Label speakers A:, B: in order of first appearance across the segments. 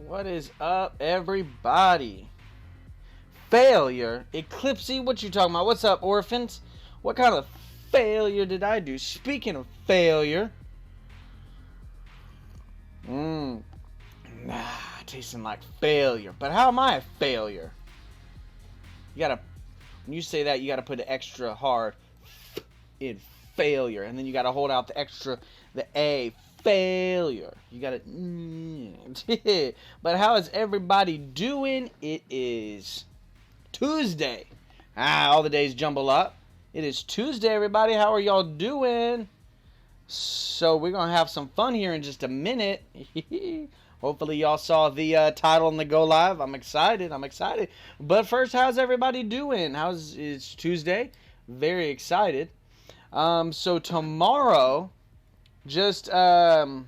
A: What is up, everybody? Failure? Eclipsey, what you talking about? What's up, orphans? What kind of failure did I do? Speaking of failure, nah, tasting like failure. But how am I a failure? You gotta, when you say that, you gotta put it extra hard in failure, and then you gotta hold out the A, failure. You gotta, but how is everybody doing? It is Tuesday. All the days jumble up. It is Tuesday, everybody. How are y'all doing? So we're going to have some fun here in just a minute. Hopefully y'all saw the title and the go live. I'm excited. But first, how's everybody doing? It's Tuesday. Very excited. So tomorrow, tomorrow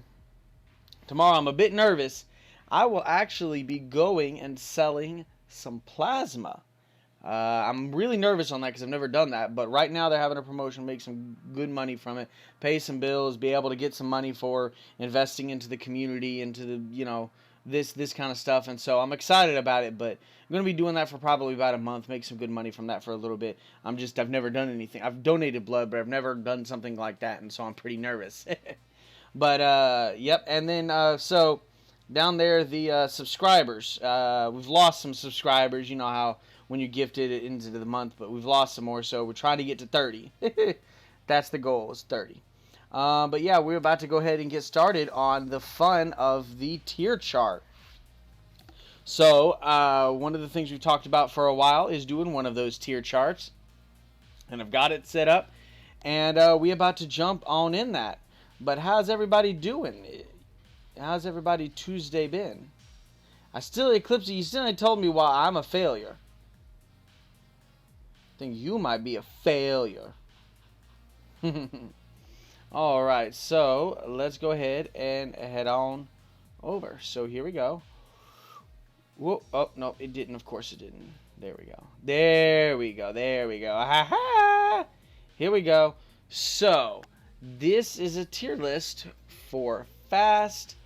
A: I'm a bit nervous. I will actually be going and selling some plasma. I'm really nervous on that because I've never done that. But right now they're having a promotion, make some good money from it, pay some bills, be able to get some money for investing into the community, into the, this kind of stuff. And so I'm excited about it, but I'm going to be doing that for probably about a month, make some good money from that for a little bit. I've never done anything. I've donated blood, but I've never done something like that. And so I'm pretty nervous. But, yep. And then, so down there, the subscribers, we've lost some subscribers. You know how when you gifted it into the month, but we've lost some more, so we're trying to get to 30. That's the goal, is 30. But yeah, we're about to go ahead and get started on the fun of the tier chart. So, one of the things we've talked about for a while is doing one of those tier charts, and I've got it set up, and we're about to jump on in that. But how's everybody doing? How's everybody Tuesday been? You still ain't told me why I'm a failure. I think you might be a failure. Alright, so let's go ahead and head on over. So here we go. Whoa, oh, no, it didn't. Of course it didn't. There we go. There we go. Ha ha! Here we go. So, this is a tier list for fast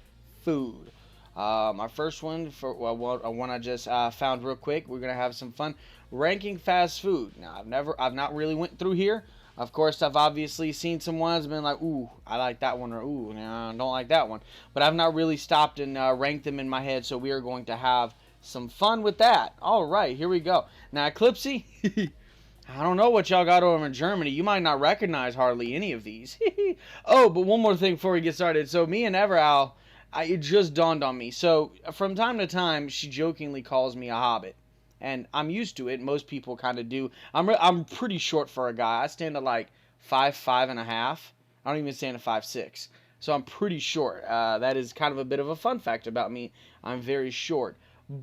A: food. My first one, one I just found real quick. We're going to have some fun ranking fast food. Now, I've not really went through here. Of course, I've obviously seen some ones, been like, ooh, I like that one, or ooh, no, I don't like that one. But I've not really stopped and ranked them in my head, so we are going to have some fun with that. All right, here we go. Now, Eclipsey, I don't know what y'all got over in Germany. You might not recognize hardly any of these. Oh, but one more thing before we get started. So me and Everal, it just dawned on me. So from time to time, she jokingly calls me a hobbit. And I'm used to it. Most people kind of do. I'm pretty short for a guy. I stand at like 5'5.5". I don't even stand at 5'6". So I'm pretty short. That is kind of a bit of a fun fact about me. I'm very short.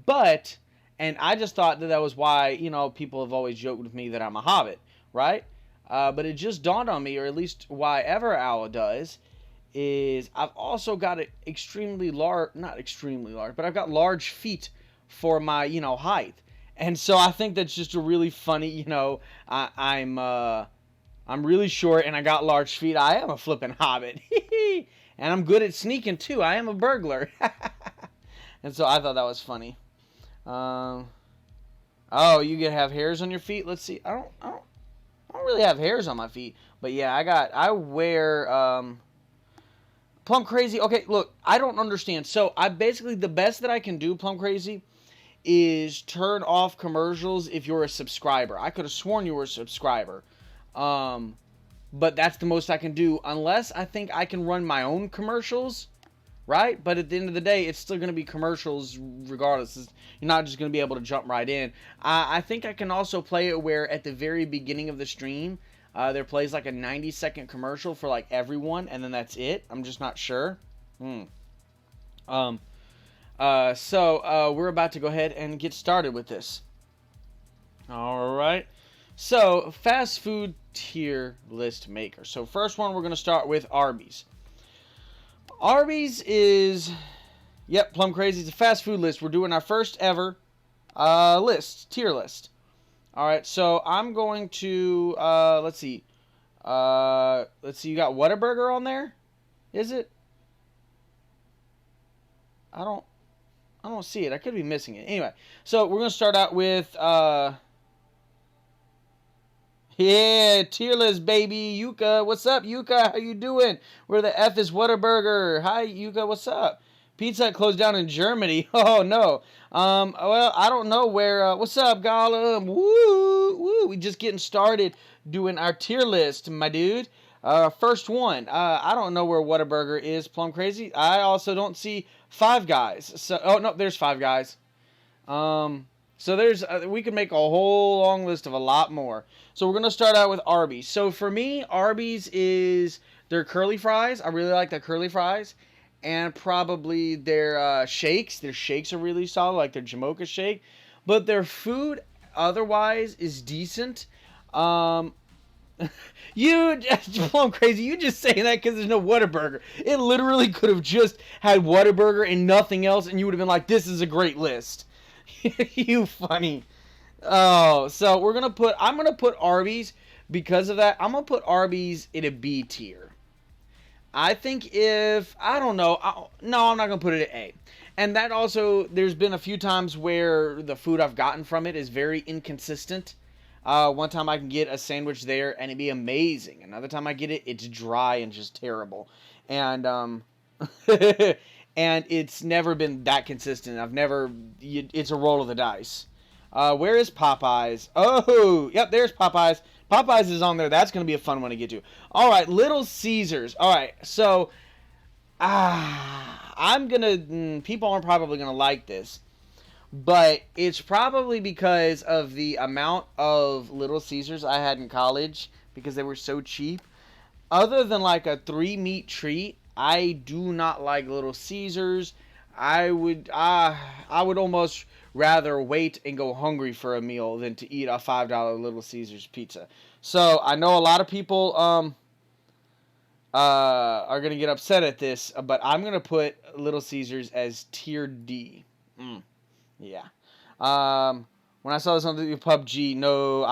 A: But, and I just thought that was why, people have always joked with me that I'm a hobbit, right? But it just dawned on me, or at least why Everal does, is I've also got extremely large, not extremely large, but I've got large feet for my, height. And so I think that's just a really funny, I'm really short and I got large feet. I am a flippin' hobbit. And I'm good at sneaking too. I am a burglar. And so I thought that was funny. Oh, you have hairs on your feet? Let's see. I don't really have hairs on my feet. But yeah, I wear Plum Crazy. Okay, look, I don't understand. So I basically, the best that I can do, Plum Crazy, is turn off commercials if you're a subscriber. I could have sworn you were a subscriber. But that's the most I can do, unless I think I can run my own commercials, right? But at the end of the day, it's still going to be commercials regardless. You're not just going to be able to jump right in. I think I can also play it where at the very beginning of the stream, there plays like a 90-second commercial for like everyone, and then that's it. I'm just not sure. So we're about to go ahead and get started with this. All right. So, fast food tier list maker. So, first one, we're going to start with Arby's. Arby's is, Plum Crazy. It's a fast food list. We're doing our first ever tier list. All right. So, I'm going to, let's see. You got Whataburger on there? Is it? I don't. I don't see it. I could be missing it. Anyway, so we're going to start out with, yeah, tier list, baby. Yuka, what's up, Yuka? How you doing? Where the F is Whataburger? Hi, Yuka, what's up? Pizza Hut closed down in Germany. Oh, no. Well, I don't know where, what's up, Gollum? Woo, woo. We just getting started doing our tier list, my dude. First one. I don't know where Whataburger is, Plum Crazy. I also don't see Five Guys. So, oh, no, there's Five Guys. So there's, we could make a whole long list of a lot more. So we're going to start out with Arby's. So for me, Arby's is their curly fries. I really like their curly fries. And probably their shakes. Their shakes are really solid, like their Jamocha shake. But their food otherwise is decent. You, Plum Crazy, you just saying that because there's no Whataburger. It literally could have just had Whataburger and nothing else, and you would have been like, this is a great list. You funny. Oh, so I'm gonna put Arby's because of that. I'm gonna put Arby's in a B tier. I think I don't know. No, I'm not gonna put it at A. And that also, there's been a few times where the food I've gotten from it is very inconsistent. One time I can get a sandwich there and it'd be amazing. Another time I get it, it's dry and just terrible. And and it's never been that consistent. It's a roll of the dice. Where is Popeyes? Oh, yep, there's Popeyes. Popeyes is on there. That's going to be a fun one to get to. All right, Little Caesars. All right, so people aren't probably going to like this, but it's probably because of the amount of Little Caesars I had in college because they were so cheap. Other than like a 3-meat treat, I do not like Little Caesars. I would almost rather wait and go hungry for a meal than to eat a $5 Little Caesars pizza. So I know a lot of people are gonna get upset at this, but I'm gonna put Little Caesars as tier D. Yeah. When I saw this on the PUBG, no,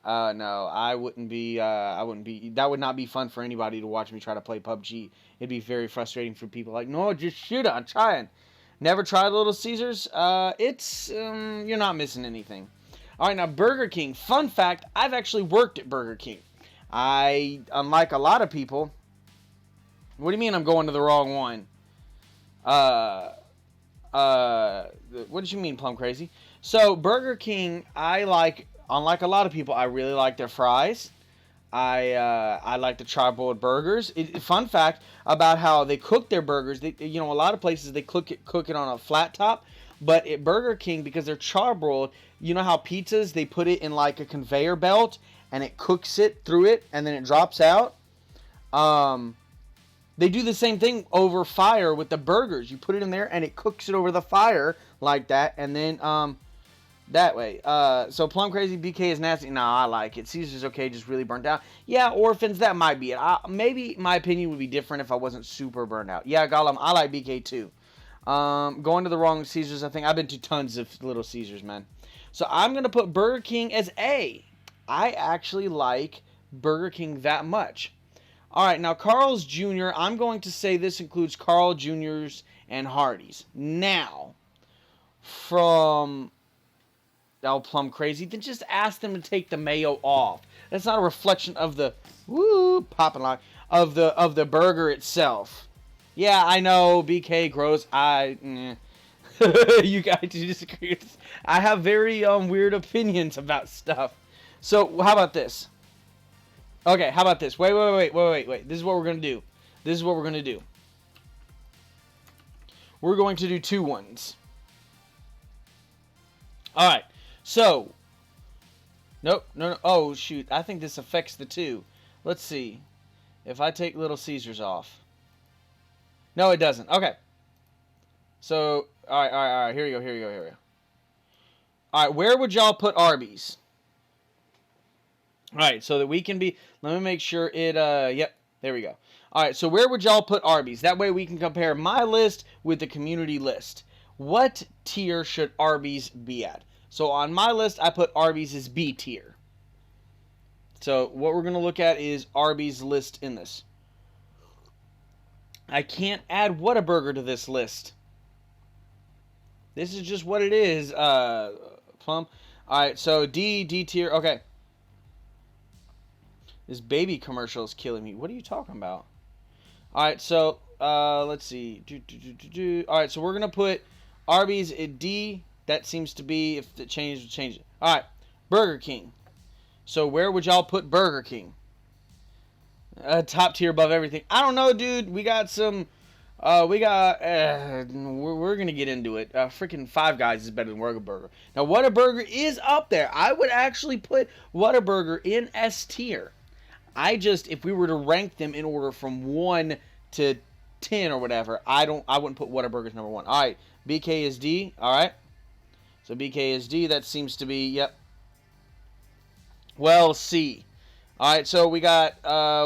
A: no, I wouldn't be. That would not be fun for anybody to watch me try to play PUBG. It'd be very frustrating for people. Like, no, just shoot it. I'm trying. Never tried Little Caesars. You're not missing anything. All right, now Burger King. Fun fact: I've actually worked at Burger King. Unlike a lot of people. What do you mean I'm going to the wrong one? What did you mean, Plum Crazy? So Burger King, unlike a lot of people, I really like their fries. I like the charbroiled burgers. Fun fact about how they cook their burgers. A lot of places they cook it on a flat top, but at Burger King, because they're charbroiled, you know how pizzas, they put it in like a conveyor belt and it cooks it through it and then it drops out. They do the same thing over fire with the burgers. You put it in there and it cooks it over the fire like that, and then that way. So Plum Crazy BK is nasty. No, I like it. Caesar's okay, just really burnt out. Yeah, Orphans, that might be it. Maybe my opinion would be different if I wasn't super burnt out. Yeah, Gollum, I like BK too. Going to the wrong Caesars, I think. I've been to tons of Little Caesars, man. So I'm going to put Burger King as A. I actually like Burger King that much. All right, now Carl's Jr., I'm going to say this includes Carl Jr.'s and Hardee's. Now, from Plum Crazy, then just ask them to take the mayo off. That's not a reflection of the popping line of the burger itself. Yeah, I know, BK gross. You guys disagree with this. I have very weird opinions about stuff. So how about this? Okay, how about this? Wait. This is what we're going to do. We're going to do 2 ones. All right. So, nope, no. Oh, shoot. I think this affects the 2. Let's see. If I take Little Caesars off. No, it doesn't. Okay. So, all right. Here we go. All right, where would y'all put Arby's? All right, so that we can be, let me make sure it, yep, there we go. All right, so where would y'all put Arby's? That way we can compare my list with the community list. What tier should Arby's be at? So on my list, I put Arby's as B tier. So what we're going to look at is Arby's list in this. I can't add Whataburger to this list. This is just what it is, Plum. All right, so D tier. Okay. This baby commercial is killing me. What are you talking about? All right, so let's see. All right, so we're gonna put Arby's at D. That seems to be, if it changes, change it. All right, Burger King. So where would y'all put Burger King? Top tier above everything. I don't know, dude. We got some. We're gonna get into it. Freaking Five Guys is better than Whataburger. Now Whataburger is up there. I would actually put Whataburger in S tier. If we were to rank them in order from 1 to 10 or whatever, I wouldn't put Whataburger's number 1. All right, BK is D. All right, so BK is D. That seems to be, yep. Well, C. All right, so we got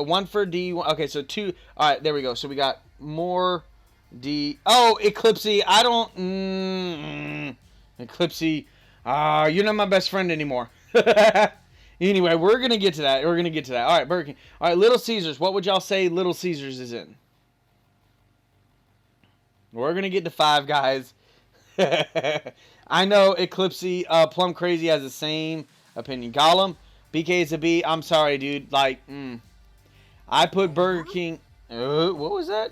A: 1 for D. Okay, so 2. All right, there we go. So we got more D. Oh, Eclipsey. I don't. Eclipsey. You're not my best friend anymore. Anyway, we're going to get to that. All right, Burger King. All right, Little Caesars. What would y'all say Little Caesars is in? We're going to get to Five Guys. I know Eclipsey, Plum Crazy has the same opinion. Gollum, BK is a B. I'm sorry, dude. Like, I put Burger King. What was that?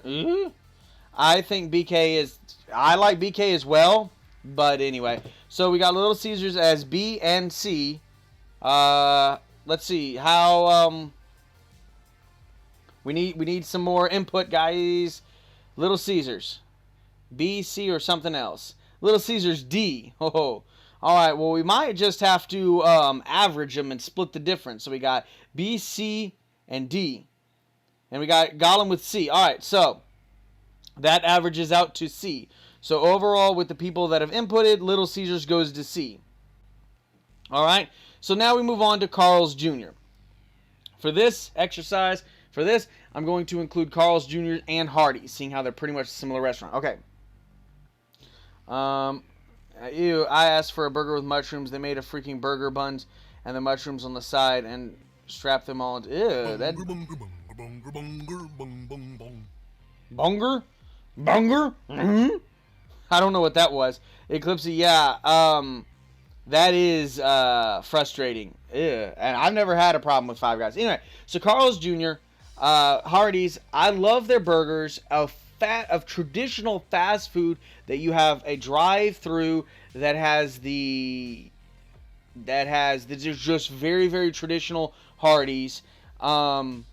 A: I think BK is. I like BK as well. But anyway, so we got Little Caesars as B and C. Let's see how we need some more input, guys. Little Caesars, B, C, or something else. Little Caesars D. Oh, all right. Well, we might just have to average them and split the difference. So we got B, C, and D, and we got Gollum with C. All right, so that averages out to C. So overall, with the people that have inputted, Little Caesars goes to C. All right. So now we move on to Carl's Jr. For this exercise, I'm going to include Carl's Jr. and Hardee's, seeing how they're pretty much a similar restaurant. Okay. I asked for a burger with mushrooms. They made a freaking burger buns and the mushrooms on the side and strapped them all into. Ew, that. Bunger? Bunger? I don't know what that was. Eclipsey, yeah. That is frustrating. Ew. And I've never had a problem with Five Guys. Anyway, so Carl's Jr., Hardee's, I love their burgers of traditional fast food that you have a drive-through that has just very, very traditional Hardee's. I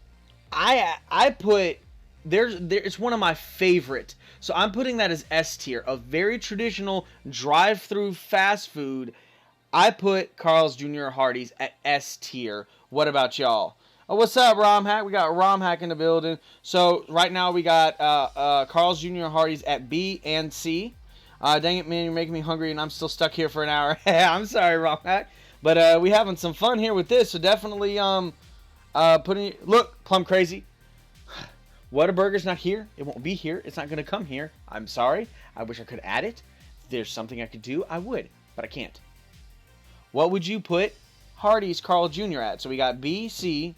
A: put it's one of my favorite. So I'm putting that as S tier of very traditional drive-through fast food. I put Carl's Jr. Hardee's at S tier. What about y'all? Oh, what's up, Rom Hack? We got Rom Hack in the building. So right now we got Carl's Jr. Hardee's at B and C. Dang it, man, you're making me hungry and I'm still stuck here for an hour. I'm sorry, Rom Hack. But we having some fun here with this. So definitely look, Plum Crazy. Whataburger's not here. It won't be here. It's not going to come here. I'm sorry. I wish I could add it. If there's something I could do, I would. But I can't. What would you put Hardee's Carl Jr. at? So we got B, C.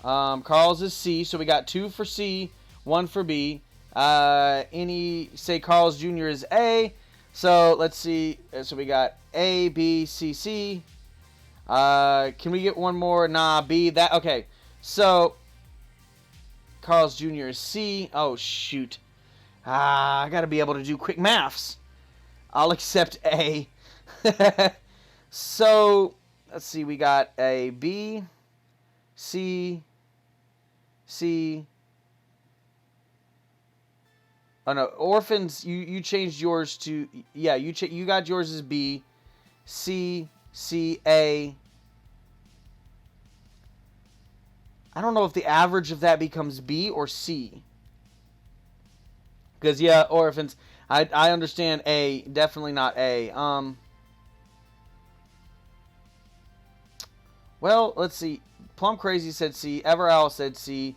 A: Carl's is C. So we got 2 for C, 1 for B. Say Carl's Jr. is A. So let's see. So we got A, B, C, C. Can we get one more? Nah, B. That okay. So Carl's Jr. is C. Oh, shoot. I got to be able to do quick maths. I'll accept A. So, let's see. We got A, B, C, C. Oh, no. Orphans, you changed yours to... Yeah, you got yours as B, C, C, A. I don't know if the average of that becomes B or C. Because, yeah, orphans. I understand A. Definitely not A. Well, let's see. Plum Crazy said C. Everowl said C.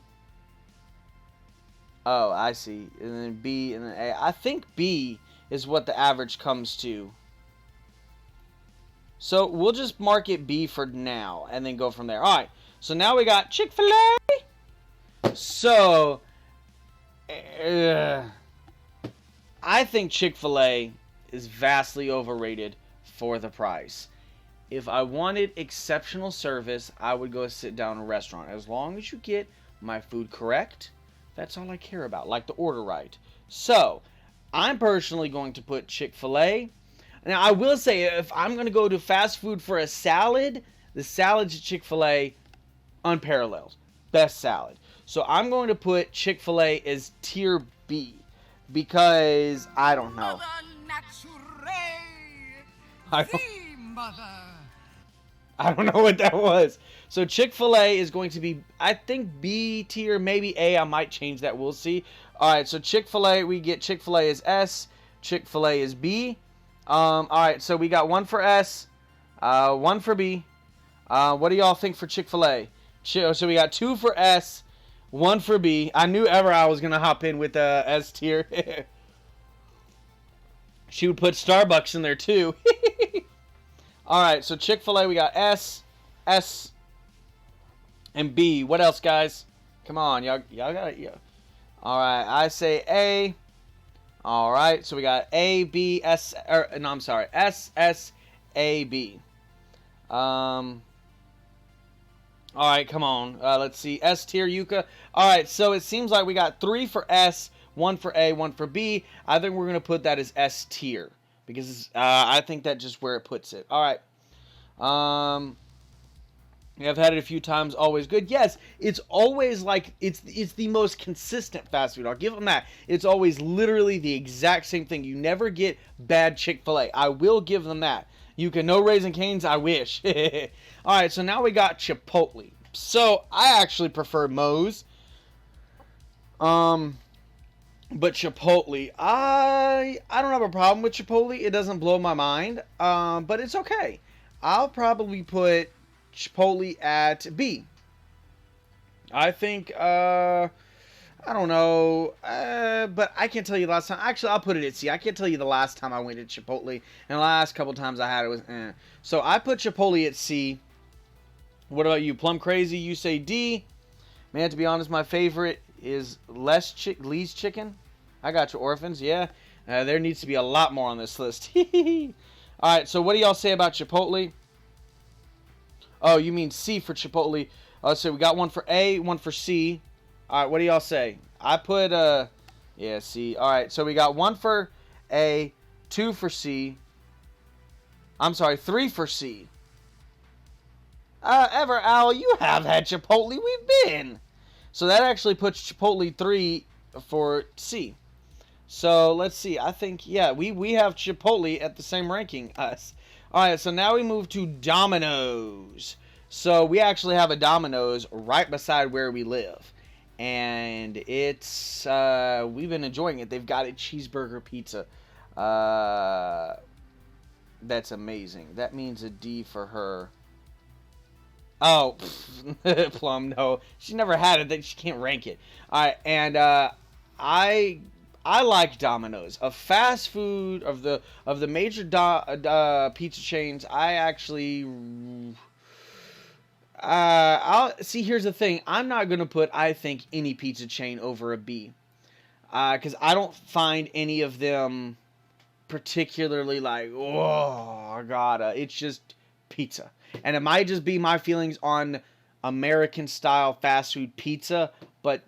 A: Oh, I see. And then B and then A. I think B is what the average comes to. So, we'll just mark it B for now. And then go from there. Alright. So now we got Chick-fil-A. So, I think Chick-fil-A is vastly overrated for the price. If I wanted exceptional service, I would go sit down in a restaurant. As long as you get my food correct, that's all I care about. Like the order right. So, I'm personally going to put Chick-fil-A. Now, I will say, if I'm going to go to fast food for a salad, the salads at Chick-fil-A, unparalleled. Best salad. So, I'm going to put Chick-fil-A as tier B. Because, I don't know. I don't know what that was. So Chick-fil-A is going to be, I think, B tier, maybe A. I might change that. We'll see. All right, so Chick-fil-A, we get Chick-fil-A is S. Chick-fil-A is B. All right, so we got one for S, one for B. What do y'all think for Chick-fil-A? So we got two for S, one for B. I knew I was going to hop in with S tier. She would put Starbucks in there, too. All right, so Chick-fil-A, we got S, S, and B. What else, guys? Come on, y'all got it. Yeah. All right, I say A. All right, so we got A, B, S. No, I'm sorry, S, S, A, B. All right, come on. Let's see, S tier, Yuka. All right, so it seems like we got 3 for S, 1 for A, 1 for B. I think we're gonna put that as S tier. Because I think that's just where it puts it. All right. I've had it a few times. Always good. Yes, it's always like it's the most consistent fast food. I'll give them that. It's always literally the exact same thing. You never get bad Chick-fil-A. I will give them that. You can no Raising Cane's. I wish. All right. So now we got Chipotle. So I actually prefer Moe's. But Chipotle, I don't have a problem with Chipotle. It doesn't blow my mind, but it's okay. I'll probably put Chipotle at B. I think, I don't know, but I can't tell you the last time. Actually, I'll put it at C. I can't tell you the last time I went to Chipotle, and the last couple times I had it was So I put Chipotle at C. What about you? Plum Crazy, you say D. Man, to be honest, my favorite is Lee's Chicken. I got you, Orphans. Yeah, there needs to be a lot more on this list. All right, so what do y'all say about Chipotle? Oh, you mean C for Chipotle. So we got one for A, one for C. All right, what do y'all say? I put, yeah, C. All right, so we got 1 for A, 2 for C. I'm sorry, 3 for C. Al, you have had Chipotle. We've been. So that actually puts Chipotle 3 for C. So let's see. I think, yeah, we have Chipotle at the same ranking us. All right, so now we move to Domino's. So we actually have a Domino's right beside where we live. And it's, we've been enjoying it. They've got a cheeseburger pizza. That's amazing. That means a D for her. Oh, Plum, no. She never had it. She can't rank it. All right, and I like Domino's. Of fast food, of the major pizza chains, I actually... see, here's the thing. I'm not going to put, I think, any pizza chain over a B. Because I don't find any of them particularly like, oh, I gotta. It's just pizza. And it might just be my feelings on American-style fast food pizza, but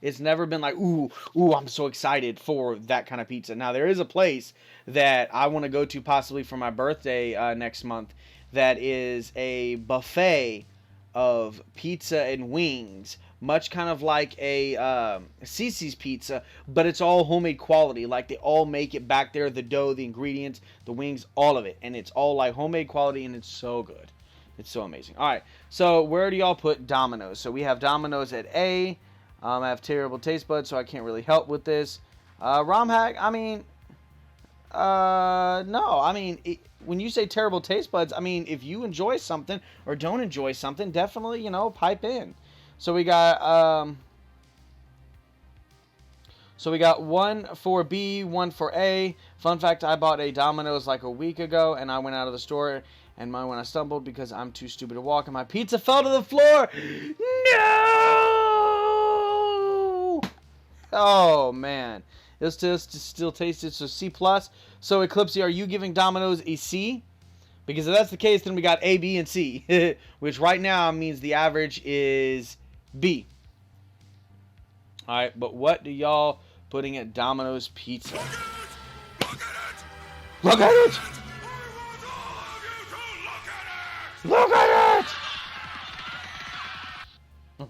A: it's never been like, ooh, I'm so excited for that kind of pizza. Now, there is a place that I want to go to possibly for my birthday next month that is a buffet of pizza and wings, much kind of like a Cece's Pizza, but it's all homemade quality. Like, they all make it back there, the dough, the ingredients, the wings, all of it. And it's all like homemade quality, and it's so good. It's so amazing. All right, so where do y'all put Domino's? So we have Domino's at A. I have terrible taste buds, so I can't really help with this. ROM hack, I mean, no. I mean, when you say terrible taste buds, I mean, if you enjoy something or don't enjoy something, definitely, pipe in. So we got, one for B, one for A. Fun fact, I bought a Domino's like a week ago, and I went out of the store, and when I stumbled because I'm too stupid to walk, and my pizza fell to the floor. No! Oh, man. It still tasted, so C plus. So Eclipse, are you giving Domino's a C? Because if that's the case, then we got A, B, and C, which right now means the average is B. All right, but what do y'all putting at Domino's Pizza? Look at it! Look at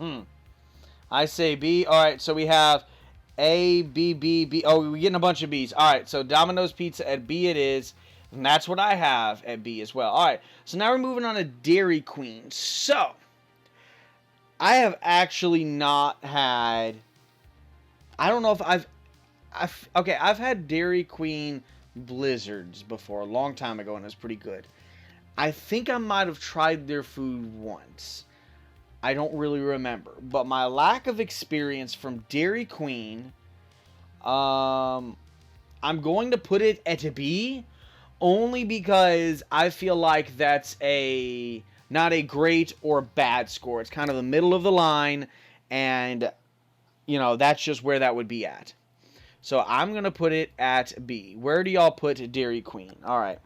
A: it! I say B. All right, so we have A, B, B, B. Oh, we're getting a bunch of B's. All right, so Domino's Pizza at B it is. And that's what I have at B as well. All right, so now we're moving on to Dairy Queen. So, I have actually not had... I don't know if I've had Dairy Queen Blizzards before, a long time ago, and it was pretty good. I think I might have tried their food once. I don't really remember. But my lack of experience from Dairy Queen, I'm going to put it at B, only because I feel like that's not a great or bad score. It's kind of the middle of the line, and, you know, that's just where that would be at. So I'm going to put it at B. Where do y'all put Dairy Queen? All right.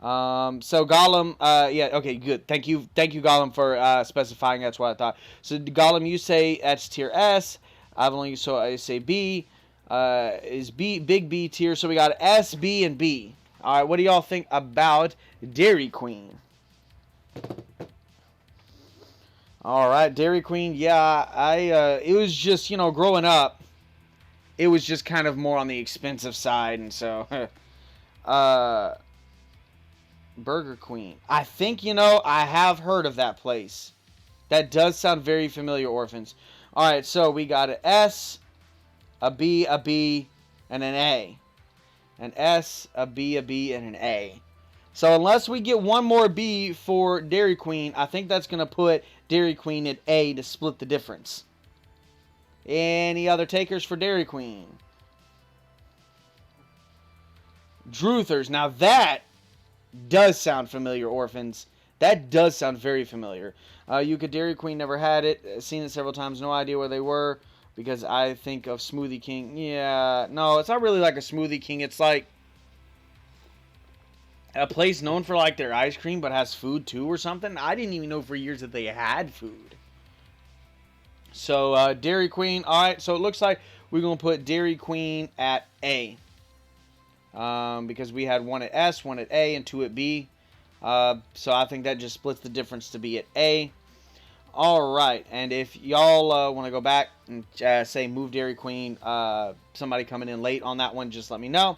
A: So Gollum, yeah, okay, good. Thank you, Gollum, for specifying. That's what I thought. So Gollum, you say that's tier S. So I say B. Is B big B tier? So we got S, B, and B. All right, what do y'all think about Dairy Queen? All right, Dairy Queen. Yeah, it was just, you know, growing up, it was just kind of more on the expensive side, and so, Burger Queen. I think, you know, I have heard of that place. That does sound very familiar, Orphans. All right, so we got an S, a B, and an A. An S, a B, and an A. So unless we get one more B for Dairy Queen, I think that's going to put Dairy Queen at A to split the difference. Any other takers for Dairy Queen? Druthers. Now that does sound familiar, Orphans. That does sound very familiar. You could Dairy Queen, never had it. Seen it several times. No idea where they were. Because I think of Smoothie King. Yeah, no, it's not really like a Smoothie King. It's like a place known for like their ice cream, but has food too or something. I didn't even know for years that they had food. So, Dairy Queen. All right, so it looks like we're going to put Dairy Queen at A. Because we had one at S, one at A, and two at B. So I think that just splits the difference to be at A. All right, and if y'all want to go back and say move Dairy Queen, somebody coming in late on that one, just let me know.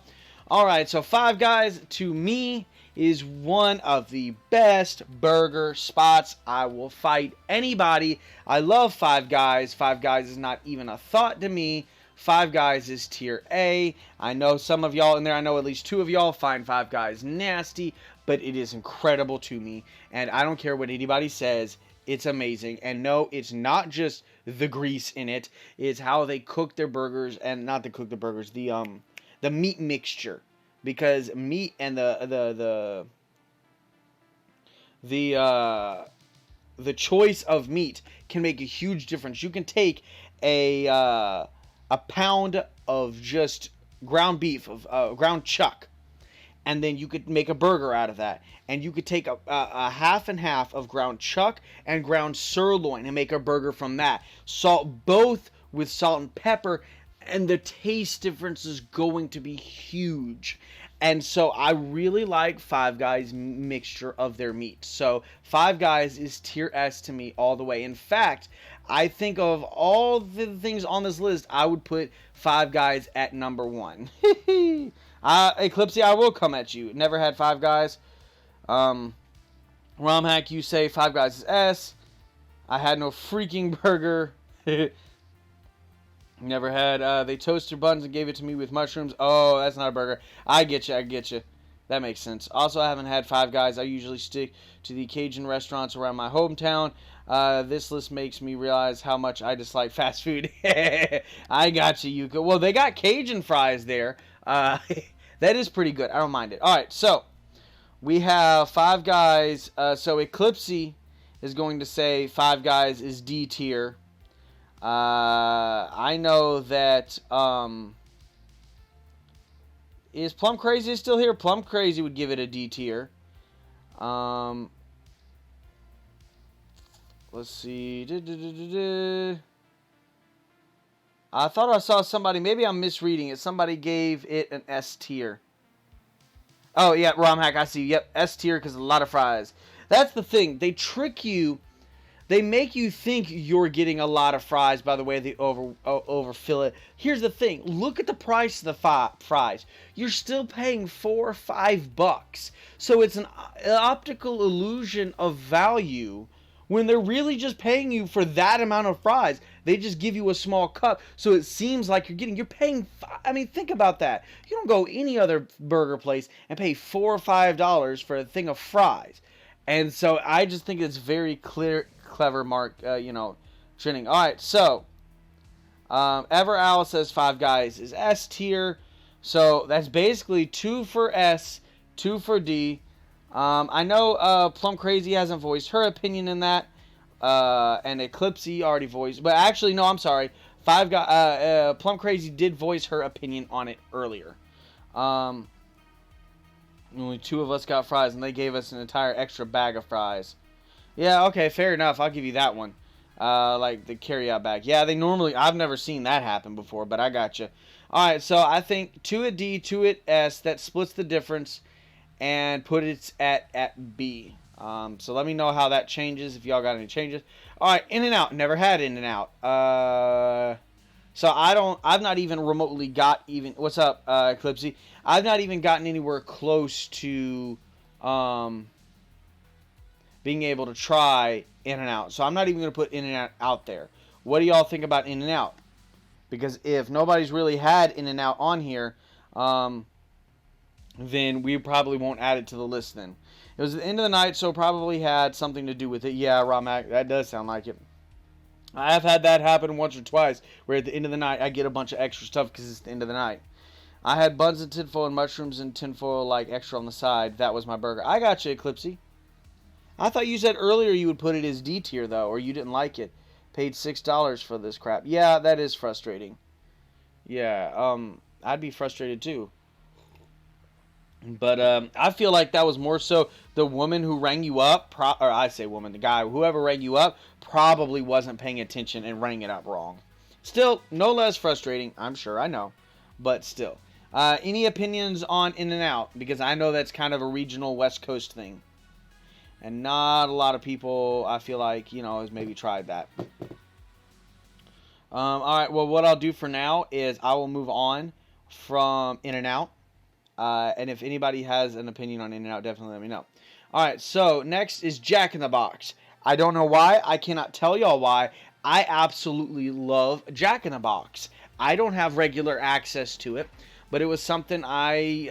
A: All right, so Five Guys, to me, is one of the best burger spots. I will fight anybody. I love Five Guys. Five Guys is not even a thought to me. Five Guys is tier A. I know some of y'all in there, I know at least two of y'all find Five Guys nasty, but it is incredible to me, and I don't care what anybody says. It's amazing. And no, it's not just the grease in it. It's how they cook their burgers, and not to cook the burgers, the meat mixture. Because meat and the choice of meat can make a huge difference. You can take a pound of just ground beef, of ground chuck, and then you could make a burger out of that. And you could take a half and half of ground chuck and ground sirloin and make a burger from that. Salt both with salt and pepper, and the taste difference is going to be huge. And so I really like Five Guys' mixture of their meat. So Five Guys is tier S to me all the way. In fact, I think of all the things on this list, I would put Five Guys at number 1. Eclipse, I will come at you. Never had Five Guys. Romhack, you say Five Guys is S. I had no freaking burger. Never had. They toasted buns and gave it to me with mushrooms. Oh, that's not a burger. I get you. That makes sense. Also, I haven't had Five Guys. I usually stick to the Cajun restaurants around my hometown. This list makes me realize how much I dislike fast food. I got you, Yuka. Well, they got Cajun fries there. That is pretty good. I don't mind it. All right, so we have Five Guys. So Eclipsey is going to say Five Guys is D tier. I know that Is Plum Crazy still here? Plum Crazy would give it a D tier. Let's see. I thought I saw somebody. Maybe I'm misreading it. Somebody gave it an S tier. Oh, yeah, ROM hack, I see. Yep, S tier because a lot of fries. That's the thing. They trick you. They make you think you're getting a lot of fries by the way they overfill it. Here's the thing. Look at the price of the fries. You're still paying $4 or $5. So it's an optical illusion of value when they're really just paying you for that amount of fries. They just give you a small cup, so it seems like you're paying. I mean, think about that. You don't go any other burger place and pay $4 or $5 for a thing of fries. And so I just think it's very clever, Mark, trending. All right, so Ever Owl says Five Guys is S tier. So that's basically 2 for S, 2 for D. I know Plum Crazy hasn't voiced her opinion in that. And Eclipsey already voiced. But actually, no, I'm sorry. Plum Crazy did voice her opinion on it earlier. Only 2 of us got fries, and they gave us an entire extra bag of fries. Yeah, okay, fair enough. I'll give you that one. Like the carry-out bag. Yeah, I've never seen that happen before, but I got you. All right, so I think 2 at D, 2 at S. That splits the difference and put it at B. So let me know how that changes, if y'all got any changes. All right, In-N-Out. Never had In-N-Out. So I've not even remotely got even, what's up, Eclipsey? I've not even gotten anywhere close to being able to try In-N-Out. So I'm not even going to put In-N-Out out there. What do y'all think about In-N-Out? Because if nobody's really had In-N-Out on here, then we probably won't add it to the list then. It was the end of the night, so probably had something to do with it. Yeah, Ramak, that does sound like it. I have had that happen once or twice, where at the end of the night, I get a bunch of extra stuff because it's the end of the night. I had buns and tinfoil and mushrooms and tinfoil like extra on the side. That was my burger. I got you, Eclipsey. I thought you said earlier you would put it as D tier, though, or you didn't like it. Paid $6 for this crap. Yeah, that is frustrating. Yeah, I'd be frustrated, too. But I feel like that was more so the woman who rang you up, or I say woman, the guy, whoever rang you up, probably wasn't paying attention and rang it up wrong. Still, no less frustrating, I'm sure, I know. But still. Any opinions on In-N-Out? Because I know that's kind of a regional West Coast thing. And not a lot of people, I feel like, has maybe tried that. Alright, well, what I'll do for now is I will move on from In-N-Out. And if anybody has an opinion on In-N-Out, definitely let me know. Alright, so next is Jack in the Box. I don't know why. I cannot tell y'all why. I absolutely love Jack in the Box. I don't have regular access to it, but it was something I,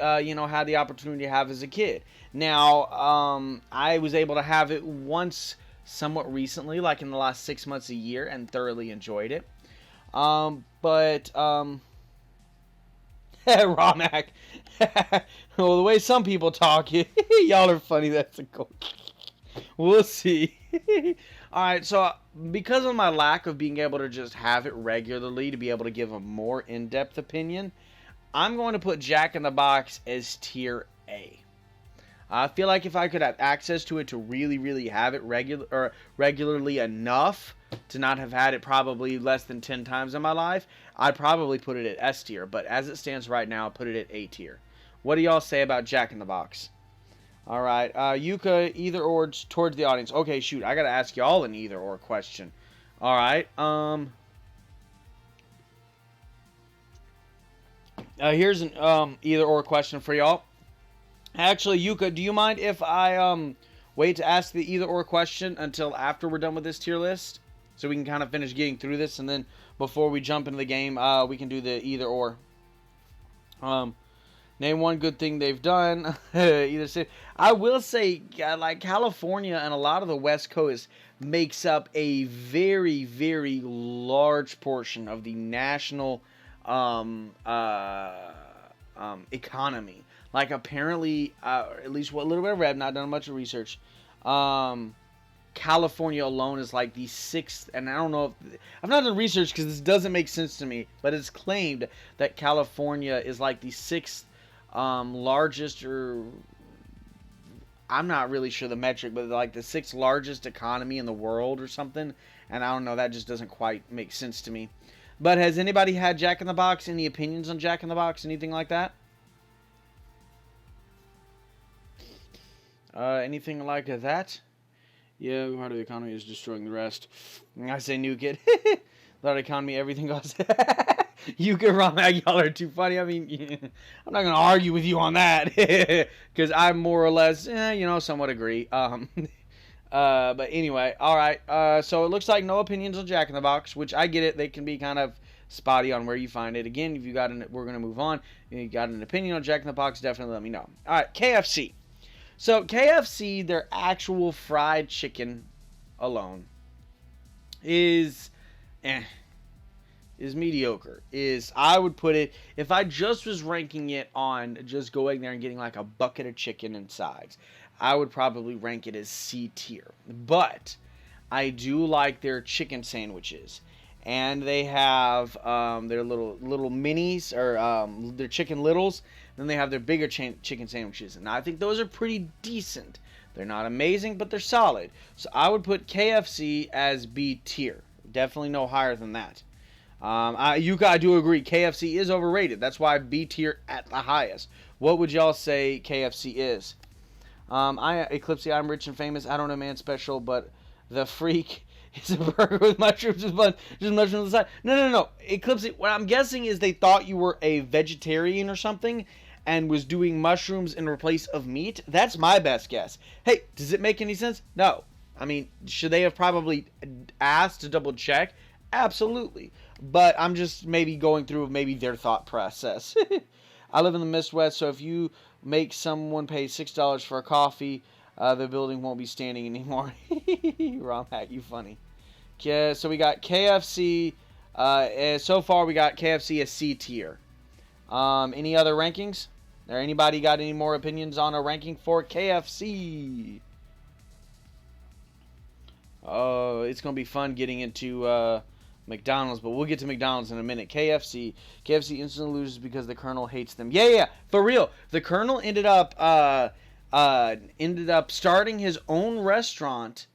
A: had the opportunity to have as a kid. Now, I was able to have it once somewhat recently, like in the last 6 months, a year, and thoroughly enjoyed it. Romac. Well, the way some people talk, y'all are funny. That's a cool. We'll see. Alright, so because of my lack of being able to just have it regularly to be able to give a more in-depth opinion, I'm going to put Jack in the Box as tier A. I feel like if I could have access to it to really, really have it regularly enough to not have had it probably less than 10 times in my life, I'd probably put it at S tier. But as it stands right now, I'll put it at A tier. What do y'all say about Jack in the Box? All right, Yuka, either or towards the audience. Okay, shoot, I gotta ask y'all an either or question. All right, here's an either or question for y'all. Actually, Yuka, do you mind if I wait to ask the either or question until after we're done with this tier list, so we can kind of finish getting through this, and then before we jump into the game, we can do the either or. Name one good thing they've done. I will say, like, California and a lot of the West Coast makes up a very, very large portion of the national economy. Like, apparently, at least what little bit I've read, not done much of research, California alone is like the 6th, and I don't know if, I've not done research because this doesn't make sense to me, but it's claimed that California is like the 6th largest, or I'm not really sure the metric, but like the sixth largest economy in the world or something. And I don't know, that just doesn't quite make sense to me. But has anybody had Jack in the Box? Any opinions on Jack in the Box? Anything like that? Anything like that? Yeah, part of the economy is destroying the rest. I say nuke it. Lot of economy, everything goes. You can run that. Y'all are too funny. I mean, I'm not gonna argue with you on that because I more or less, somewhat agree. But anyway, all right. So it looks like no opinions on Jack in the Box, which I get it. They can be kind of spotty on where you find it. Again, if you got we're gonna move on. If you got an opinion on Jack in the Box, definitely let me know. All right, KFC. So KFC, their actual fried chicken alone is mediocre. I would put it, if I just was ranking it on just going there and getting like a bucket of chicken and sides, I would probably rank it as C tier. But I do like their chicken sandwiches. And they have their little minis, or their chicken littles. Then they have their bigger chicken sandwiches. And I think those are pretty decent. They're not amazing, but they're solid. So I would put KFC as B tier. Definitely no higher than that. I do agree, KFC is overrated. That's why B tier at the highest. What would y'all say KFC is? Eclipse, I'm rich and famous. I don't know, man, special, but the freak is a burger with mushrooms, just mushrooms on the side. No. Eclipse, what I'm guessing is they thought you were a vegetarian or something and was doing mushrooms in place of meat. That's my best guess. Hey, does it make any sense? No. I mean, should they have probably asked to double check? Absolutely. But I'm just maybe going through their thought process. I live in the Midwest, so if you make someone pay $6 for a coffee, the building won't be standing anymore. Rom hack, you funny. Yeah, so we got KFC. So far, we got KFC as C tier. Any other rankings? Or anybody got any more opinions on a ranking for KFC? Oh, it's going to be fun getting into McDonald's, but we'll get to McDonald's in a minute. KFC instantly loses because the Colonel hates them. Yeah, for real. The Colonel ended up starting his own restaurant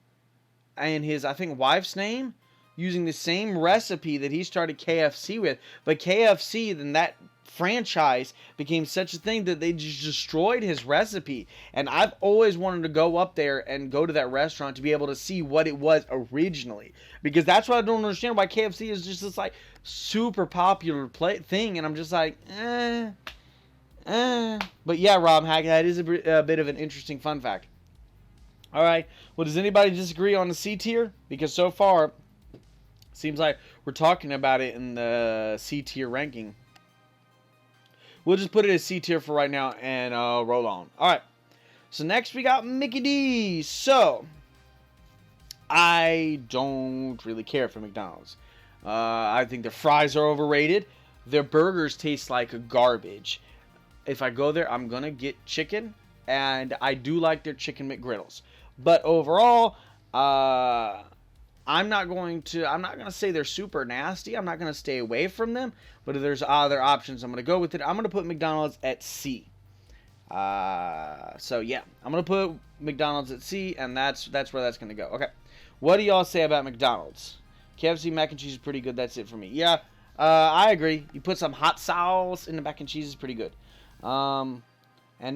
A: and his, I think, wife's name, using the same recipe that he started KFC with. But KFC, then that franchise became such a thing that they just destroyed his recipe. And I've always wanted to go up there and go to that restaurant to be able to see what it was originally, because that's what I don't understand, why KFC is just this like super popular thing, and I'm just like, But yeah, Rob Hack, that is a bit of an interesting fun fact. All right, well, does anybody disagree on the C tier? Because so far seems like we're talking about it in the C tier ranking. We'll just put it as C tier for right now and roll on. All right. So next we got Mickey D's. So I don't really care for McDonald's. I think their fries are overrated. Their burgers taste like garbage. If I go there, I'm going to get chicken. And I do like their chicken McGriddles. But overall, I'm not going to say they're super nasty. I'm not going to stay away from them. But if there's other options, I'm going to go with it. I'm going to put McDonald's at C. So yeah, I'm going to put McDonald's at C, and that's where that's going to go. Okay. What do y'all say about McDonald's? KFC mac and cheese is pretty good. That's it for me. Yeah, I agree. You put some hot sauce in the mac and cheese is pretty good. And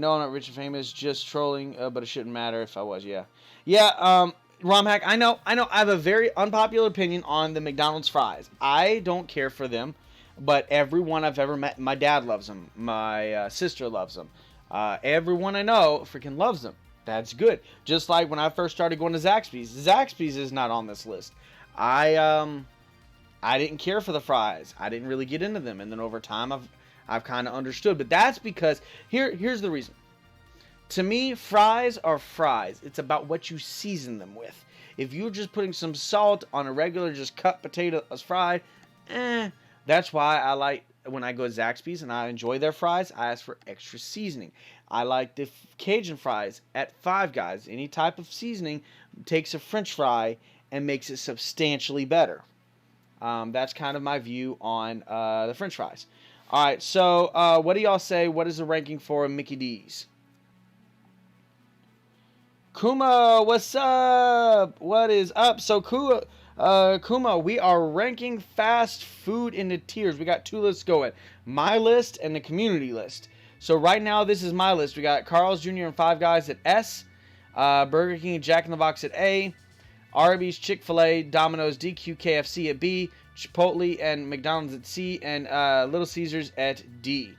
A: no, I'm not rich and famous, just trolling, but it shouldn't matter if I was, yeah. Yeah, Romhack, I know, I have a very unpopular opinion on the McDonald's fries. I don't care for them, but everyone I've ever met, my dad loves them, my sister loves them. Everyone I know freaking loves them. That's good. Just like when I first started going to Zaxby's. Zaxby's is not on this list. I didn't care for the fries. I didn't really get into them, and then over time I've kind of understood. But that's because here's the reason. To me, fries are fries. It's about what you season them with. If you're just putting some salt on a regular just cut potato as fried, that's why I like when I go to Zaxby's and I enjoy their fries, I ask for extra seasoning. I like the Cajun fries at Five Guys. Any type of seasoning takes a French fry and makes it substantially better. That's kind of my view on the French fries. All right, so what do y'all say? What is the ranking for Mickey D's? Kuma, what's up? What is up? So Kuma, we are ranking fast food into tiers. We got 2 lists going. My list and the community list. So right now, this is my list. We got Carl's Jr. and Five Guys at S. Burger King and Jack in the Box at A. Arby's, Chick-fil-A, Domino's, DQ, KFC at B. Chipotle and McDonald's at C. And Little Caesars at D.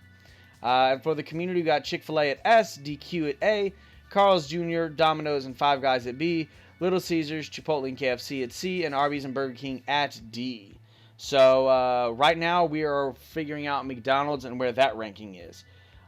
A: And for the community, we got Chick-fil-A at S. DQ at A. Carl's Jr., Domino's, and Five Guys at B. Little Caesars, Chipotle, and KFC at C. And Arby's and Burger King at D. So right now we are figuring out McDonald's and where that ranking is.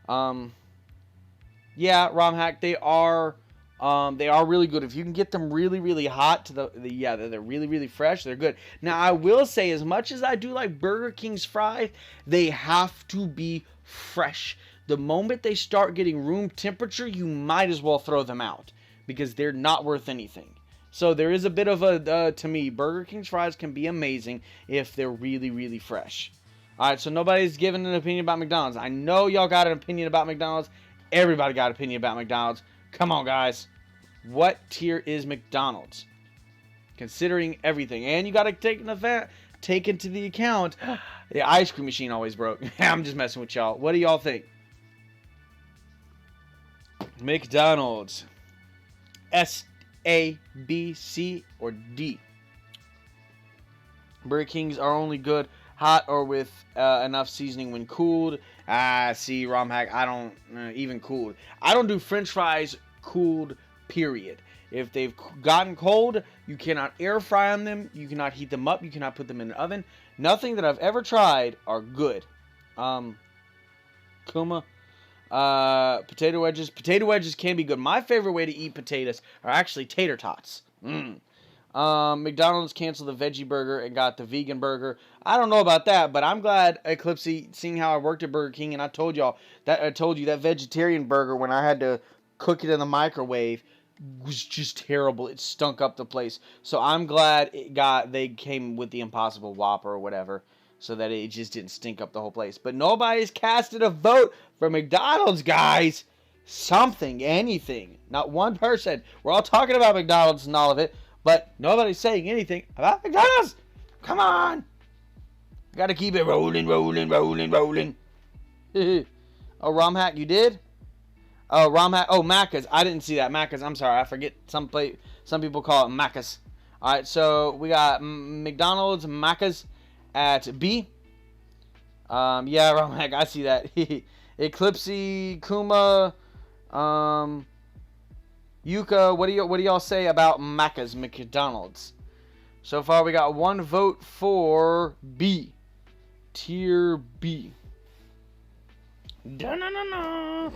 A: Yeah, ROM hack, they are really good. If you can get them really, really hot to they're really, really fresh. They're good. Now I will say, as much as I do like Burger King's fries, they have to be fresh. The moment they start getting room temperature, you might as well throw them out because they're not worth anything. So there is a bit of a, to me, Burger King's fries can be amazing if they're really, really fresh. All right, so nobody's giving an opinion about McDonald's. I know y'all got an opinion about McDonald's. Everybody got an opinion about McDonald's. Come on, guys. What tier is McDonald's? Considering everything. And you got to take into the account, the ice cream machine always broke. I'm just messing with y'all. What do y'all think? McDonald's. S, A, B, C, or D? Burger Kings are only good hot or with enough seasoning when cooled. See, ROM hack, I don't, even cooled. I don't do french fries cooled, period. If they've gotten cold, you cannot air fry on them. You cannot heat them up. You cannot put them in the oven. Nothing that I've ever tried are good. Kuma. Potato wedges. Potato wedges can be good. My favorite way to eat potatoes are actually tater tots. McDonald's canceled the veggie burger and got the vegan burger. I don't know about that, but I'm glad, Eclipsey, seeing how I worked at Burger King, and I told you that vegetarian burger, when I had to cook it in the microwave, was just terrible. It stunk up the place. So I'm glad they came with the Impossible Whopper or whatever, so that it just didn't stink up the whole place. But nobody's casted a vote for McDonald's, guys. Something, anything. Not one person. We're all talking about McDonald's and all of it, but nobody's saying anything about McDonald's. Come on. Gotta keep it rolling. Oh, ROM hack, you did? Oh, ROM hack. Oh, Macca's. I didn't see that. Macca's. I'm sorry. I forget. Some people call it Macca's. All right, so we got McDonald's, Macca's at B. Yeah, ROM hack. I see that. Eclipsey, Kuma, Yuka. What do y'all say about Macca's, McDonald's? So far, we got 1 vote for B. Tier B. Because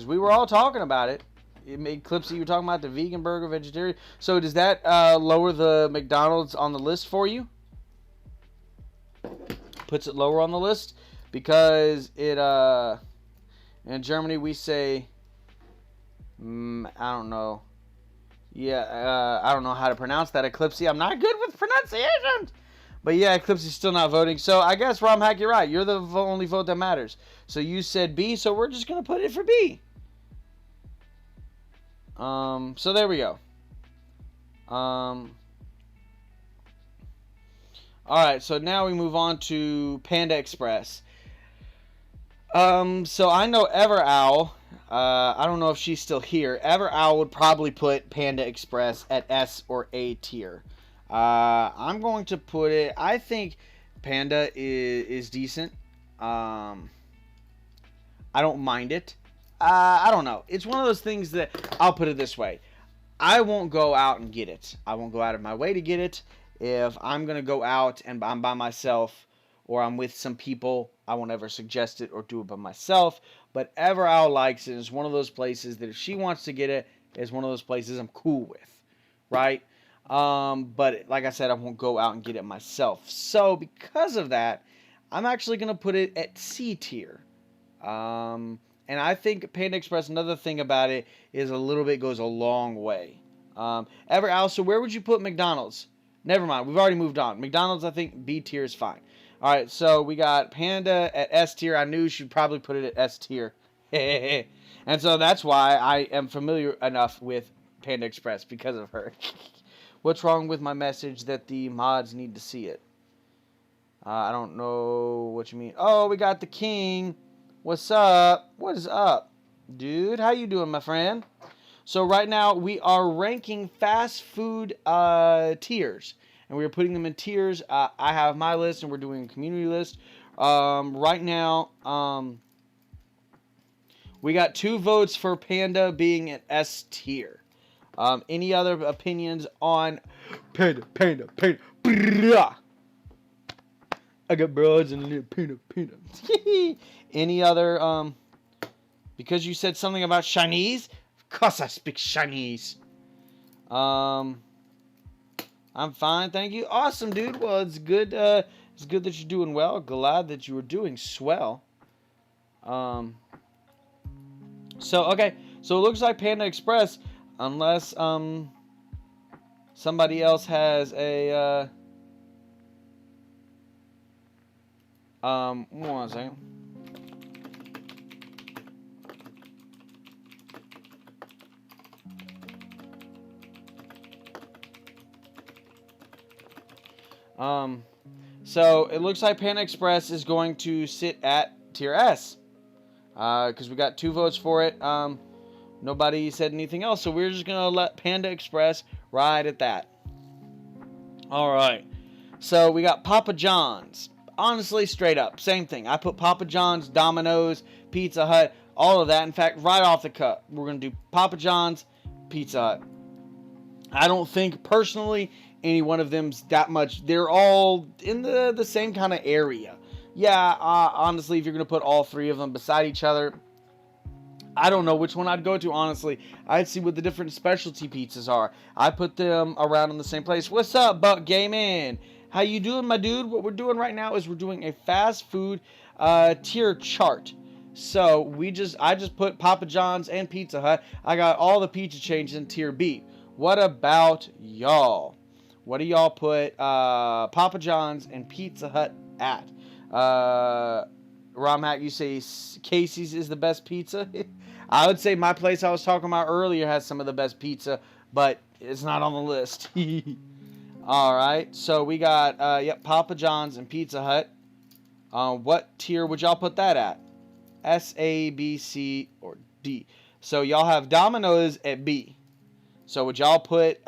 A: we were all talking about it. Eclipsey, you were talking about the vegan burger, vegetarian. So does that lower the McDonald's on the list for you? Puts it lower on the list? Because it, in Germany we say, I don't know. Yeah, I don't know how to pronounce that, Eclipsey. I'm not good with pronunciations. But yeah, Eclipsey's still not voting. So I guess, ROM hack, you're right. You're the only vote that matters. So you said B, so we're just going to put it for B. So there we go. Alright, so now we move on to Panda Express. So I know EverOwl. I don't know if she's still here. EverOwl would probably put Panda Express at S or A tier. I'm going to put it, I think Panda is decent. I don't mind it. I don't know. It's one of those things that, I'll put it this way. I won't go out and get it. I won't go out of my way to get it. If I'm going to go out and I'm by myself or I'm with some people, I won't ever suggest it or do it by myself. But EverOwl likes it. It's one of those places that if she wants to get it, it's one of those places I'm cool with. Right? But like I said, I won't go out and get it myself. So because of that, I'm actually going to put it at C tier. And I think Panda Express, another thing about it is a little bit goes a long way. EverOwl, so where would you put McDonald's? Never mind, we've already moved on. McDonald's, I think B tier is fine. All right, so we got Panda at S tier. I knew she'd probably put it at S tier. And so that's why I am familiar enough with Panda Express, because of her. What's wrong with my message that the mods need to see it? I don't know what you mean. Oh, we got the king. What's up? What is up? Dude, how you doing, my friend? So right now we are ranking fast food tiers, and we're putting them in tiers. I have my list, and we're doing a community list. Right now, we got 2 votes for Panda being an S tier. Any other opinions on Panda? Brah. I got broads and a little Panda. Any other, because you said something about Chinese? Of course I speak Chinese. I'm fine, thank you. Awesome, dude. Well, it's good that you're doing well. Glad that you were doing swell. So it looks like Panda Express, unless somebody else has a 1 second. So it looks like Panda Express is going to sit at tier S. Because we got 2 votes for it. Nobody said anything else, so we're just gonna let Panda Express ride at that. Alright. So we got Papa John's. Honestly, straight up, same thing. I put Papa John's, Domino's, Pizza Hut, all of that. In fact, right off the cut, we're going to do Papa John's, Pizza Hut. I don't think, personally, any one of them's that much. They're all in the same kind of area. Yeah, honestly, if you're going to put all 3 of them beside each other, I don't know which one I'd go to, honestly. I'd see what the different specialty pizzas are. I put them around in the same place. What's up, Buck Gaming? How you doing, my dude? What we're doing right now is we're doing a fast food tier chart. So I just put Papa John's and Pizza Hut. I got all the pizza chains in tier B. What about y'all? What do y'all put Papa John's and Pizza Hut at? Romhack, you say Casey's is the best pizza? I would say my place I was talking about earlier has some of the best pizza, but it's not on the list. Alright, so we got Papa John's and Pizza Hut. What tier would y'all put that at? S, A, B, C, or D? So y'all have Domino's at B. So would y'all put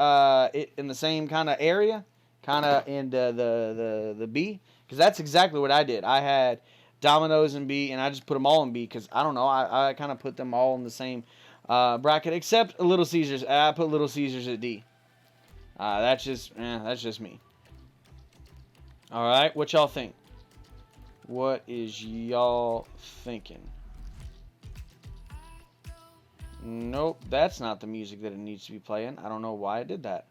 A: it in the same kind of area? Kind of in the B? Because that's exactly what I did. I had Domino's in B, and I just put them all in B because, I don't know, I kind of put them all in the same bracket, except Little Caesars. I put Little Caesars at D. That's just me. All right, what y'all think? What is y'all thinking? Nope, that's not the music that it needs to be playing. I don't know why I did that.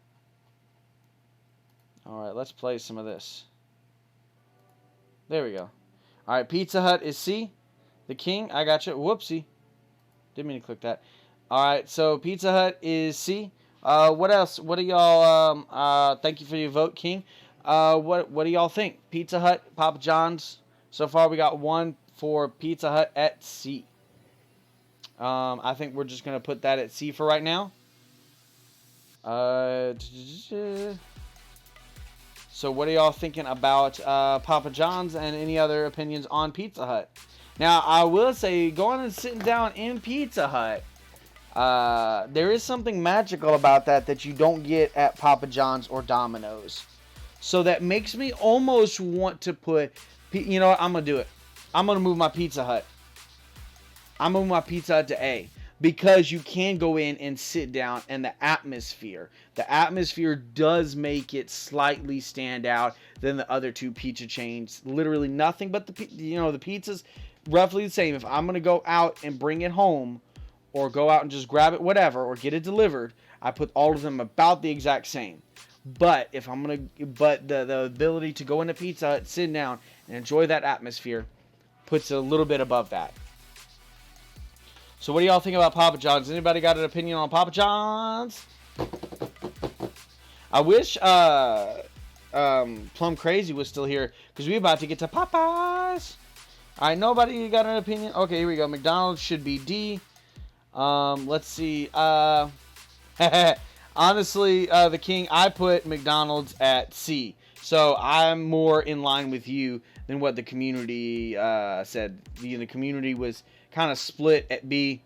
A: All right, let's play some of this. There we go. All right, Pizza Hut is C. The King, I got you. Whoopsie. Didn't mean to click that. All right, so Pizza Hut is C. What else? What do y'all? Thank you for your vote, King. What do y'all think? Pizza Hut, Papa John's. So far, we got 1 for Pizza Hut at C. I think we're just gonna put that at C for right now. So what are y'all thinking about Papa John's, and any other opinions on Pizza Hut? Now, I will say, going and sitting down in Pizza Hut, there is something magical about that you don't get at Papa John's or Domino's. So that makes me almost want to put, you know what, I'm going to do it. I'm going to move my Pizza Hut. I'm moving my Pizza Hut to A. Because you can go in and sit down, and the atmosphere does make it slightly stand out than the other 2 pizza chains. Literally nothing but the pizza's roughly the same. If I'm gonna go out and bring it home, or go out and just grab it, whatever, or get it delivered, I put all of them about the exact same. But the ability to go into Pizza Hut, sit down, and enjoy that atmosphere puts it a little bit above that. So what do y'all think about Papa John's? Anybody got an opinion on Papa John's? I wish Plum Crazy was still here because we about to get to Popeyes. All right, nobody got an opinion? Okay, here we go. McDonald's should be D. Let's see. Honestly, the King, I put McDonald's at C. So I'm more in line with you than what the community said. The community was kind of split at B.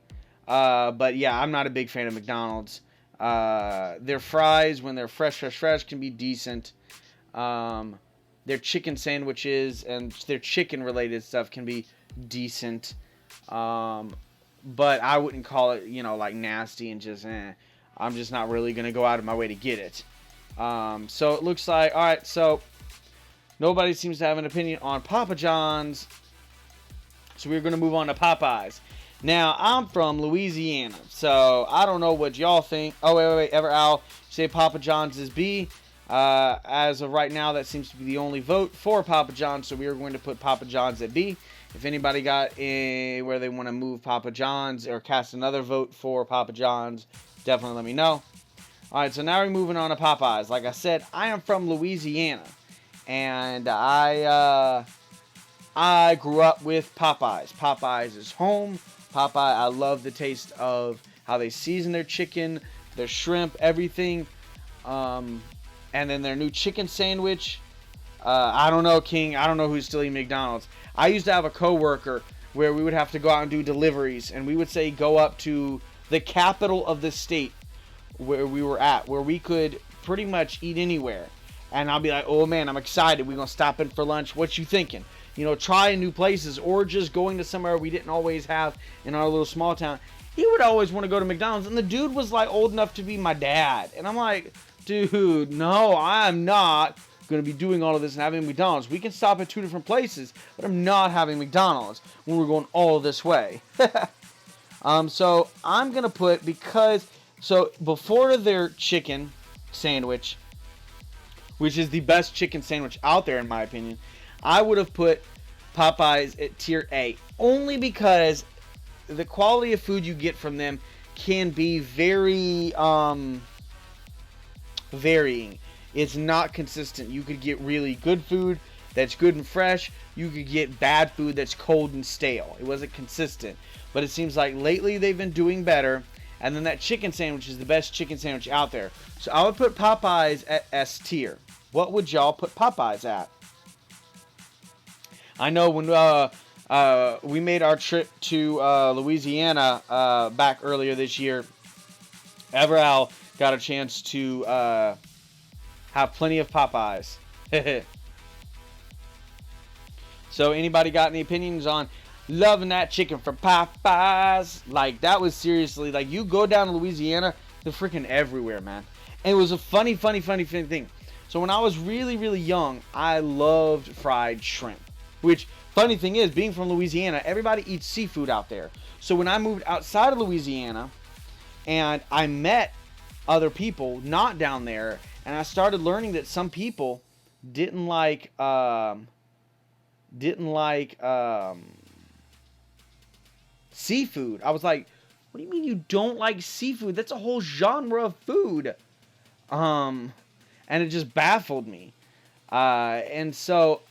A: But yeah, I'm not a big fan of McDonald's. Their fries, when they're fresh, can be decent. Their chicken sandwiches and their chicken-related stuff can be decent. But I wouldn't call it, like nasty and just, I'm just not really going to go out of my way to get it. So it looks like, all right, so nobody seems to have an opinion on Papa John's. So we're going to move on to Popeyes. Now, I'm from Louisiana, so I don't know what y'all think. Oh, wait. Al, say Papa John's is B. As of right now, that seems to be the only vote for Papa John's, so we are going to put Papa John's at B. If anybody got where they want to move Papa John's or cast another vote for Papa John's, definitely let me know. All right, so now we're moving on to Popeyes. Like I said, I am from Louisiana, and I grew up with Popeyes. Popeyes is home. I love the taste of how they season their chicken, their shrimp, everything. And then their new chicken sandwich. I don't know, King. I don't know who's still eating McDonald's. I used to have a coworker where we would have to go out and do deliveries, and we would say go up to the capital of the state where we were at, where we could pretty much eat anywhere. And I'll be like, oh man, I'm excited. We're going to stop in for lunch. What you thinking? Trying new places or just going to somewhere we didn't always have in our little small town. He would always want to go to McDonald's, and the dude was like old enough to be my dad. And I'm like, dude, no, I'm not going to be doing all of this and having McDonald's. We can stop at 2 different places, but I'm not having McDonald's when we're going all this way. So I'm going to put, so before their chicken sandwich, which is the best chicken sandwich out there in my opinion, I would have put Popeyes at tier A, only because the quality of food you get from them can be very varying. It's not consistent. You could get really good food that's good and fresh. You could get bad food that's cold and stale. It wasn't consistent. But it seems like lately they've been doing better. And then that chicken sandwich is the best chicken sandwich out there. So I would put Popeyes at S tier. What would y'all put Popeyes at? I know when we made our trip to Louisiana back earlier this year, Everal got a chance to have plenty of Popeyes. So anybody got any opinions on loving that chicken from Popeyes? Like, that was seriously, like, you go down to Louisiana, they're freaking everywhere, man. And it was a funny thing. So when I was really, really young, I loved fried shrimp. Which, funny thing is, being from Louisiana, everybody eats seafood out there. So when I moved outside of Louisiana, and I met other people not down there, and I started learning that some people didn't like seafood. I was like, what do you mean you don't like seafood? That's a whole genre of food. And it just baffled me. And so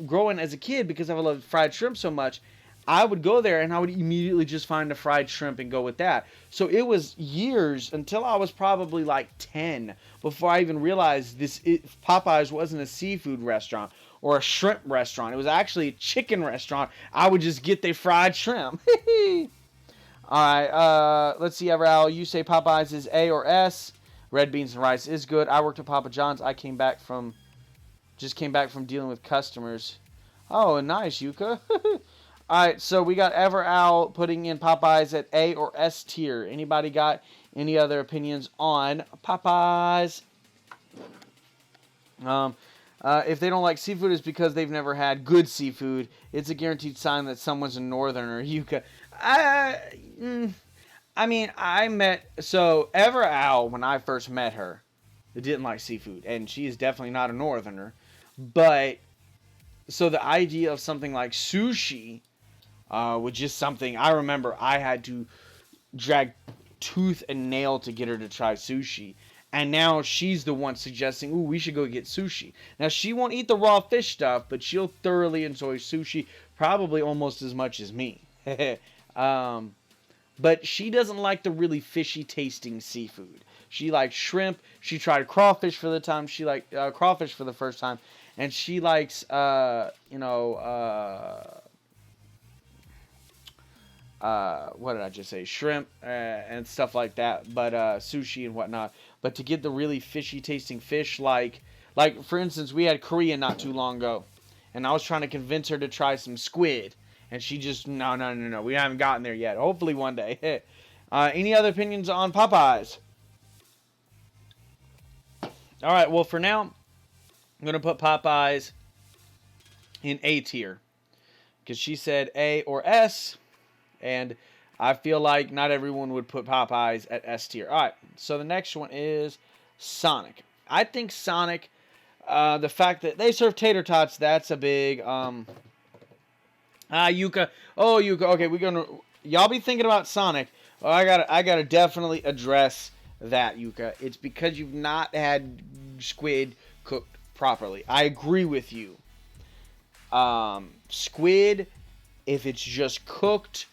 A: growing as a kid, because I loved fried shrimp so much, I would go there and I would immediately just find a fried shrimp and go with that. So it was years until I was probably like 10 before I even realized Popeyes wasn't a seafood restaurant or a shrimp restaurant. It was actually a chicken restaurant. I would just get their fried shrimp. Alright, let's see, Everal. You say Popeyes is A or S. Red beans and rice is good. I worked at Papa John's. I just came back from dealing with customers. Oh, nice, Yuka. Alright, so we got Everal putting in Popeyes at A or S tier. Anybody got any other opinions on Popeyes? If they don't like seafood, it's because they've never had good seafood. It's a guaranteed sign that someone's a northerner. Yuka. Everal, when I first met her, didn't like seafood, and she is definitely not a northerner. But, so the idea of something like sushi was just something, I remember I had to drag tooth and nail to get her to try sushi. And now she's the one suggesting, ooh, we should go get sushi. Now, she won't eat the raw fish stuff, but she'll thoroughly enjoy sushi, probably almost as much as me. But she doesn't like the really fishy tasting seafood. She likes shrimp. She tried crawfish for the time. She liked crawfish for the first time. And she likes, what did I just say? Shrimp and stuff like that, but sushi and whatnot. But to get the really fishy tasting fish, like for instance, we had Korean not too long ago, and I was trying to convince her to try some squid, and she just no, we haven't gotten there yet. Hopefully one day. Any other opinions on Popeyes? All right, well for now, I'm gonna put Popeyes in A tier because she said A or S. And I feel like not everyone would put Popeyes at S tier. All right, so the next one is Sonic. I think Sonic, the fact that they serve tater tots, that's a big, Yuka. Oh, Yuka, okay, y'all be thinking about Sonic. Oh, I gotta definitely address that, Yuka. It's because you've not had squid cooked properly. I agree with you. Squid, if it's just cooked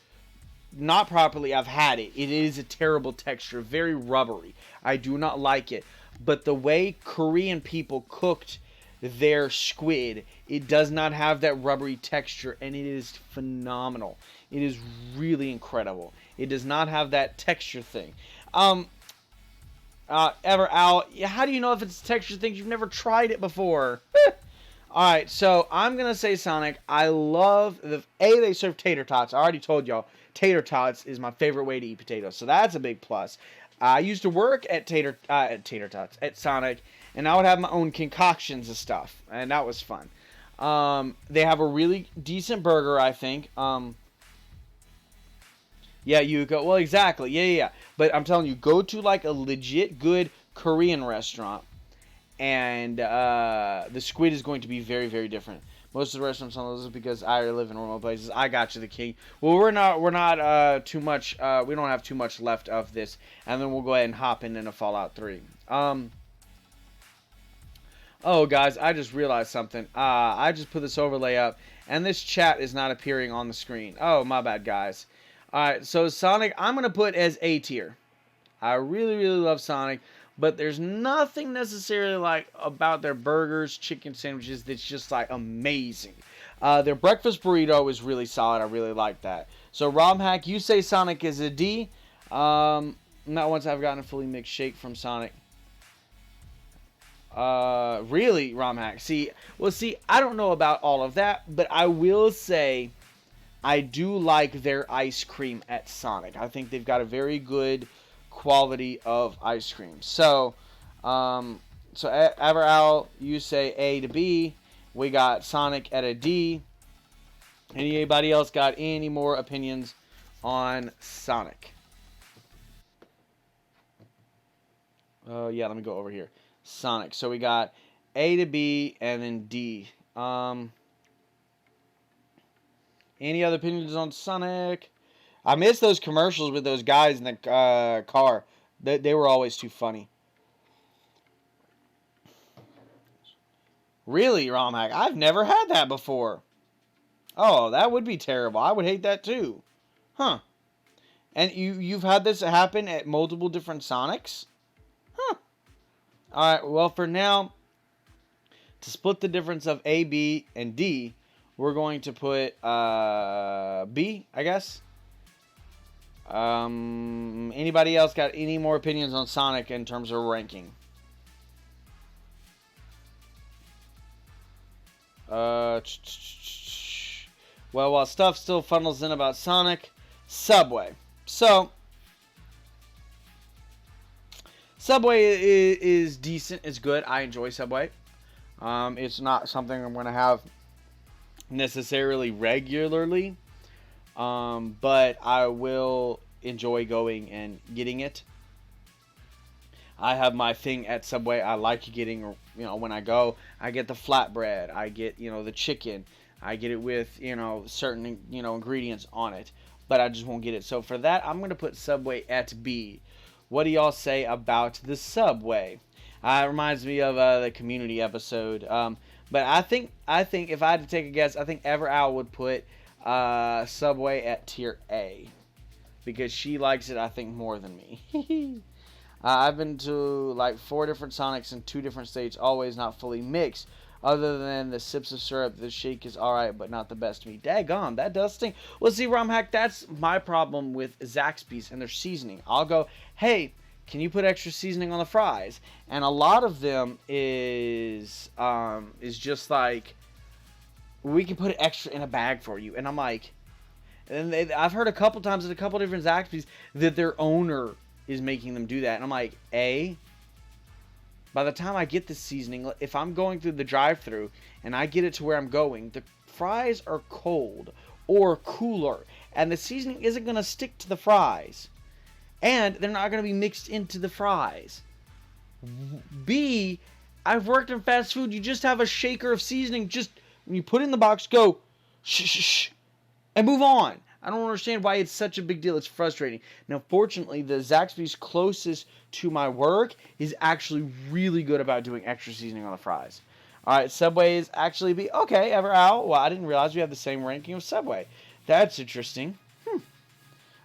A: not properly, I've had it. It is a terrible texture, very rubbery. I do not like it. But the way Korean people cooked their squid, it does not have that rubbery texture, and it is phenomenal. It is really incredible. It does not have that texture thing. Al, how do you know if it's a texture thing? You've never tried it before. Alright, so I'm going to say Sonic. I love they serve tater tots. I already told y'all. Tater tots is my favorite way to eat potatoes, so that's a big plus. I used to work at tater tots at Sonic, and I would have my own concoctions of stuff, and that was fun. They have a really decent burger, I think. Yeah, Yuka. Well, exactly. Yeah. But I'm telling you, go to like a legit good Korean restaurant, and the squid is going to be very, very different. Most of the restaurants on those is because I live in remote places. I got you, the king. Well, we're not too much. We don't have too much left of this, and then we'll go ahead and hop into Fallout 3. Oh, guys, I just realized something. I just put this overlay up, and this chat is not appearing on the screen. Oh, my bad, guys. All right, so Sonic, I'm gonna put as A tier. I really, really love Sonic. But there's nothing necessarily like about their burgers, chicken sandwiches that's just like amazing. Their breakfast burrito is really solid. I really like that. So RomHack, you say Sonic is a D. Not once I've gotten a fully mixed shake from Sonic. Really, RomHack? See, I don't know about all of that, but I will say I do like their ice cream at Sonic. I think they've got a very good quality of ice cream. So Everal, you say A to B. We got Sonic at a D. Anybody else got any more opinions on Sonic? Yeah, let me go over here. Sonic. So we got A to B and then D. Any other opinions on Sonic? I miss those commercials with those guys in the car. They were always too funny. Really, RomHack? I've never had that before. Oh, that would be terrible. I would hate that too. Huh. And you've had this happen at multiple different Sonics? Huh. Alright, well for now, to split the difference of A, B, and D, we're going to put B, I guess. Anybody else got any more opinions on Sonic in terms of ranking? Well, while stuff still funnels in about Sonic, Subway. So, Subway is decent. It's good. I enjoy Subway. It's not something I'm going to have necessarily regularly. But I will enjoy going and getting it. I have my thing at Subway. I like getting, when I go, I get the flatbread. I get, the chicken. I get it with, certain, ingredients on it. But I just won't get it. So for that, I'm going to put Subway at B. What do y'all say about the Subway? It reminds me of the Community episode. But I think if I had to take a guess, I think Everowl would put Subway at tier A because she likes it, I think, more than me. I've been to like 4 different Sonics in 2 different states, always not fully mixed. Other than the sips of syrup, the shake is alright, but not the best to me. Daggone, that does stink. Well, see, Hack, that's my problem with Zaxby's and their seasoning. I'll go, hey, can you put extra seasoning on the fries? And a lot of them is just like, we can put it extra in a bag for you. And I'm like, I've heard a couple times at a couple different Zaxby's that their owner is making them do that. And I'm like, by the time I get the seasoning, if I'm going through the drive-thru and I get it to where I'm going, the fries are cold or cooler, and the seasoning isn't going to stick to the fries, and they're not going to be mixed into the fries. B, I've worked in fast food. You just have a shaker of seasoning. Just when you put it in the box, go shh, and move on. I don't understand why it's such a big deal. It's frustrating. Now, fortunately, the Zaxby's closest to my work is actually really good about doing extra seasoning on the fries. All right, Subway is actually okay, Everowl. Well, I didn't realize we have the same ranking of Subway. That's interesting. All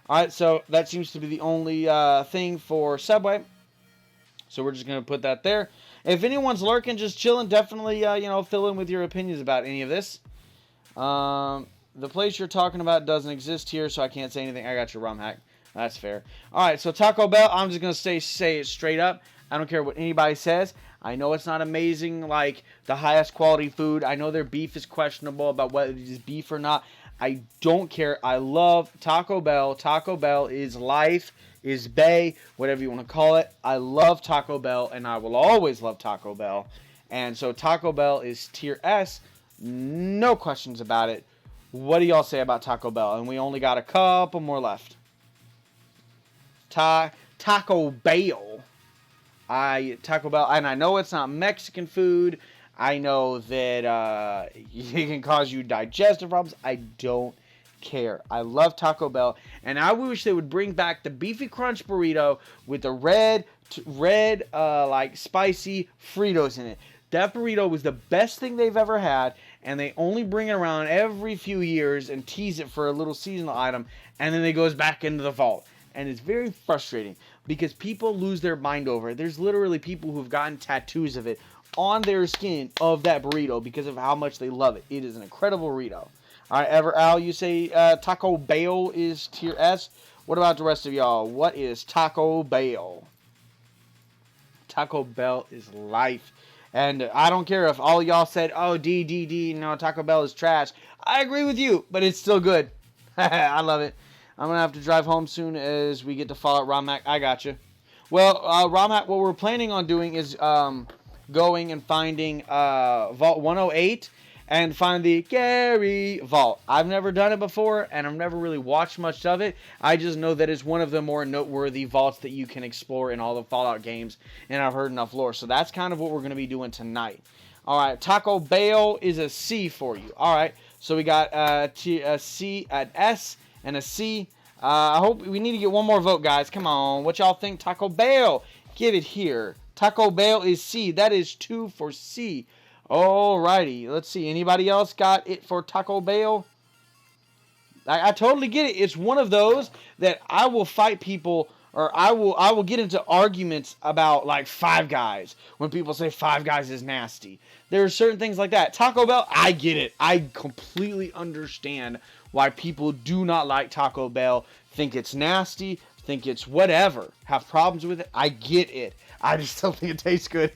A: right, so that seems to be the only thing for Subway. So we're just going to put that there. If anyone's lurking, just chilling, definitely, fill in with your opinions about any of this. The place you're talking about doesn't exist here, so I can't say anything. I got your Hack. That's fair. All right, so Taco Bell, I'm just going to say it straight up. I don't care what anybody says. I know it's not amazing, like the highest quality food. I know their beef is questionable about whether it is beef or not. I don't care. I love Taco Bell. Taco Bell is life, is bae, whatever you want to call it. I love Taco Bell, and I will always love Taco Bell. And so Taco Bell is tier S. No questions about it. What do y'all say about Taco Bell? And we only got a couple more left. Taco Bell. Taco Bell, and I know it's not Mexican food. I know that it can cause you digestive problems. I don't care. I love Taco Bell, and I wish they would bring back the Beefy Crunch burrito with the red like spicy Fritos in it. That burrito was the best thing they've ever had, and they only bring it around every few years and tease it for a little seasonal item, and then it goes back into the vault. And it's very frustrating because people lose their mind over it. There's literally people who've gotten tattoos of it on their skin of that burrito because of how much they love it. It is an incredible burrito. All right, Al, you say Taco Bell is tier S. What about the rest of y'all? What is Taco Bell? Taco Bell is life. And I don't care if all y'all said, oh, no, Taco Bell is trash. I agree with you, but it's still good. I love it. I'm going to have to drive home soon as we get to Fallout ROMhack. I got you. Well, ROMhack, what we're planning on doing is going and finding Vault 108 and find the Gary Vault. I've never done it before, and I've never really watched much of it. I just know that it's one of the more noteworthy vaults that you can explore in all the Fallout games, and I've heard enough lore. So that's kind of what we're going to be doing tonight. All right, Taco Bell is a C for you. All right, so we got a C, an S, and a C. I hope we need to get one more vote, guys. Come on, what y'all think? Taco Bell, give it here. Taco Bell is C. That is 2 for C. Alrighty, let's see. Anybody else got it for Taco Bell? I totally get it. It's one of those that I will fight people, or I will get into arguments about like Five Guys when people say Five Guys is nasty. There are certain things like that. Taco Bell, I get it. I completely understand why people do not like Taco Bell, think it's nasty, think it's whatever, have problems with it. I get it. I just don't think it tastes good.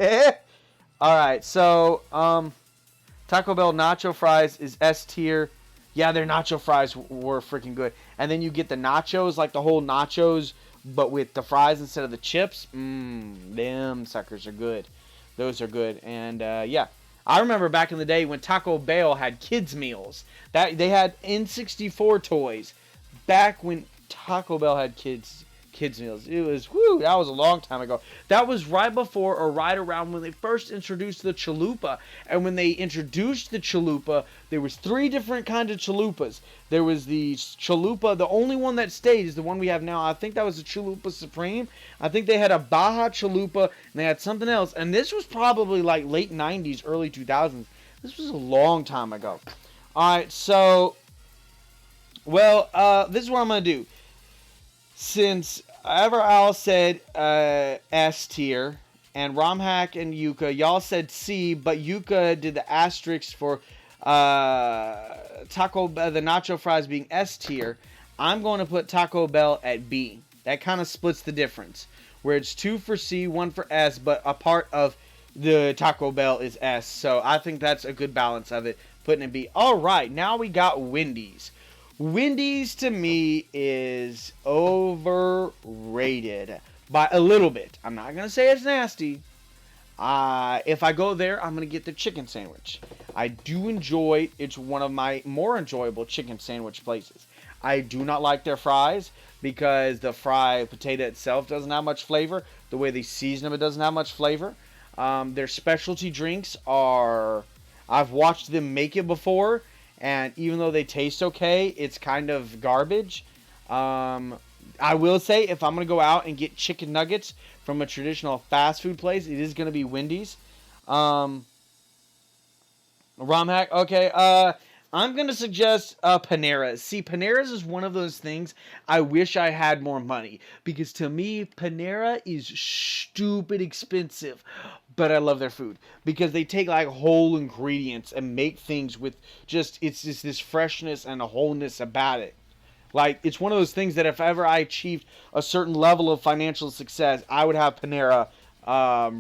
A: Alright, so, Taco Bell nacho fries is S tier. Yeah, their nacho fries were freaking good. And then you get the nachos, like the whole nachos, but with the fries instead of the chips. Them suckers are good. Those are good. And, yeah. I remember back in the day when Taco Bell had kids' meals. They had N64 toys. Back when Taco Bell had kids kids meals. It was, whoo, that was a long time ago. That was right before or right around when they first introduced the chalupa. And when they introduced the chalupa, there was 3 different kinds of chalupas. There was the chalupa, the only one that stayed is the one we have now. I think that was the Chalupa Supreme. I think they had a Baja Chalupa, and they had something else. And this was probably like late 90s, early 2000s. This was a long time ago. Alright, so, well, this is what I'm going to do. Since Everal said S tier, and Romhack and Yuka, y'all said C, but Yuka did the asterisk for Taco Bell, the nacho fries being S tier, I'm going to put Taco Bell at B. That kind of splits the difference, where it's 2 for C, 1 for S, but a part of the Taco Bell is S. So I think that's a good balance of it, putting it B. All right, now we got Wendy's. Wendy's to me is overrated by a little bit. I'm not going to say it's nasty. If I go there, I'm going to get the chicken sandwich. I do enjoy, it's one of my more enjoyable chicken sandwich places. I do not like their fries because the fried potato itself doesn't have much flavor. The way they season them, it doesn't have much flavor. Their specialty drinks are, I've watched them make it before, and even though they taste okay, it's kind of garbage. I will say, if I'm going to go out and get chicken nuggets from a traditional fast food place, it is going to be Wendy's. RomHack, okay. I'm going to suggest Panera's. See, Panera's is one of those things I wish I had more money. Because to me, Panera is stupid expensive. But I love their food. Because they take like whole ingredients and make things with just, it's just this freshness and a wholeness about it. Like, it's one of those things that if ever I achieved a certain level of financial success, I would have Panera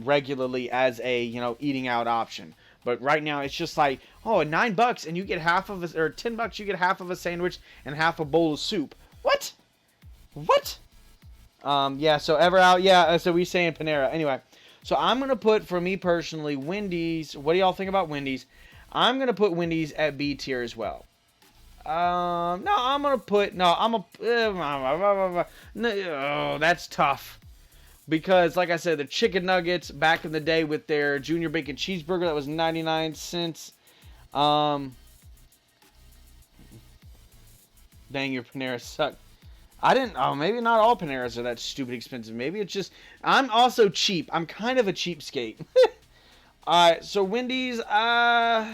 A: regularly as a, eating out option. But right now, it's just like, oh, $9 and you get half of a, or $10 you get half of a sandwich and half a bowl of soup. What? Yeah, so ever out, yeah, so we saying Panera. Anyway, so I'm going to put, for me personally, Wendy's. What do y'all think about Wendy's? I'm going to put Wendy's at B tier as well. That's tough. Because, like I said, the chicken nuggets back in the day with their junior bacon cheeseburger, that was 99 cents. Dang, your Panera suck. Maybe not all Paneras are that stupid expensive. Maybe it's just, I'm also cheap. I'm kind of a cheapskate. Alright, so Wendy's, I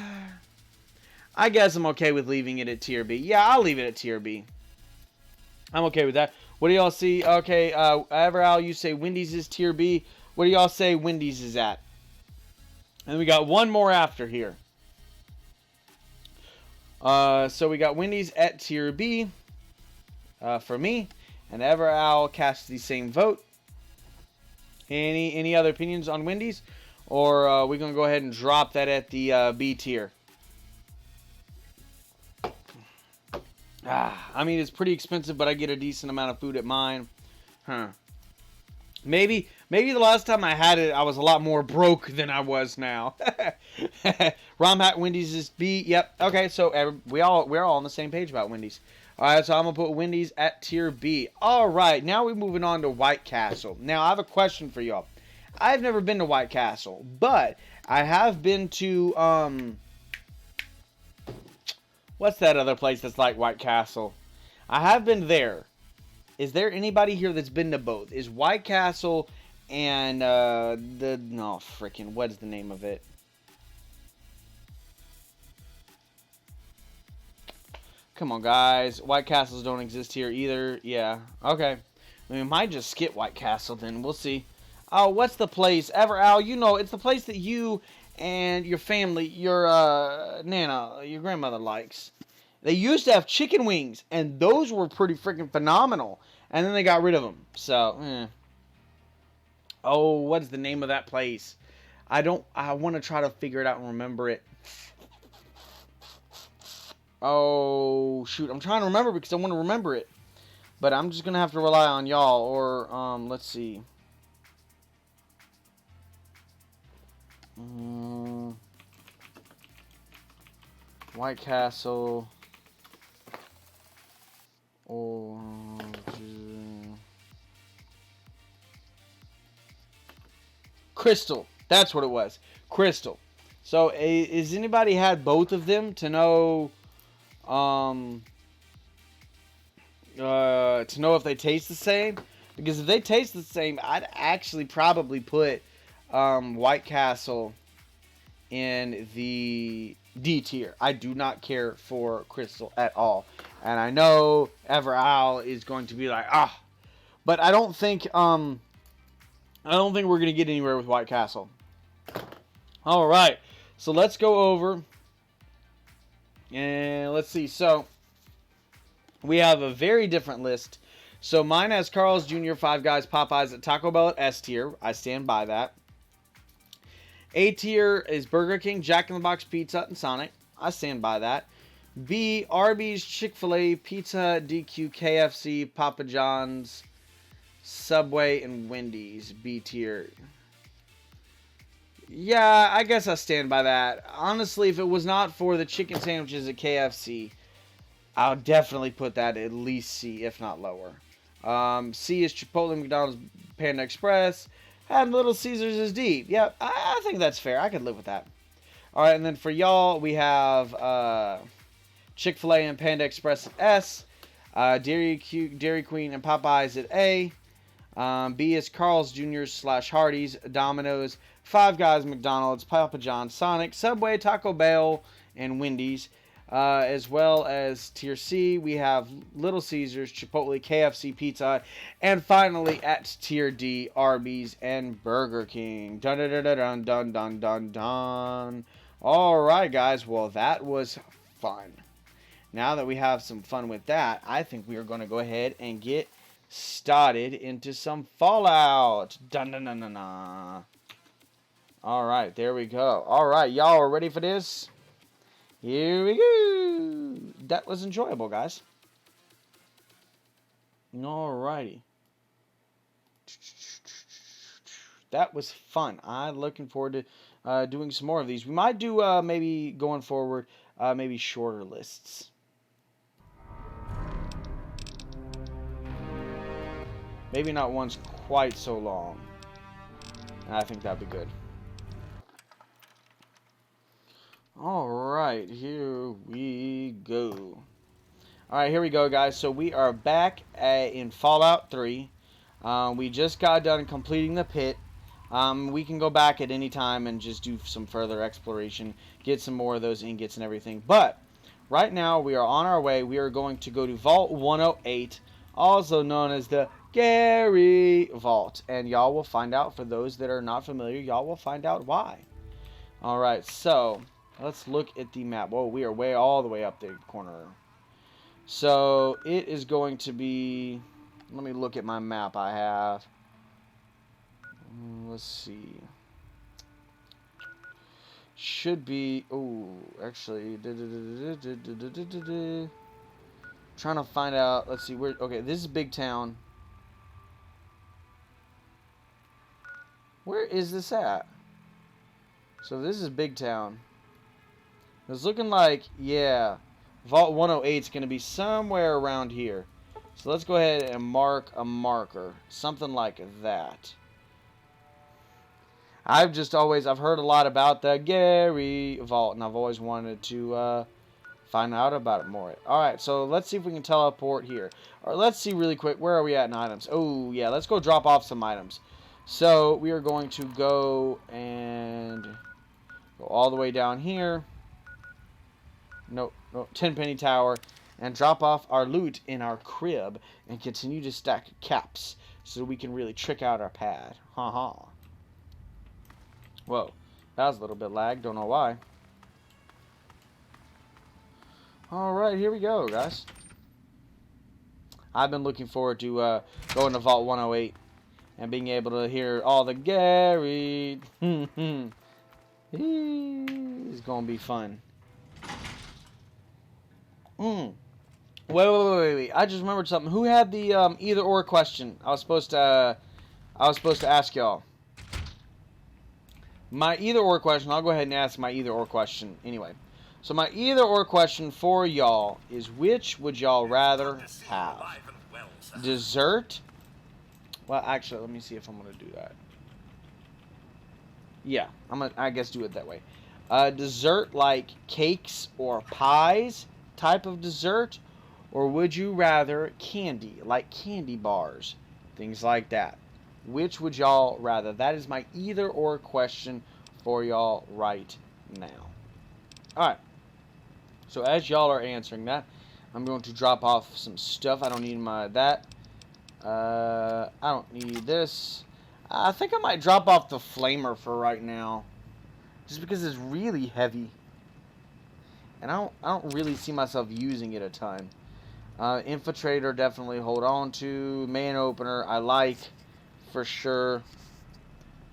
A: guess I'm okay with leaving it at tier B. Yeah, I'll leave it at tier B. I'm okay with that. What do y'all see? Okay, Everal, you say Wendy's is tier B. What do y'all say Wendy's is at? And we got one more after here. So we got Wendy's at tier B for me. And Everal casts the same vote. Any other opinions on Wendy's? Or we're going to go ahead and drop that at the B tier. I mean, it's pretty expensive, but I get a decent amount of food at mine. Maybe the last time I had it, I was a lot more broke than I was now. Romhat Wendy's is B. Yep. Okay, so we're all on the same page about Wendy's. All right, so I'm gonna put Wendy's at tier B. All right, now we're moving on to White Castle. Now I have a question for y'all. I've never been to White Castle, but I have been to what's that other place that's like White Castle? I have been there. Is there anybody here that's been to both? Is White Castle and what is the name of it? Come on, guys. White Castles don't exist here either. Yeah. Okay. I mean, we might just skip White Castle then. We'll see. Oh, what's the place? Al, it's the place that you and your family, your Nana, your grandmother likes. They used to have chicken wings, and those were pretty freaking phenomenal. And then they got rid of them. So, Oh, what is the name of that place? I want to try to figure it out and remember it. Oh, shoot. I'm trying to remember because I want to remember it. But I'm just going to have to rely on y'all. Or, let's see. White Castle. Or Crystal. That's what it was. Crystal. So, has anybody had both of them to know, to know if they taste the same? Because if they taste the same, I'd actually probably put White Castle in the D tier. I do not care for Crystal at all. And I know Everal is going to be like, ah. But I don't think we're going to get anywhere with White Castle. All right. So let's go over and let's see. So we have a very different list. So mine has Carl's Jr., Five Guys, Popeyes, at Taco Bell at S tier. I stand by that. A tier is Burger King, Jack in the Box, Pizza, and Sonic. I stand by that. B, Arby's, Chick-fil-A, Pizza, DQ, KFC, Papa John's, Subway, and Wendy's. B tier. Yeah, I guess I stand by that. Honestly, if it was not for the chicken sandwiches at KFC, I'll definitely put that at least C, if not lower. C is Chipotle, McDonald's, Panda Express, and Little Caesars is D. Yep, I think that's fair. I could live with that. All right, and then for y'all, we have Chick-fil-A and Panda Express at S, Dairy Queen and Popeyes at A. B is Carl's Jr. / Hardee's, Domino's, Five Guys, McDonald's, Papa John's, Sonic, Subway, Taco Bell, and Wendy's. As well as tier C, we have Little Caesars, Chipotle, KFC, Pizza Hut, and finally at tier D, Arby's and Burger King. Dun dun dun dun dun dun dun dun. All right, guys. Well, that was fun. Now that we have some fun with that, I think we are going to go ahead and get started into some Fallout. Dun dun dun dun dun. All right, there we go. All right, y'all are ready for this? Here we go. That was enjoyable, guys. Alrighty. That was fun. I'm looking forward to doing some more of these. We might do, maybe going forward, maybe shorter lists. Maybe not ones quite so long. I think that'd be good. Alright, here we go. Alright, here we go, guys. So we are back in Fallout 3. We just got done completing the pit. We can go back at any time and just do some further exploration, get some more of those ingots and everything. But right now we are on our way. We are going to go to Vault 108, also known as the Gary Vault. And y'all will find out, for those that are not familiar, y'all will find out why. Alright, so let's look at the map. Whoa, we are all the way up the corner. So it is going to be, let me look at my map I have. Let's see. Should be, oh, actually, trying to find out, let's see, where, okay, this is Big Town. Where is this at? So this is Big Town. It's looking like, yeah, Vault 108 is going to be somewhere around here. So let's go ahead and mark a marker. Something like that. I've heard a lot about the Gary Vault, and I've always wanted to find out about it more. Alright, so let's see if we can teleport here. Or let's see really quick, where are we at in items? Oh, yeah, let's go drop off some items. So we are going to go and go all the way down here. Nope, 10 penny tower, and drop off our loot in our crib and continue to stack caps so we can really trick out our pad. Haha. Whoa, that was a little bit lag, don't know why. Alright, here we go, guys. I've been looking forward to going to Vault 108 and being able to hear all the Gary. It's gonna be fun. Wait. I just remembered something. Who had the either or question? I was supposed to ask y'all. My either or question, I'll go ahead and ask my either or question anyway. So my either or question for y'all is, which would y'all rather have? Dessert? Well, actually, let me see if I'm going to do that. Yeah, I guess do it that way. Dessert like cakes or pies type of dessert, or would you rather candy like candy bars, things like that? Which would y'all rather? That is my either or question for y'all right now. All right. So as y'all are answering that, I'm going to drop off some stuff. I don't need my that. I don't need this. I think I might drop off the flamer for right now, just because it's really heavy, and I don't really see myself using it a ton. Infiltrator definitely hold on to. Man opener I like for sure.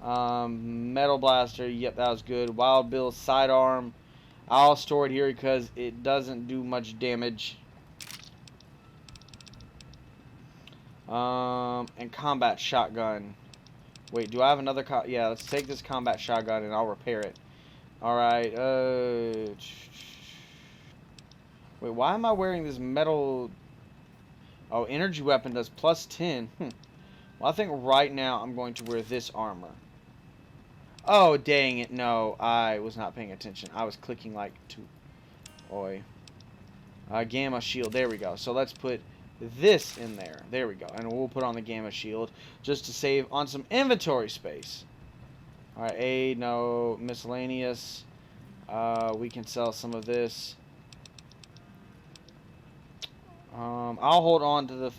A: Metal blaster, yep, that was good. Wild Bill sidearm, I'll store it here because it doesn't do much damage. And combat shotgun. Wait, do I have another? Yeah, let's take this combat shotgun and I'll repair it. All right. Wait, why am I wearing this metal? Oh, energy weapon does plus 10. Well, I think right now I'm going to wear this armor. Oh, dang it. No, I was not paying attention. I was clicking like to... Oi. Gamma shield. There we go. So let's put this in there. There we go. And we'll put on the gamma shield just to save on some inventory space. Alright, aid, no. Miscellaneous. We can sell some of this. I'll hold on to the...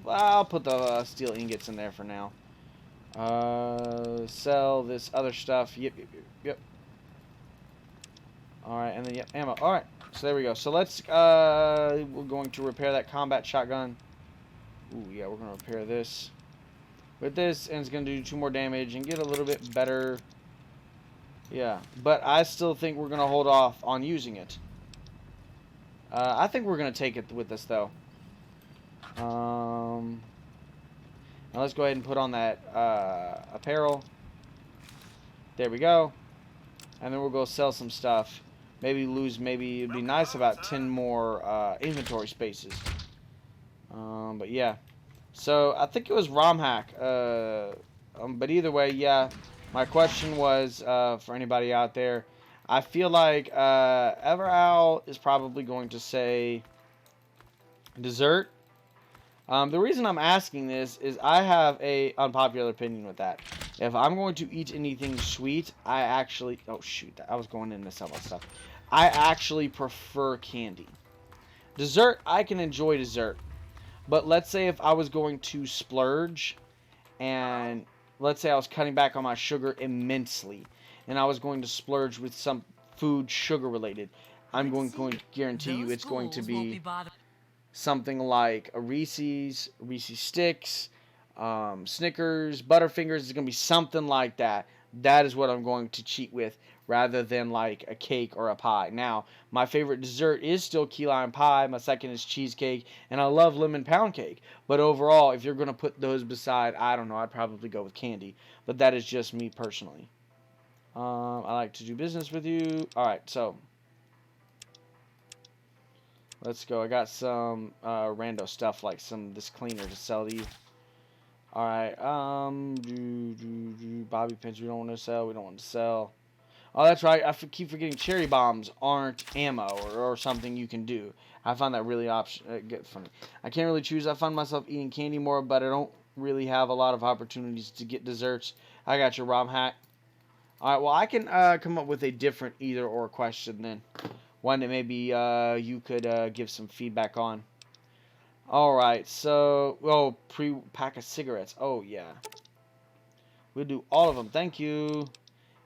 A: I'll put the steel ingots in there for now. Sell this other stuff. Yep. Alright, and then, yep, ammo. Alright, so there we go. So let's, we're going to repair that combat shotgun. Ooh, yeah, we're going to repair this with this, and it's going to do 2 more damage and get a little bit better. Yeah, but I still think we're going to hold off on using it. I think we're going to take it with us, though. Now let's go ahead and put on that apparel. There we go. And then we'll go sell some stuff. Maybe lose, maybe it'd be nice about 10 more inventory spaces. But yeah. So I think it was ROM hack. But either way, yeah. My question was, for anybody out there, I feel like Everowl is probably going to say dessert. The reason I'm asking this is I have a unpopular opinion with that. If I'm going to eat anything sweet, I actually... Oh, shoot. I was going into some stuff. I actually prefer candy. Dessert, I can enjoy dessert. But let's say if I was going to splurge, and let's say I was cutting back on my sugar immensely, and I was going to splurge with some food sugar-related, I'm going to guarantee you it's going to be something like a Reese's Sticks, Snickers, Butterfingers. It's going to be something like that. That is what I'm going to cheat with rather than like a cake or a pie. Now, my favorite dessert is still key lime pie. My second is cheesecake. And I love lemon pound cake. But overall, if you're going to put those beside, I don't know, I'd probably go with candy. But that is just me personally. I like to do business with you. Alright, so... let's go. I got some rando stuff like this cleaner to sell to you. Alright, bobby pins we don't want to sell. We don't want to sell. Oh, that's right. I keep forgetting cherry bombs aren't ammo or something you can do. I find that really funny. I can't really choose. I find myself eating candy more, but I don't really have a lot of opportunities to get desserts. I got your ROM hack. Alright, well, I can come up with a different either or question then. One that maybe you could give some feedback on. Alright, so... oh, pack of cigarettes. Oh, yeah. We'll do all of them. Thank you.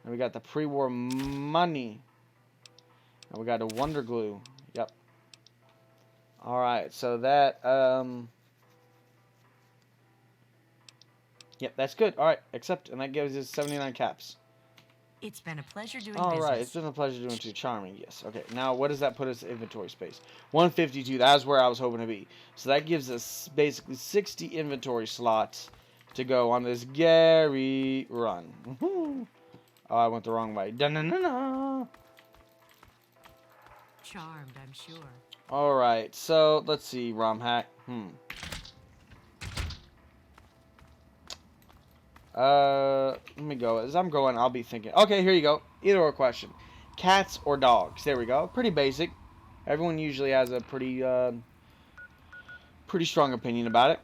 A: And we got the pre-war money. And we got a Wonder Glue. Yep. Alright, so that... yep, that's good. Alright, accept. And that gives us 79 caps.
B: It's been a pleasure doing
A: business. Alright, it's been a pleasure doing too. Charming, yes. Okay, now what does that put us in inventory space? 152, that's where I was hoping to be. So that gives us basically 60 inventory slots to go on this Gary run. Oh, I went the wrong way. Da-na-na-na.
B: Charmed, I'm sure.
A: Alright, so let's see, ROM hack. Let me go. As I'm going, I'll be thinking. Okay, here you go. Either or question. Cats or dogs? There we go. Pretty basic. Everyone usually has a pretty strong opinion about it.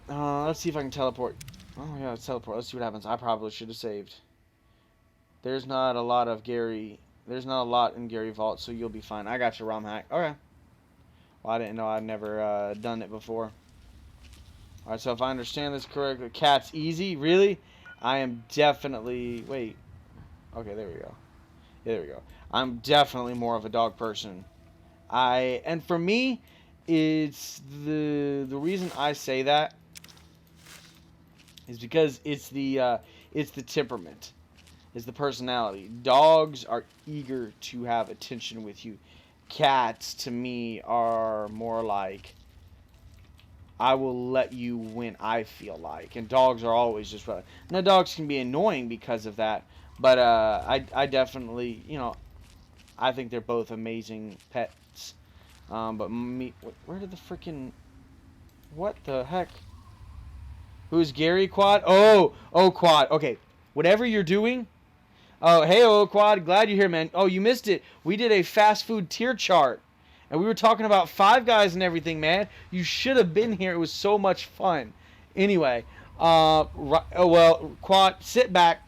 A: Let's see if I can teleport. Oh yeah, let's teleport. Let's see what happens. I probably should have saved. There's not a lot of Gary. There's not a lot in Gary Vault, so you'll be fine. I got your ROM hack. Okay. Well, I didn't know. I'd never done it before. Alright, so if I understand this correctly, cat's easy? Really? I am definitely... Wait. Okay, there we go. Yeah, there we go. I'm definitely more of a dog person. And for me, it's the reason I say that is because it's the temperament. It's the personality. Dogs are eager to have attention with you. Cats, to me, are more like, I will let you when I feel like. And dogs are always just... Now, dogs can be annoying because of that. But I definitely, I think they're both amazing pets. But me... Where did the freaking... What the heck? Who's Gary, Quad? Oh, Quad. Okay. Whatever you're doing... Oh, hey, Quad. Glad you're here, man. Oh, you missed it. We did a fast food tier chart. And we were talking about Five Guys and everything, man. You should have been here. It was so much fun. Anyway, well, Quad, sit back.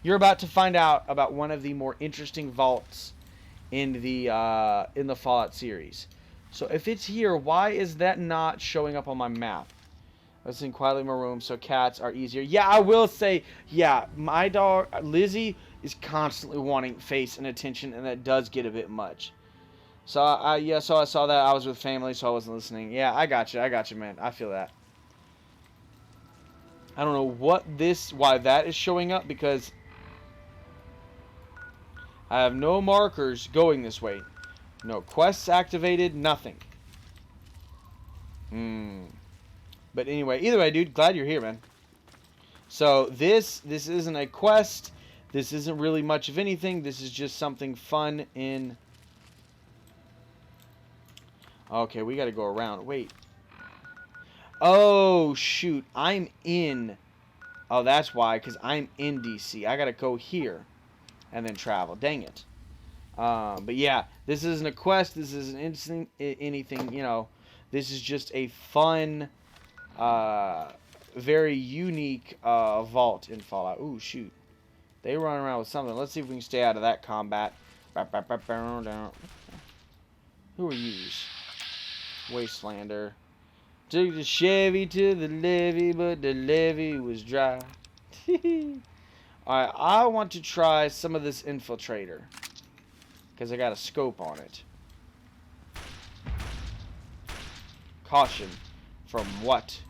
A: You're about to find out about one of the more interesting vaults in the Fallout series. So if it's here, why is that not showing up on my map? Let's sing quietly in my room so cats are easier. Yeah, I will say, yeah, my dog, Lizzie, is constantly wanting face and attention, and that does get a bit much. So, so I saw that. I was with family, so I wasn't listening. Yeah, I got you, man. I feel that. I don't know why that is showing up, because I have no markers going this way. No quests activated, nothing. But anyway, either way, dude, glad you're here, man. So this isn't a quest. This isn't really much of anything. This is just something fun in... Okay, we gotta go around. Wait. Oh, shoot. I'm in... Oh, that's why, because I'm in DC. I gotta go here and then travel. Dang it. But yeah, this isn't a quest. This isn't anything, This is just a fun, very unique vault in Fallout. Ooh, shoot. They run around with something. Let's see if we can stay out of that combat. Who are yous? Wastelander. Took the Chevy to the levee, but the levee was dry. Alright, I want to try some of this infiltrator, because I got a scope on it. Caution. From what?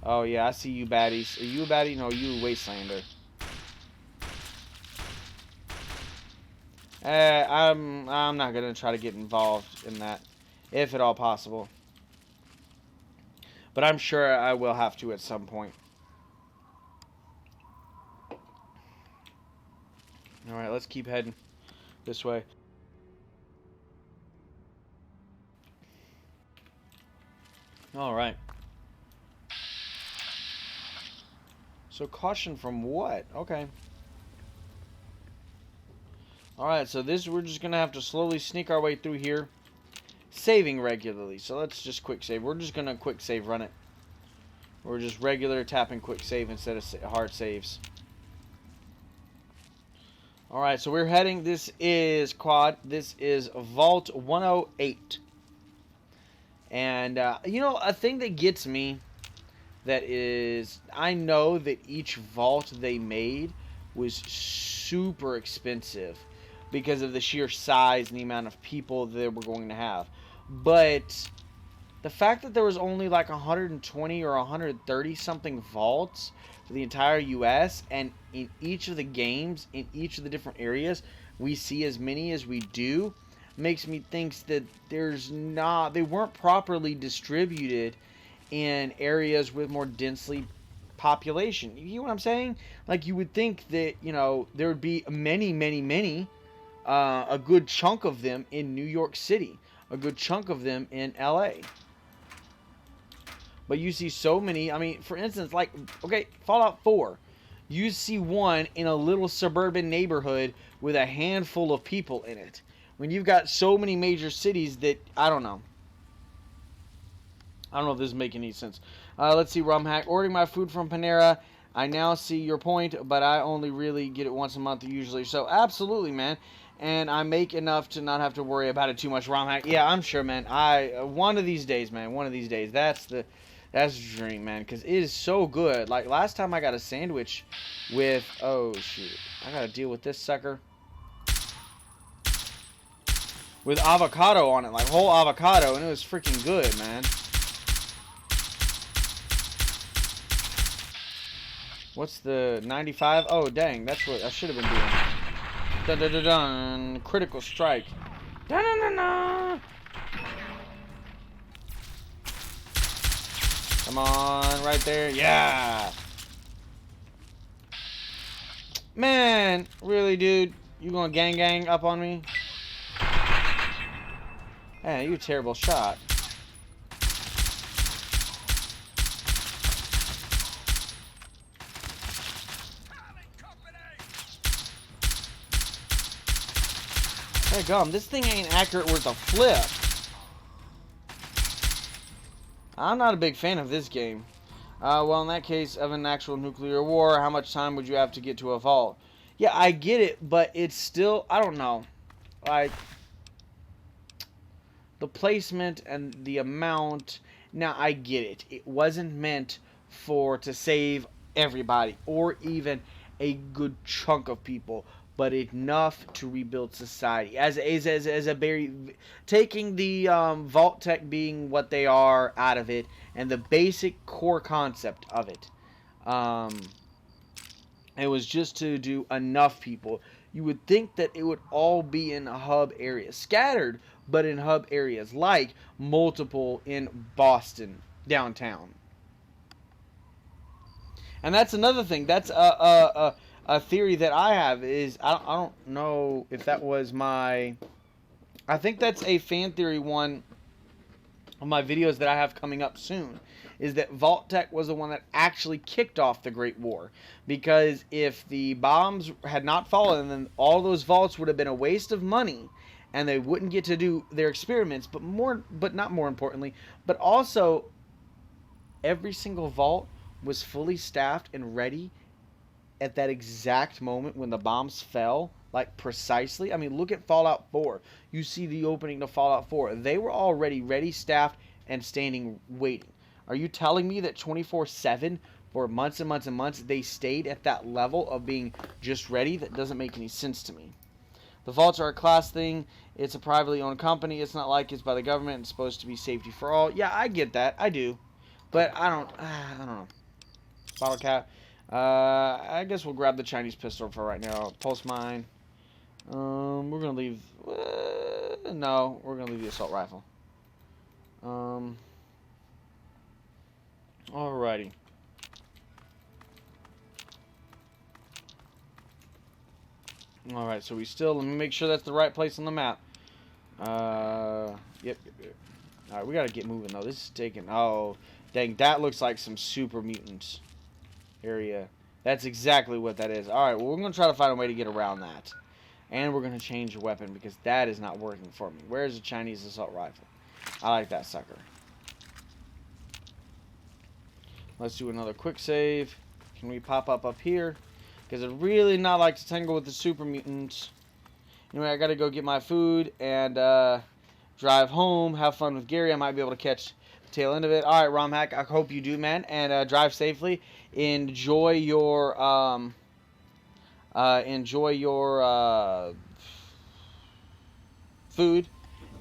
A: Oh yeah, I see you baddies. Are you a baddie? No, you a Wastelander. I'm not gonna try to get involved in that, if at all possible. But I'm sure I will have to at some point. Alright, let's keep heading this way. Alright. So caution from what? Okay. Alright, so we're just going to have to slowly sneak our way through here. Saving regularly. So let's just quick save. We're just going to quick save run it. We're just regular tapping quick save instead of hard saves. Alright, so we're heading. This is Quad. This is Vault 108. And, a thing that gets me, that is, I know that each vault they made was super expensive because of the sheer size and the amount of people they were going to have. But the fact that there was only like 120 or 130 something vaults for the entire US, and in each of the games, in each of the different areas, we see as many as we do, makes me think that they weren't properly distributed in areas with more densely population. You know what I'm saying? Like, you would think that, there would be many, a good chunk of them in New York City, a good chunk of them in LA. But you see so many. I mean, for instance, like, okay, Fallout 4. You see one in a little suburban neighborhood with a handful of people in it. When you've got so many major cities that, I don't know. I don't know if this is making any sense. Let's see, Rum Hack. Ordering my food from Panera. I now see your point, but I only really get it once a month usually. So, absolutely, man. And I make enough to not have to worry about it too much, Rum Hack. Yeah, I'm sure, man. One of these days, man. One of these days. That's the dream, man. Because it is so good. Like, last time I got a sandwich with... Oh, shoot. I got to deal with this sucker. With avocado on it. Like, whole avocado. And it was freaking good, man. What's the 95? Oh, dang. That's what I should have been doing. Dun dun dun dun. Critical strike. Dun dun dun dun. Come on, right there. Yeah. Man, really, dude? You gonna gang up on me? Man, you a terrible shot. Hey, gum, this thing ain't accurate worth a flip. I'm not a big fan of this game. Well, in that case of an actual nuclear war, how much time would you have to get to a vault? Yeah, I get it, but it's still, I don't know. Like, the placement and the amount. Now, I get it. It wasn't meant to save everybody or even a good chunk of people, but enough to rebuild society. As a very taking the vault tech being what they are out of it, and the basic core concept of it. It was just to do enough people. You would think that it would all be in a hub area, scattered, but in hub areas, like multiple in Boston downtown. And that's another thing. That's a theory that I have is I don't know if that was my. I think that's a fan theory one of my videos that I have coming up soon. Is that Vault-Tec was the one that actually kicked off the Great War. Because if the bombs had not fallen, then all those vaults would have been a waste of money. And they wouldn't get to do their experiments. But not more importantly. But also, every single vault was fully staffed and ready at that exact moment when the bombs fell. Like, precisely. I mean, look at Fallout 4. You see the opening to Fallout 4. They were already ready, staffed, and standing, waiting. Are you telling me that 24/7 for months and months and months they stayed at that level of being just ready? That doesn't make any sense to me. The vaults are a class thing. It's a privately owned company. It's not like it's by the government. It's supposed to be safety for all. Yeah, I get that. I do. But I don't know. Bottle cap. I guess we'll grab the Chinese pistol for right now. Pulse mine. We're gonna leave. No, we're gonna leave the assault rifle. Alrighty. Alright, so we still, let me make sure that's the right place on the map. Yep. Alright, we gotta get moving though. This is taking, oh, dang, that looks like some super mutants area. That's exactly what that is. Alright, well, we're gonna try to find a way to get around that. And we're gonna change the weapon because that is not working for me. Where's the Chinese assault rifle? I like that sucker. Let's do another quick save. Can we pop up here? Because I'd really not like to tangle with the super mutants. Anyway, I gotta go get my food and drive home. Have fun with Gary. I might be able to catch the tail end of it. Alright, Rom Hack, I hope you do, man. And drive safely. Enjoy your food.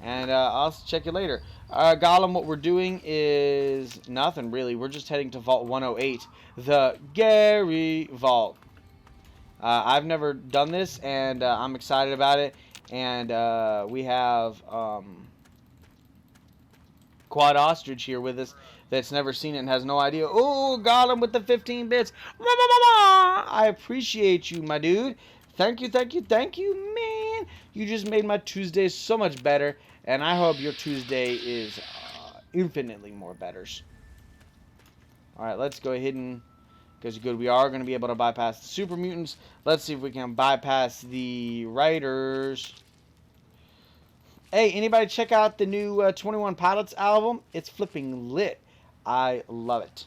A: And I'll check you later. Gollum, what we're doing is nothing, really. We're just heading to Vault 108. The Gary Vault. I've never done this, and I'm excited about it. And we have Quad Ostrich here with us that's never seen it and has no idea. Oh, Gollum with the 15 bits. I appreciate you, my dude. Thank you, man. You just made my Tuesday so much better. And I hope your Tuesday is infinitely more betters. Alright, let's go ahead and Because good, we are going to be able to bypass the super mutants. Let's see if we can bypass the Raiders. Hey, anybody check out the new 21 Pilots album? It's flipping lit. I love it.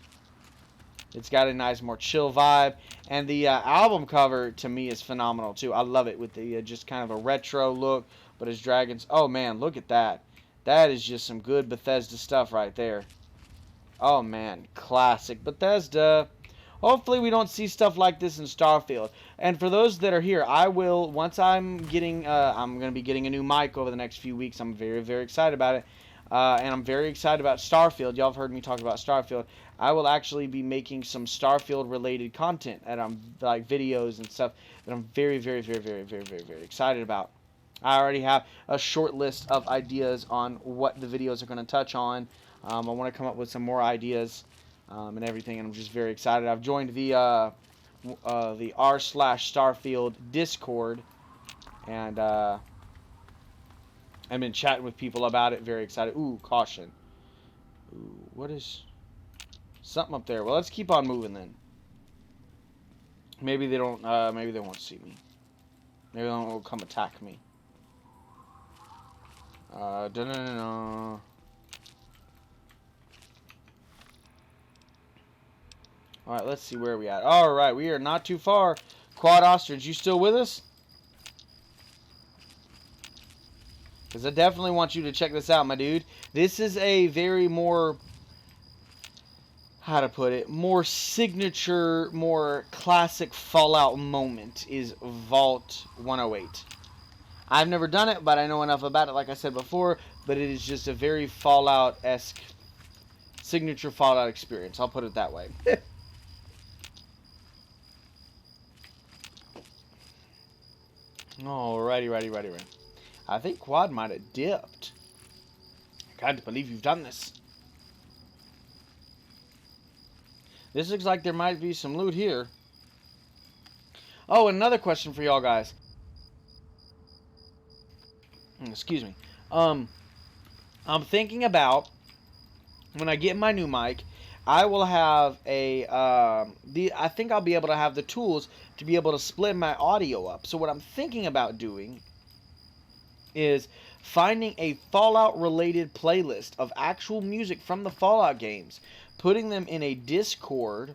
A: It's got a nice, more chill vibe. And the album cover, to me, is phenomenal, too. I love it with the just kind of a retro look. But as dragons... Oh, man, look at that. That is just some good Bethesda stuff right there. Oh, man. Classic Bethesda. Hopefully we don't see stuff like this in Starfield. And for those that are here, I will, once I'm getting, I'm going to be getting a new mic over the next few weeks. I'm very, very excited about it. And I'm very excited about Starfield. Y'all have heard me talk about Starfield. I will actually be making some Starfield related content, and I'm like videos and stuff that I'm very, very, very, very, very, very, very excited about. I already have a short list of ideas on what the videos are going to touch on. I want to come up with some more ideas and everything, and I'm just very excited. I've joined the r/Starfield Discord, and I've been chatting with people about it. Very excited. Ooh, caution. Ooh, what is something up there? Well, let's keep on moving then. Maybe they don't. Maybe they won't see me. Maybe they won't come attack me. Da-da-da-da. Alright, let's see where we at. Alright, we are not too far. Quad Ostrich, you still with us? Because I definitely want you to check this out, my dude. This is a very more, how to put it, more signature, more classic Fallout moment is Vault 108. I've never done it, but I know enough about it, like I said before. But it is just a very Fallout-esque, signature Fallout experience. I'll put it that way. Alrighty. I think Quad might have dipped. I can't believe you've done this. This looks like there might be some loot here. Oh, another question for y'all guys. Excuse me. I'm thinking about when I get my new mic, I will have a I think I'll be able to have the tools to be able to split my audio up. So what I'm thinking about doing is finding a Fallout related playlist of actual music from the Fallout games, putting them in a Discord,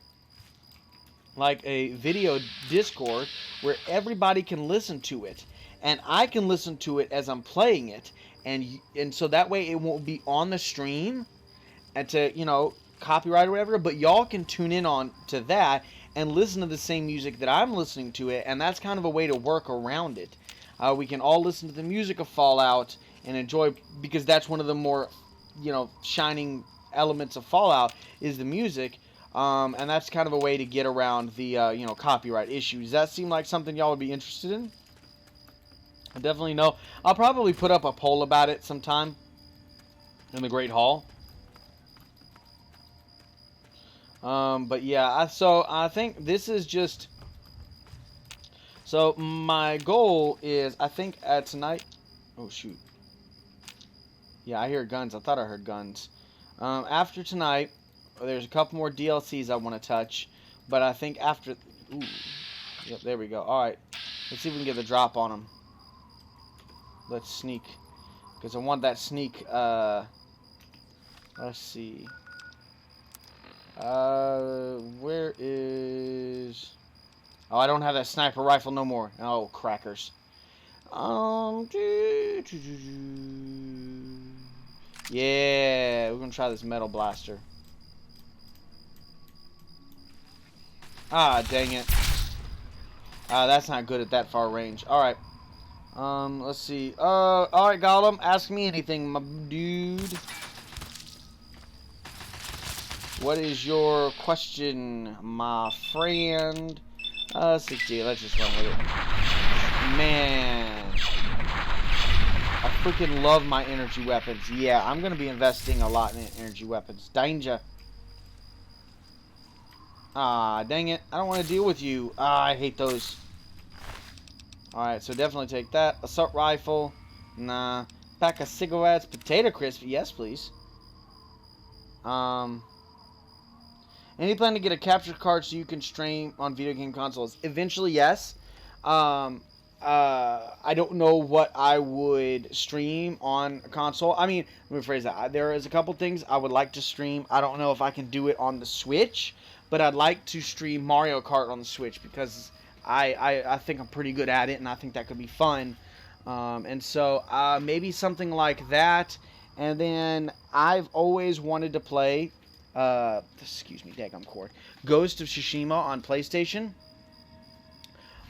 A: like a video Discord, where everybody can listen to it. And I can listen to it as I'm playing it, and so that way it won't be on the stream, and to, you know, copyright or whatever. But y'all can tune in on to that and listen to the same music that I'm listening to it, and that's kind of a way to work around it. We can all listen to the music of Fallout and enjoy, because that's one of the more, you know, shining elements of Fallout is the music. And that's kind of a way to get around the you know, copyright issues. Does that seem like something y'all would be interested in? I definitely know. I'll probably put up a poll about it sometime in the Great Hall. But yeah, so I think this is just... So my goal is, I think tonight... Oh, shoot. Yeah, I hear guns. I thought I heard guns. After tonight, there's a couple more DLCs I want to touch. But I think after... Ooh. Yep, there we go. Alright. Let's see if we can get the drop on them. Let's sneak, because I want that sneak. Let's see. Where is... Oh, I don't have that sniper rifle no more. Oh, crackers. Yeah, we're gonna try this metal blaster. Ah, dang it. That's not good at that far range. All right. Let's see. Alright, Gollum, ask me anything, my dude. What is your question, my friend? 60, let's just run with it. Man. I freaking love my energy weapons. Yeah, I'm gonna be investing a lot in energy weapons. Danger. Ah, dang it. I don't want to deal with you. Ah, I hate those. Alright, so definitely take that. Assault rifle. Nah. Pack of cigarettes. Potato crisp. Yes, please. Any plan to get a capture card so you can stream on video game consoles? Eventually, yes. Um, I don't know what I would stream on a console. I mean, let me phrase that. There is a couple things I would like to stream. I don't know if I can do it on the Switch, but I'd like to stream Mario Kart on the Switch because I think I'm pretty good at it, and I think that could be fun. And so maybe something like that. And then I've always wanted to play, excuse me, daggum cord, Ghost of Tsushima on PlayStation.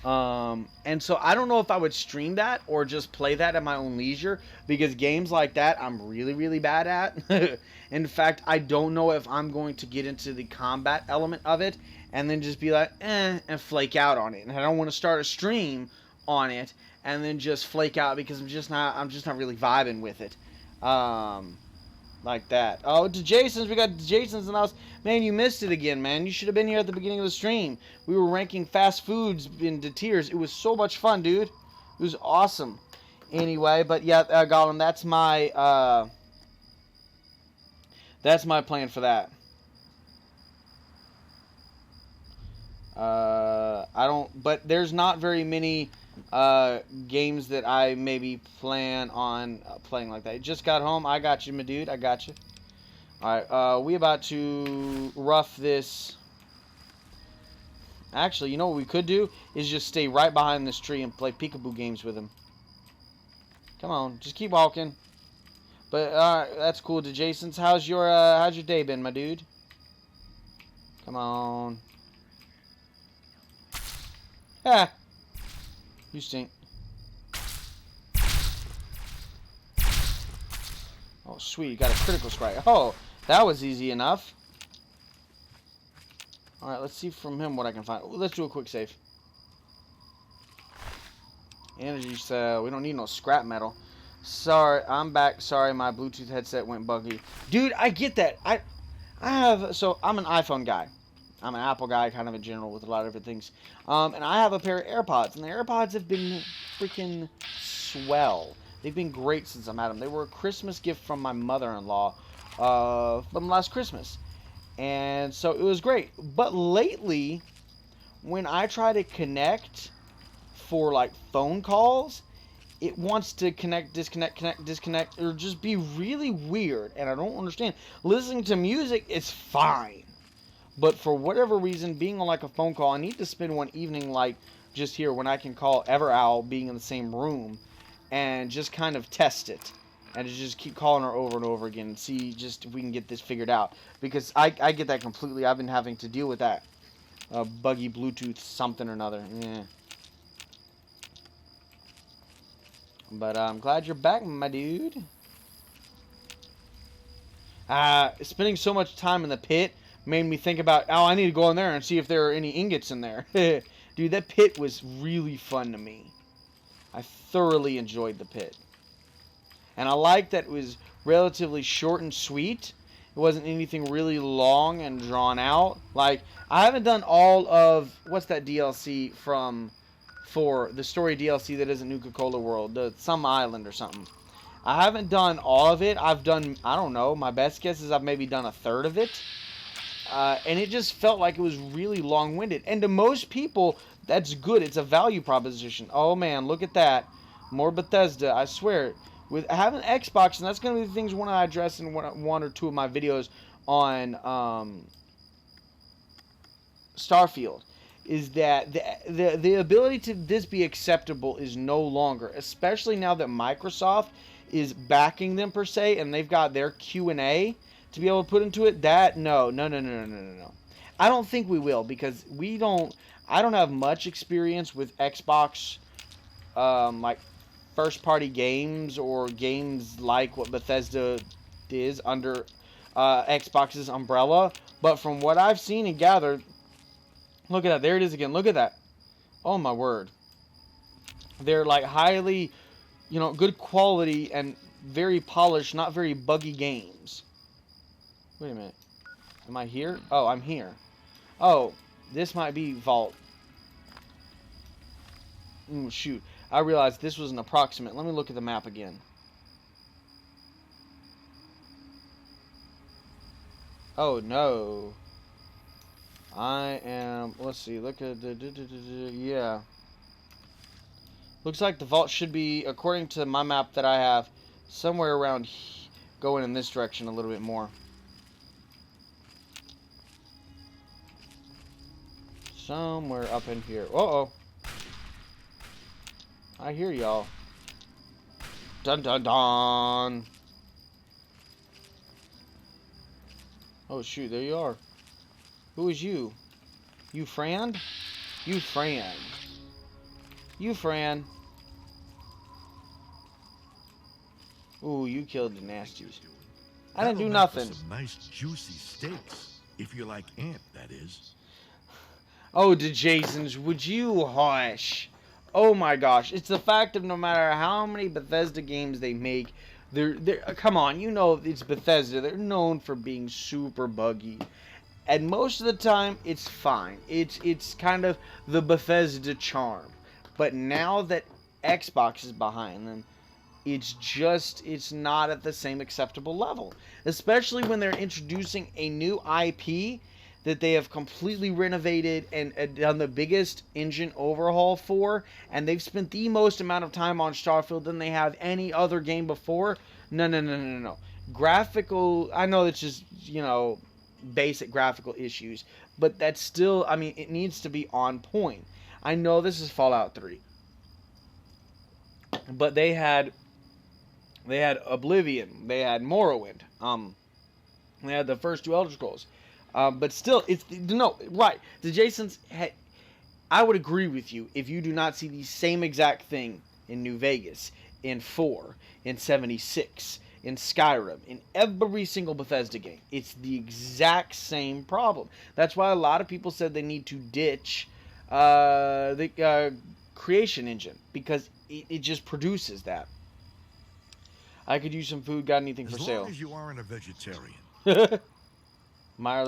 A: And so I don't know if I would stream that or just play that at my own leisure, because games like that I'm really, really bad at. In fact, I don't know if I'm going to get into the combat element of it and then just be like, and flake out on it. And I don't want to start a stream on it and then just flake out because I'm just not really vibing with it. Like that. Oh, to Jason's. We got Jason's in the house. Man, you missed it again, man. You should have been here at the beginning of the stream. We were ranking fast foods into tiers. It was so much fun, dude. It was awesome. Anyway, but yeah, Gollum, that's my plan for that. But there's not very many games that I maybe plan on playing like that. Just got home. I got you, my dude. I got you. Alright, we about to rough this. Actually, you know what we could do? Is just stay right behind this tree and play peekaboo games with him. Come on, just keep walking. But, that's cool. To Jason's, how's your day been, my dude? Come on. Ah! You stink. Oh, sweet. You got a critical strike. Oh, that was easy enough. Alright, let's see from him what I can find. Ooh, let's do a quick save. Energy cell. We don't need no scrap metal. Sorry, I'm back. Sorry, my Bluetooth headset went buggy. Dude, I get that. So I'm an iPhone guy. I'm an Apple guy, kind of in general, with a lot of different things. And I have a pair of AirPods, and the AirPods have been freaking swell. They've been great since I've had them. They were a Christmas gift from my mother-in-law from last Christmas. And so it was great. But lately, when I try to connect for, like, phone calls, it wants to connect, disconnect, or just be really weird. And I don't understand. Listening to music is fine. But for whatever reason, being on, like, a phone call, I need to spend one evening, like, just here when I can call Everowl being in the same room and just kind of test it. And just keep calling her over and over again and see just if we can get this figured out. Because I get that completely. I've been having to deal with that. Buggy Bluetooth something or another. Yeah. But I'm glad you're back, my dude. Spending so much time in the pit made me think about, oh, I need to go in there and see if there are any ingots in there. Dude, that pit was really fun to me. I thoroughly enjoyed the pit. And I liked that it was relatively short and sweet. It wasn't anything really long and drawn out. Like, I haven't done all of, what's that DLC for the story DLC that isn't Nuka-Cola World, some island or something. I haven't done all of it. I've done, I don't know, my best guess is I've maybe done a third of it. And it just felt like it was really long-winded. And to most people, that's good. It's a value proposition. Oh, man, look at that. More Bethesda, I swear. With having Xbox, and that's going to be the things I want to address in one or two of my videos on Starfield, is that the ability to this be acceptable is no longer, especially now that Microsoft is backing them per se, and they've got their Q&A to be able to put into it. That no. I don't think we will, because I don't have much experience with Xbox, like first party games or games like what Bethesda is under Xbox's umbrella. But from what I've seen and gathered, look at that. There it is again. Look at that. Oh my word. They're like highly, good quality and very polished, not very buggy games. Wait a minute. Am I here? Oh, I'm here. Oh, this might be Vault. Shoot. I realized this was an approximate. Let me look at the map again. Oh, no. I am, let's see, look at the, yeah. Looks like the vault should be, according to my map that I have, somewhere around going in this direction a little bit more. Somewhere up in here. Uh-oh. I hear y'all. Dun dun dun. Oh shoot, there you are. Who is you? You Fran? You Fran. You Fran. Ooh, you killed the nasties. I didn't do nothing.
C: Some nice juicy steaks, if you like ant, that is.
A: Oh, the Jasons, would you hush? Oh my gosh, it's the fact of no matter how many Bethesda games they make, they're come on, you know it's Bethesda. They're known for being super buggy, and most of the time it's fine. It's kind of the Bethesda charm. But now that Xbox is behind them, it's not at the same acceptable level. Especially when they're introducing a new IP that they have completely renovated and done the biggest engine overhaul for, and they've spent the most amount of time on Starfield than they have any other game before. No. Graphical, I know it's just, you know, basic graphical issues, but that's still, I mean, it needs to be on point. I know this is Fallout 3, but they had Oblivion, they had Morrowind, they had the first two Elder Scrolls. But still, it's no right. The Jasons, I would agree with you if you do not see the same exact thing in New Vegas, in 4, in 76, in Skyrim, in every single Bethesda game. It's the exact same problem. That's why a lot of people said they need to ditch the creation engine, because it just produces that. I could use some food. Got anything for sale?
C: As long as you aren't a vegetarian.
A: Meyer,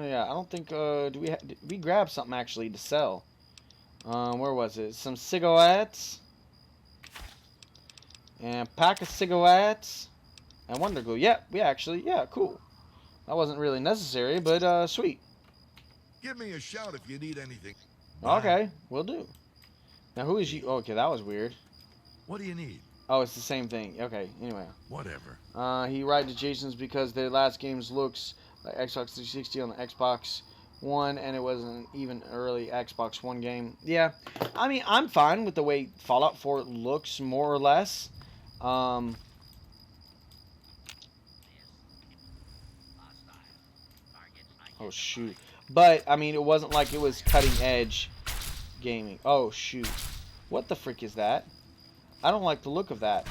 A: yeah, I don't think, did we grab something actually to sell? Where was it? Some cigarettes. And a pack of cigarettes. And Wonder Glue. Yeah, cool. That wasn't really necessary, but, sweet.
C: Give me a shout if you need anything.
A: Okay, will do. Now, who is you? Oh, okay, that was weird.
C: What do you need?
A: Oh, it's the same thing. Okay, anyway.
C: Whatever.
A: He right to Jason's because their last games looks like Xbox 360 on the Xbox One, and it wasn't even early Xbox One game. Yeah, I mean, I'm fine with the way Fallout 4 looks, more or less. Oh, shoot. But, I mean, it wasn't like it was cutting-edge gaming. Oh, shoot. What the frick is that? I don't like the look of that.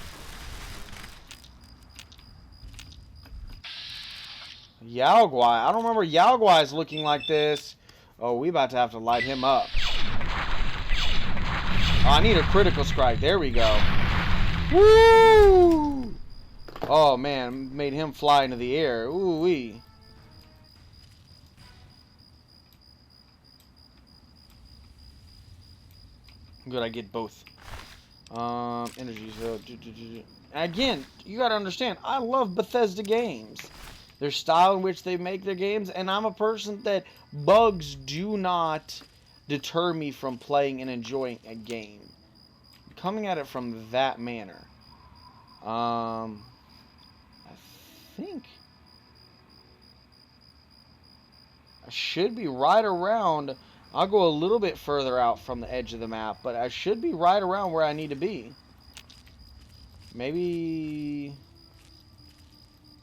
A: Yao Guai. I don't remember Yao Guai's looking like this. Oh, we about to have to light him up. Oh, I need a critical strike. There we go. Woo! Oh, man. Made him fly into the air. Ooh-wee. Good, I get both. Energy. So, again, you gotta understand, I love Bethesda games. Their style in which they make their games, and I'm a person that bugs do not deter me from playing and enjoying a game. Coming at it from that manner. I think I should be right around. I'll go a little bit further out from the edge of the map, but I should be right around where I need to be. Maybe.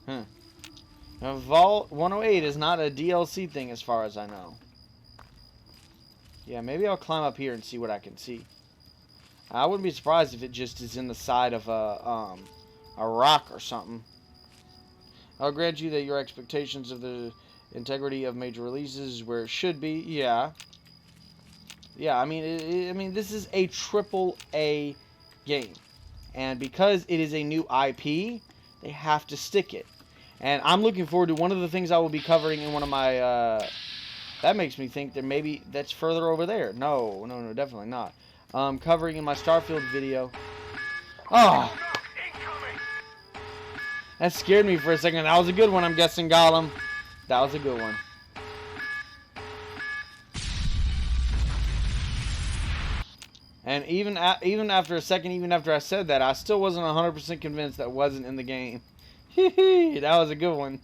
A: Now, Vault 108 is not a DLC thing as far as I know. Yeah, maybe I'll climb up here and see what I can see. I wouldn't be surprised if it just is in the side of a rock or something. I'll grant you that your expectations of the integrity of major releases is where it should be. Yeah. Yeah, I mean, this is a AAA game. And because it is a new IP, they have to stick it. And I'm looking forward to one of the things I will be covering in one of my, that makes me think that maybe that's further over there. No, definitely not. Covering in my Starfield video. Oh! That scared me for a second. That was a good one, I'm guessing, Gollum. That was a good one. And even after a second, even after I said that, I still wasn't 100% convinced that wasn't in the game. That was a good one.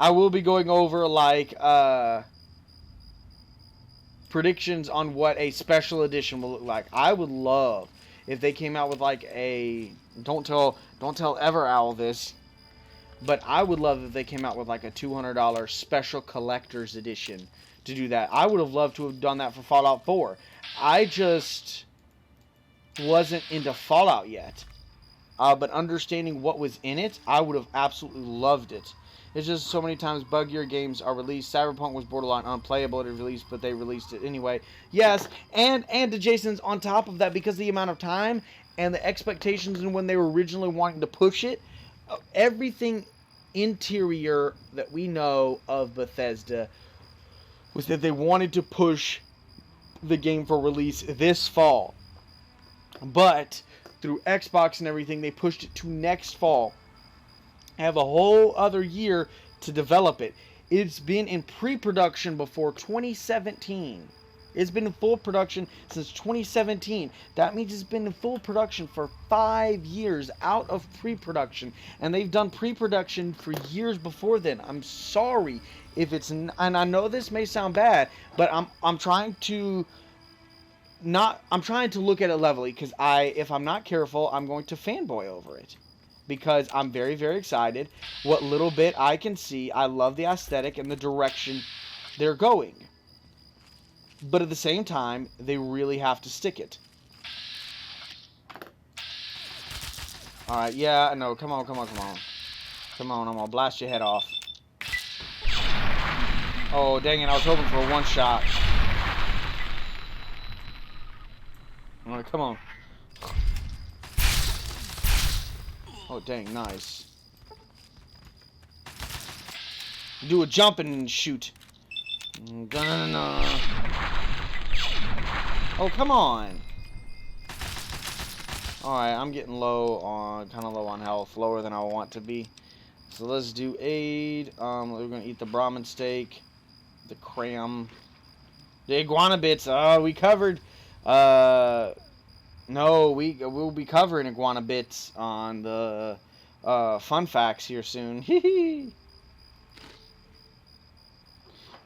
A: I will be going over like predictions on what a special edition will look like. I would love if they came out with like a don't tell Ever Owl this, but I would love if they came out with like a $200 special collector's edition to do that. I would have loved to have done that for Fallout 4. I just wasn't into Fallout yet. But understanding what was in it, I would have absolutely loved it. It's just so many times buggier games are released. Cyberpunk was borderline unplayable at release, but they released it anyway. Yes, and to Jason's on top of that, because of the amount of time and the expectations and when they were originally wanting to push it, everything interior that we know of Bethesda was that they wanted to push the game for release this fall. But through Xbox and everything, they pushed it to next fall. Have a whole other year to develop it. It's been in pre-production before 2017. It's been in full production since 2017. That means it's been in full production for 5 years out of pre-production. And they've done pre-production for years before then. I'm sorry if it's... And I know this may sound bad, but I'm trying to... I'm trying to look at it levelly, because if I'm not careful, I'm going to fanboy over it. Because I'm very, very excited. What little bit I can see, I love the aesthetic and the direction they're going. But at the same time, they really have to stick it. Alright, yeah, no, come on. Come on, I'm gonna blast your head off. Oh, dang it, I was hoping for a one-shot. Alright, come on. Oh, dang, nice. Do a jump and shoot. Oh, come on. Alright, I'm getting kind of low on health. Lower than I want to be. So let's do aid. We're going to eat the Brahmin steak. The cram. The iguana bits. Oh, we covered... No, we'll be covering iguana bits on the fun facts here soon.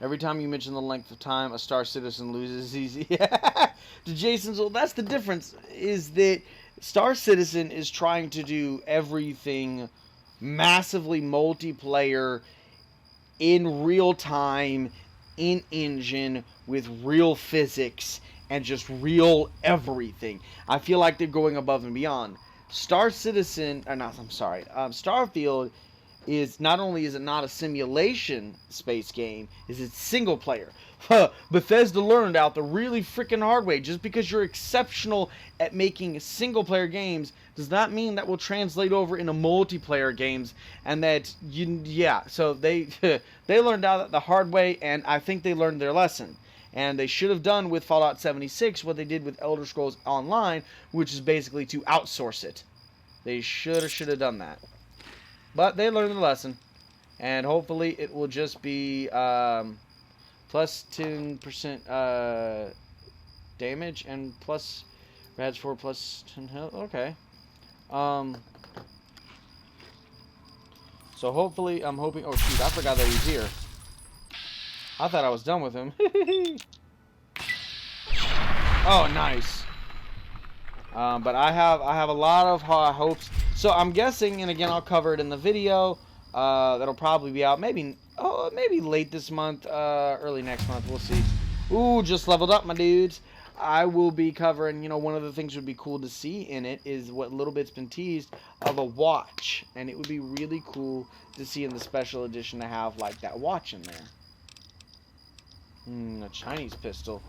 A: Every time you mention the length of time a Star Citizen loses easy. To Jason's, well, that's the difference, is that Star Citizen is trying to do everything massively multiplayer in real time, in engine, with real physics, and just real everything. I feel like they're going above and beyond. Starfield is not only is it not a simulation space game, is it's single player. Bethesda learned out the really freaking hard way. Just because you're exceptional at making single player games does not mean that will translate over into multiplayer games. And that so they they learned out the hard way, and I think they learned their lesson. And they should have done with Fallout 76 what they did with Elder Scrolls Online, which is basically to outsource it. They should have done that. But they learned the lesson. And hopefully it will just be plus 10% damage and plus Rads 4 plus 10 health. Okay. So hopefully, I'm hoping... Oh shoot, I forgot that he's here. I thought I was done with him. Oh, nice. But I have a lot of high hopes. So I'm guessing, and again I'll cover it in the video. That'll probably be out maybe late this month, early next month. We'll see. Ooh, just leveled up, my dudes. I will be covering. One of the things would be cool to see in it is what little bit's been teased of a watch, and it would be really cool to see in the special edition to have like that watch in there. A Chinese pistol.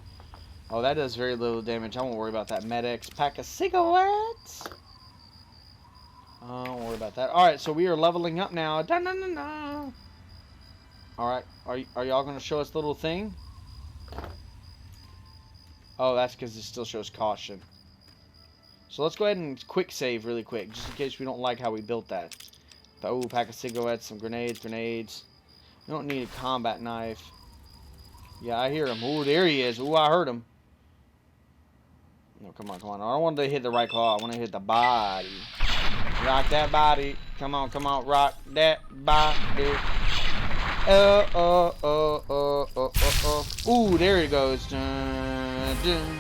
A: Oh, that does very little damage. I won't worry about that. Med-X pack of cigarettes. I won't worry about that. Alright, so we are leveling up now. Da-na-na-na. Alright, are y'all going to show us the little thing? Oh, that's because it still shows caution. So let's go ahead and quick save really quick, just in case we don't like how we built that. Oh, pack of cigarettes, some grenades. We don't need a combat knife. Yeah, I hear him. Ooh, there he is. Ooh, I heard him. No, come on, come on. I don't want to hit the right claw. I want to hit the body. Rock that body. Come on, come on. Rock that body. Ooh, there it goes. Dun, dun.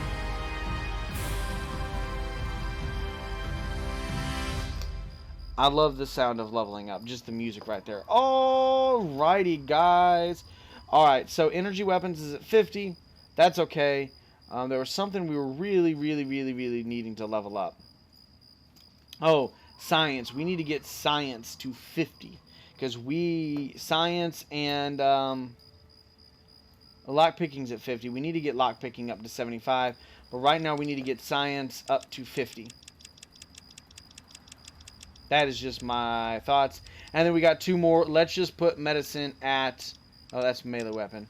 A: I love the sound of leveling up. Just the music right there. Alrighty, guys. Alright, so energy weapons is at 50. That's okay. There was something we were really needing to level up. Oh, science. We need to get science to 50. Because science and lockpicking's at 50. We need to get lockpicking up to 75. But right now we need to get science up to 50. That is just my thoughts. And then we got 2 more. Let's just put medicine at... Oh, that's melee weapon.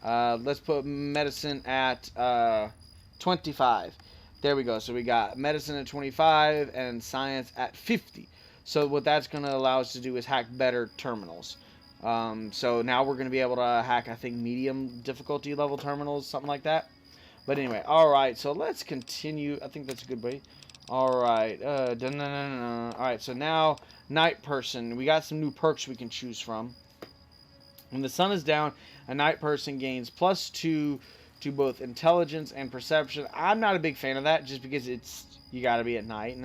A: Let's put medicine at 25. There we go. So we got medicine at 25 and science at 50. So what that's going to allow us to do is hack better terminals. So now we're going to be able to hack, I think, medium difficulty level terminals, something like that. But anyway, alright, so let's continue. I think that's a good way. Alright, alright, so now, night person. We got some new perks we can choose from. When the sun is down, a night person gains +2 to both intelligence and perception. I'm not a big fan of that, just because you gotta be at night.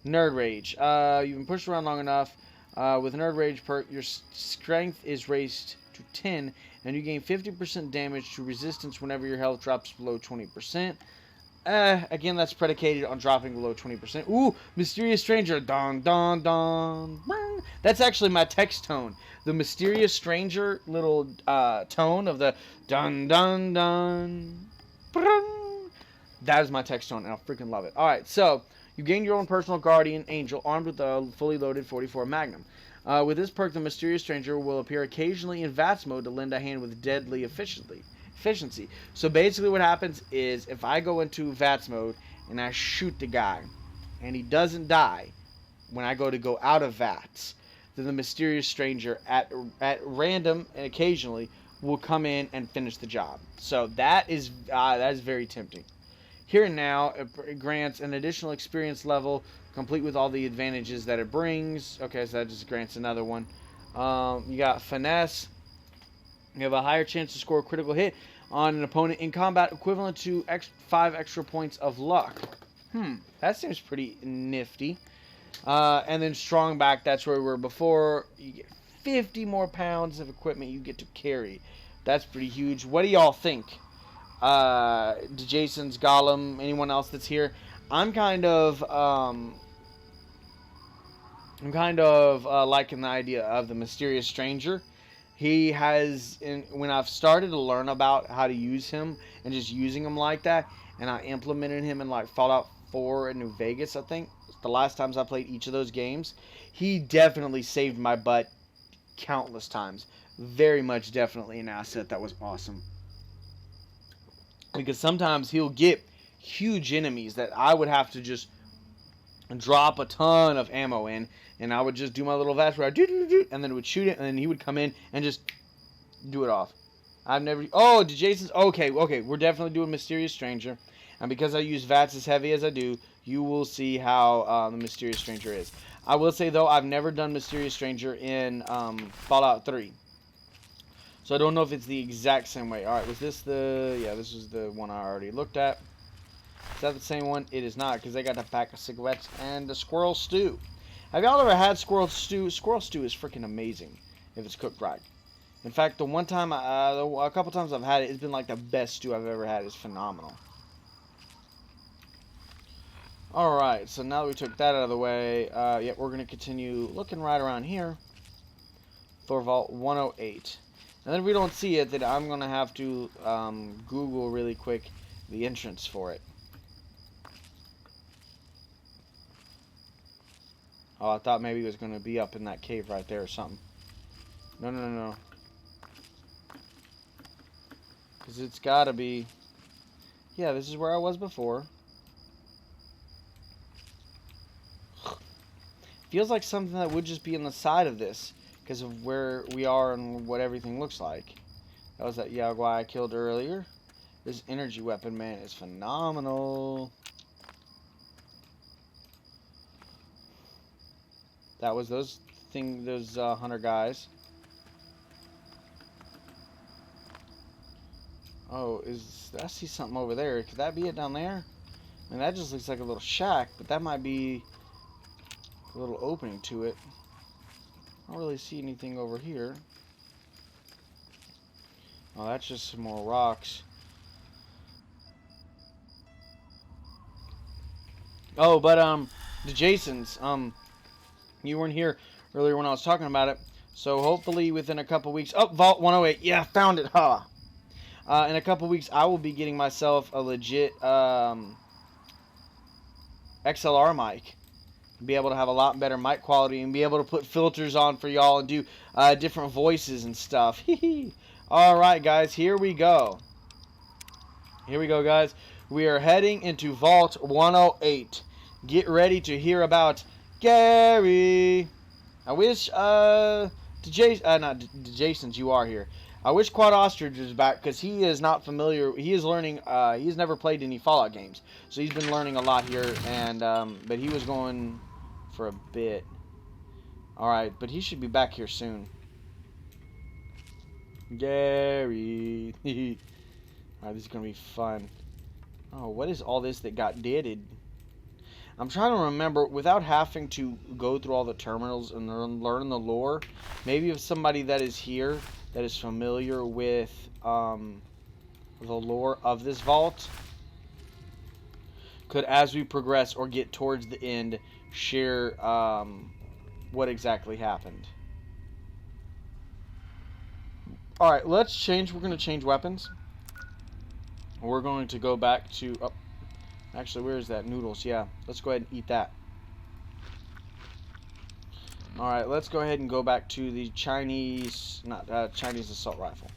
A: Nerd rage. You've been pushed around long enough. With nerd rage perk, your strength is raised to 10, and you gain 50% damage to resistance whenever your health drops below 20%. Again, that's predicated on dropping below 20%. Ooh, Mysterious Stranger. Don, don, don. That's actually my text tone. The Mysterious Stranger little tone of the dun, dun, dun. That is my text tone, and I freaking love it. Alright, so you gain your own personal guardian angel armed with a fully loaded 44 Magnum. With this perk, the Mysterious Stranger will appear occasionally in VATS mode to lend a hand with deadly efficiency. So basically what happens is if I go into VATS mode and I shoot the guy and he doesn't die when I go out of VATS, then the Mysterious Stranger at random and occasionally will come in and finish the job. So that is very tempting. Here and now, it grants an additional experience level complete with all the advantages that it brings. Okay, so that just grants another one. You got finesse. You have a higher chance to score a critical hit on an opponent in combat, equivalent to 5 extra points of luck. That seems pretty nifty. And then strong back, that's where we were before. You get 50 more pounds of equipment you get to carry. That's pretty huge. What do y'all think? Jason's, Gollum, anyone else that's here? I'm kind of liking the idea of the Mysterious Stranger. He has, when I've started to learn about how to use him and just using him like that, and I implemented him in like Fallout 4 and New Vegas, I think, the last times I played each of those games, he definitely saved my butt countless times. Very much definitely an asset that was awesome. Because sometimes he'll get huge enemies that I would have to just drop a ton of ammo in, and I would just do my little vest where I and then it would shoot it, and then he would come in and just do it off. I've never... Oh, Jason's... Okay, we're definitely doing Mysterious Stranger. And because I use VATS as heavy as I do, you will see how the Mysterious Stranger is. I will say, though, I've never done Mysterious Stranger in Fallout 3. So I don't know if it's the exact same way. Alright, was this the... Yeah, this is the one I already looked at. Is that the same one? It is not, because they got a pack of cigarettes and the squirrel stew. Have y'all ever had squirrel stew? Squirrel stew is freaking amazing if it's cooked right. In fact, the one time, a couple times I've had it, it's been like the best stew I've ever had. It's phenomenal. Alright, so now that we took that out of the way, yeah, we're going to continue looking right around here. Thorvault 108. And then if we don't see it, then I'm going to have to Google really quick the entrance for it. Oh, I thought maybe it was going to be up in that cave right there or something. No. Because it's got to be... Yeah, this is where I was before. Feels like something that would just be on the side of this. Because of where we are and what everything looks like. That was that Yaguai I killed earlier. This energy weapon, man, is phenomenal. That was those hunter guys. Oh, I see something over there. Could that be it down there? I mean, that just looks like a little shack, but that might be a little opening to it. I don't really see anything over here. Oh, that's just some more rocks. Oh, but the Jasons, you weren't here earlier when I was talking about it. So hopefully within a couple weeks. Oh, Vault 108. Yeah, found it. Ha. In a couple weeks, I will be getting myself a legit XLR mic. Be able to have a lot better mic quality and be able to put filters on for y'all and do different voices and stuff. All right, guys, here we go. Here we go, guys. We are heading into Vault 108. Get ready to hear about Gary. I wish not Jason's. You are here. I wish Quad Ostrich was back because he is not familiar. He is learning. He's never played any Fallout games, so he's been learning a lot here. And but he was going for a bit. All right, but he should be back here soon. Gary. All right, this is gonna be fun. Oh, what is all this that got deaded? I'm trying to remember without having to go through all the terminals and learn the lore. Maybe if somebody that is here that is familiar with the lore of this vault could, as we progress or get towards the end, share what exactly happened. All right, let's change. We're going to change weapons. We're going to go back to... Oh, actually, where is that? Noodles, yeah. Let's go ahead and eat that. Alright, let's go ahead and go back to the Chinese... Chinese assault rifle.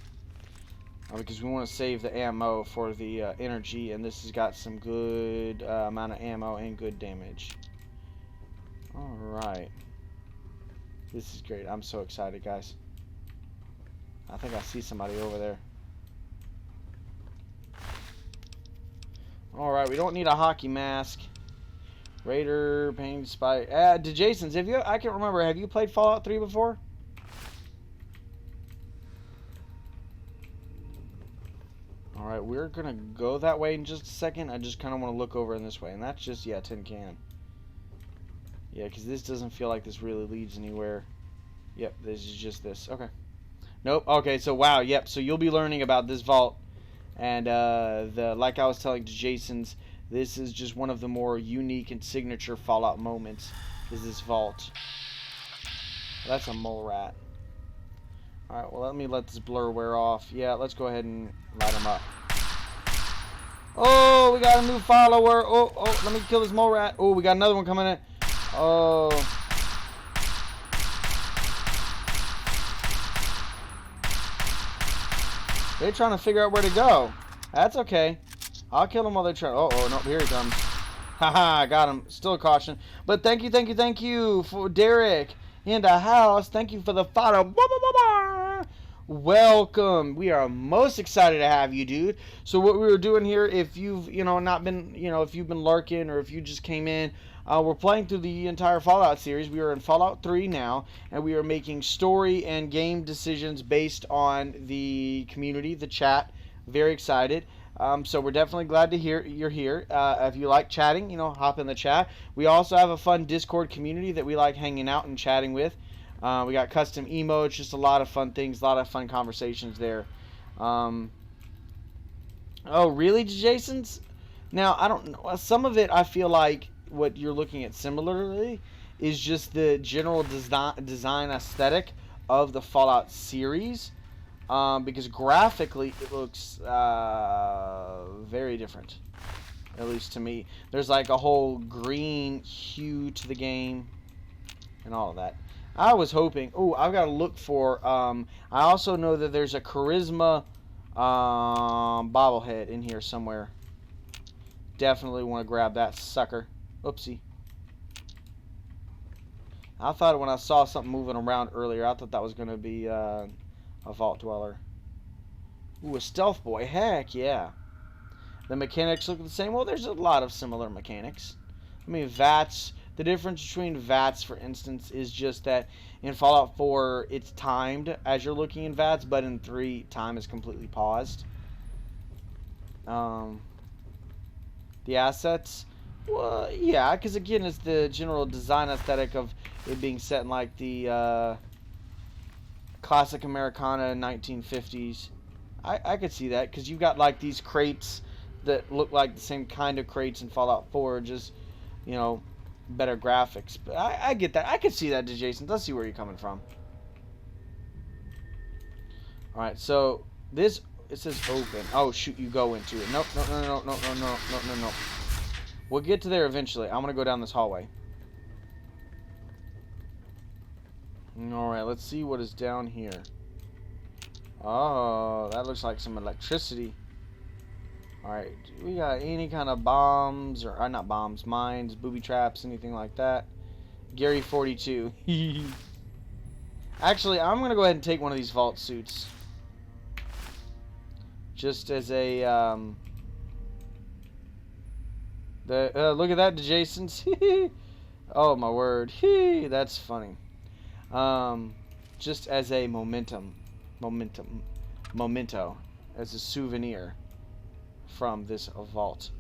A: Because we want to save the ammo for the energy, and this has got some good amount of ammo and good damage. Alright. This is great. I'm so excited, guys. I think I see somebody over there. Alright, we don't need a hockey mask. Raider, Pain, Spy. To Jason's, I can't remember, have you played Fallout 3 before? Alright, we're gonna go that way in just a second. I just kind of want to look over in this way. And that's just, yeah, tin can. Yeah, because this doesn't feel like this really leads anywhere. Yep, this is just this. Okay. Nope. Okay, so wow, yep. So you'll be learning about this vault. And like I was telling to Jason's, this is just one of the more unique and signature Fallout moments, is this vault. That's a mole rat. Alright, well, let this blur wear off. Yeah, let's go ahead and light him up. Oh, we got a new follower. Oh, let me kill this mole rat. Oh, we got another one coming in. Oh. They're trying to figure out where to go. That's okay. I'll kill them while they're trying. Oh, no, here he comes. Haha, got him. Still a caution. But thank you for Derek in the house. Thank you for the follow. Welcome. We are most excited to have you, dude. So what we were doing here, if you've, not been, if you've been lurking or if you just came in, we're playing through the entire Fallout series. We are in Fallout 3 now, and we are making story and game decisions based on the community, the chat. Very excited. So we're definitely glad to hear you're here. If you like chatting, hop in the chat. We also have a fun Discord community that we like hanging out and chatting with. We got custom emotes, just a lot of fun things, a lot of fun conversations there. Oh, really, Jason's? Now, I don't know. Some of it, I feel like what you're looking at similarly is just the general design aesthetic of the Fallout series. Because graphically, it looks very different. At least to me. There's like a whole green hue to the game and all of that. I was hoping... Oh, I've got to look for... I also know that there's a Charisma bobblehead in here somewhere. Definitely want to grab that sucker. Oopsie. I thought when I saw something moving around earlier, I thought that was going to be a Vault Dweller. Ooh, a Stealth Boy. Heck, yeah. The mechanics look the same. Well, there's a lot of similar mechanics. I mean, VATS, the difference between VATS, for instance, is just that in Fallout 4, it's timed as you're looking in VATS, but in 3, time is completely paused. The assets, well, yeah, because again, it's the general design aesthetic of it being set in like the classic Americana 1950s. I could see that, because you've got like these crates that look like the same kind of crates in Fallout 4, just, you know, better graphics. But I get that. I could see that, Jason. Let's see where you're coming from. Alright, so this, it says open. Oh, shoot, you go into it. Nope, no. We'll get to there eventually. I'm going to go down this hallway. Alright, let's see what is down here. Oh, that looks like some electricity. Alright, do we got any kind of bombs, or not bombs, mines, booby traps, anything like that? Gary 42. Actually, I'm going to go ahead and take one of these vault suits. Just as a, look at that, Jason's. Oh, my word. That's funny. Just as a memento, as a souvenir from this vault.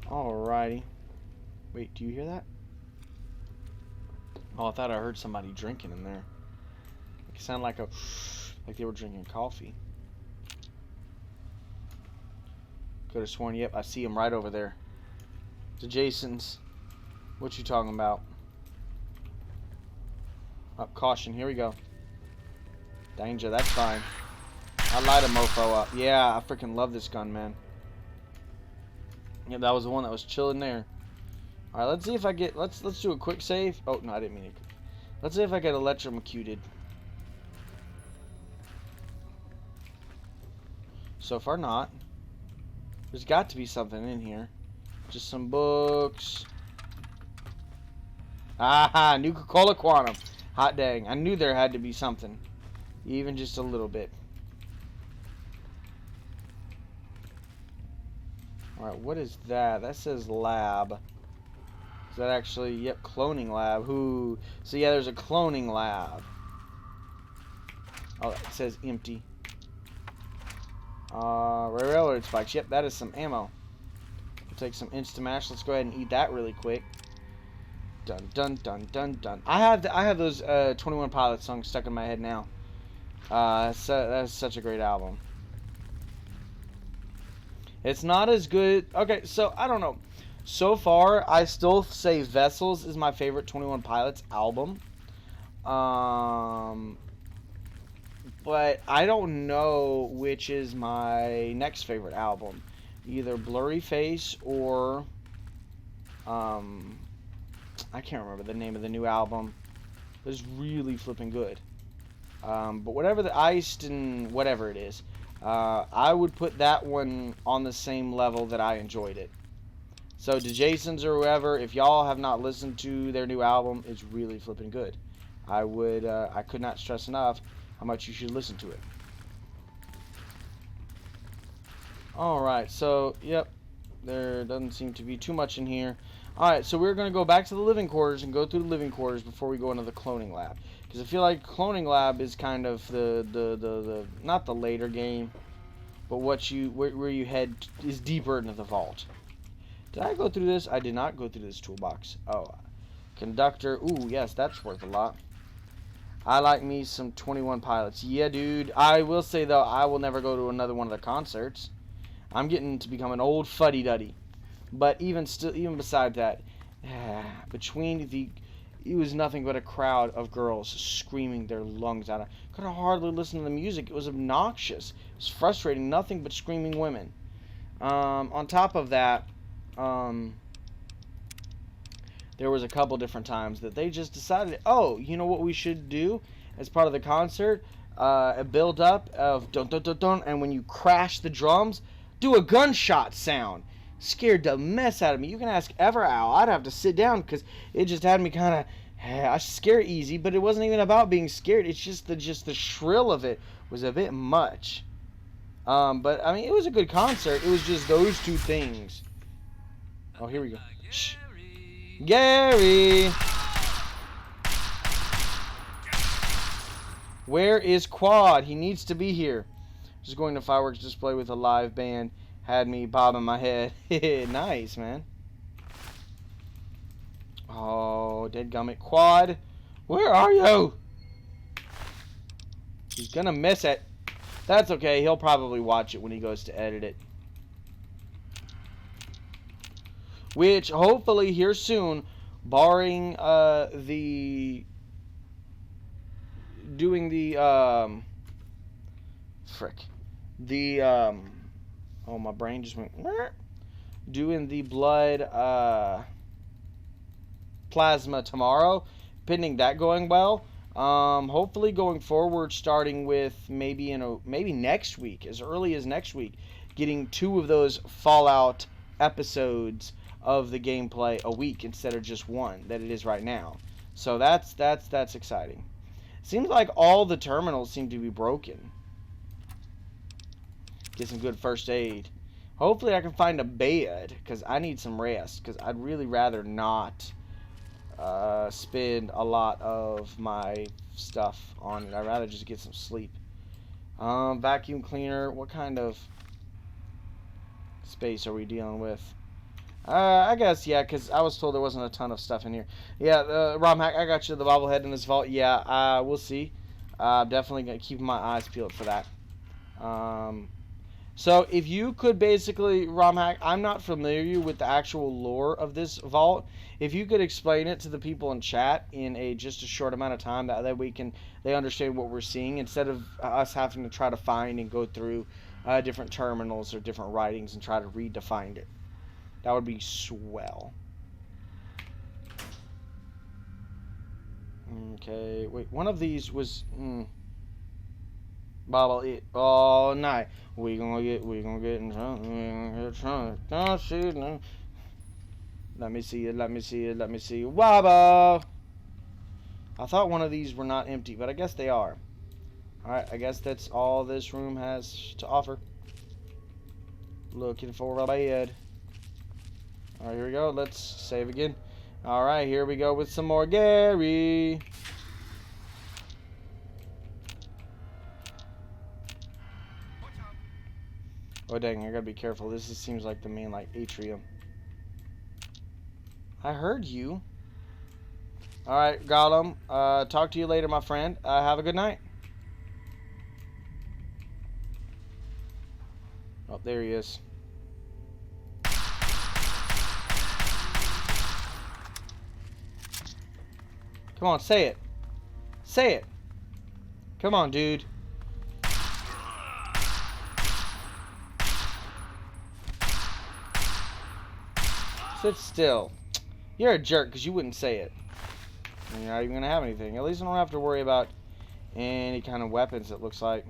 A: Alrighty. Wait, do you hear that? Oh, I thought I heard somebody drinking in there. It sounded like like they were drinking coffee. Could have sworn, yep, I see him right over there. To Jason's. What you talking about? Up, caution, here we go. Danger, that's fine. I light a mofo up. Yeah, I freaking love this gun, man. Yeah, that was the one that was chilling there. Alright, let's see if I get, let's do a quick save. Oh, no, I didn't mean it. Let's see if I get electrocuted. So far not. There's got to be something in here. Just some books. Ah, Nuka-Cola Quantum. Hot dang. I knew there had to be something. Even just a little bit. Alright, what is that? That says lab. Is that actually... Yep, cloning lab. Ooh. So yeah, there's a cloning lab. Oh, it says empty. Railroad spikes. Yep, that is some ammo. We'll take some Instamash. Let's go ahead and eat that really quick. Dun dun dun dun dun. I have those 21 Pilots songs stuck in my head now. That's such a great album. It's not as good. Okay, so I don't know. So far, I still say Vessels is my favorite 21 Pilots album. But I don't know which is my next favorite album. Either Blurry Face or I can't remember the name of the new album. It's really flipping good. But whatever the Iced and whatever it is, I would put that one on the same level that I enjoyed it. So to Jason's or whoever, if y'all have not listened to their new album, it's really flipping good. I could not stress enough how much you should listen to it. Alright, so, yep, there doesn't seem to be too much in here. Alright, so we're going to go back to the living quarters and go through the living quarters before we go into the cloning lab. Because I feel like cloning lab is kind of the not the later game, but what you, where you head is deeper into the vault. Did I go through this? I did not go through this toolbox. Oh, conductor. Ooh, yes, that's worth a lot. I like me some 21 Pilots. Yeah, dude. I will say, though, I will never go to another one of their concerts. I'm getting to become an old fuddy-duddy. But even beside that, it was nothing but a crowd of girls screaming their lungs out. I could hardly listen to the music. It was obnoxious. It was frustrating. Nothing but screaming women. On top of that, there was a couple different times that they just decided, oh, you know what we should do as part of the concert? A build up of dun dun dun dun, and when you crash the drums, do a gunshot sound. Scared the mess out of me. You can ask Everowl. I'd have to sit down because it just had me kind of, I scare easy, but it wasn't even about being scared. It's just the shrill of it was a bit much. But I mean, it was a good concert. It was just those two things. Oh, here we go. Shh. Gary! Where is Quad? He needs to be here. Just going to fireworks display with a live band had me bobbing my head. Nice, man. Oh, dadgummit. Quad, where are you? He's gonna miss it. That's okay. He'll probably watch it when he goes to edit it. Which, hopefully, here soon, barring doing the, oh, my brain just went, doing the blood, plasma tomorrow, pending that going well. Hopefully going forward, starting with maybe next week, as early as next week, getting 2 of those Fallout episodes of the gameplay a week instead of just 1 that it is right now. So that's exciting. Seems like all the terminals seem to be broken. Get some good first aid. Hopefully I can find a bed, because I need some rest, because I'd really rather not spend a lot of my stuff on it. I'd rather just get some sleep. Vacuum cleaner. What kind of space are we dealing with? I guess, yeah, because I was told there wasn't a ton of stuff in here. Yeah, ROM hack, I got you the bobblehead in this vault. Yeah, we'll see. I'm definitely going to keep my eyes peeled for that. So if you could basically, ROM hack, I'm not familiar with the actual lore of this vault. If you could explain it to the people in chat in just a short amount of time, that they understand what we're seeing, instead of us having to try to find and go through different terminals or different writings and try to read to find it. That would be swell. Okay, wait, one of these was bobble it all night. We gonna get in trouble. We gonna get drunk. Don't shoot no. Let me see it. Wobble. I thought one of these were not empty, but I guess they are. Alright, I guess that's all this room has to offer. Looking for a bed. Alright, here we go. Let's save again. Alright, here we go with some more Gary. Oh dang, I gotta be careful. This seems like the main atrium. I heard you. Alright, Gollum. Talk to you later, my friend. Have a good night. Oh, there he is. Come on, say it. Say it. Come on, dude. Sit still. You're a jerk because you wouldn't say it. And you're not even going to have anything. At least I don't have to worry about any kind of weapons, it looks like.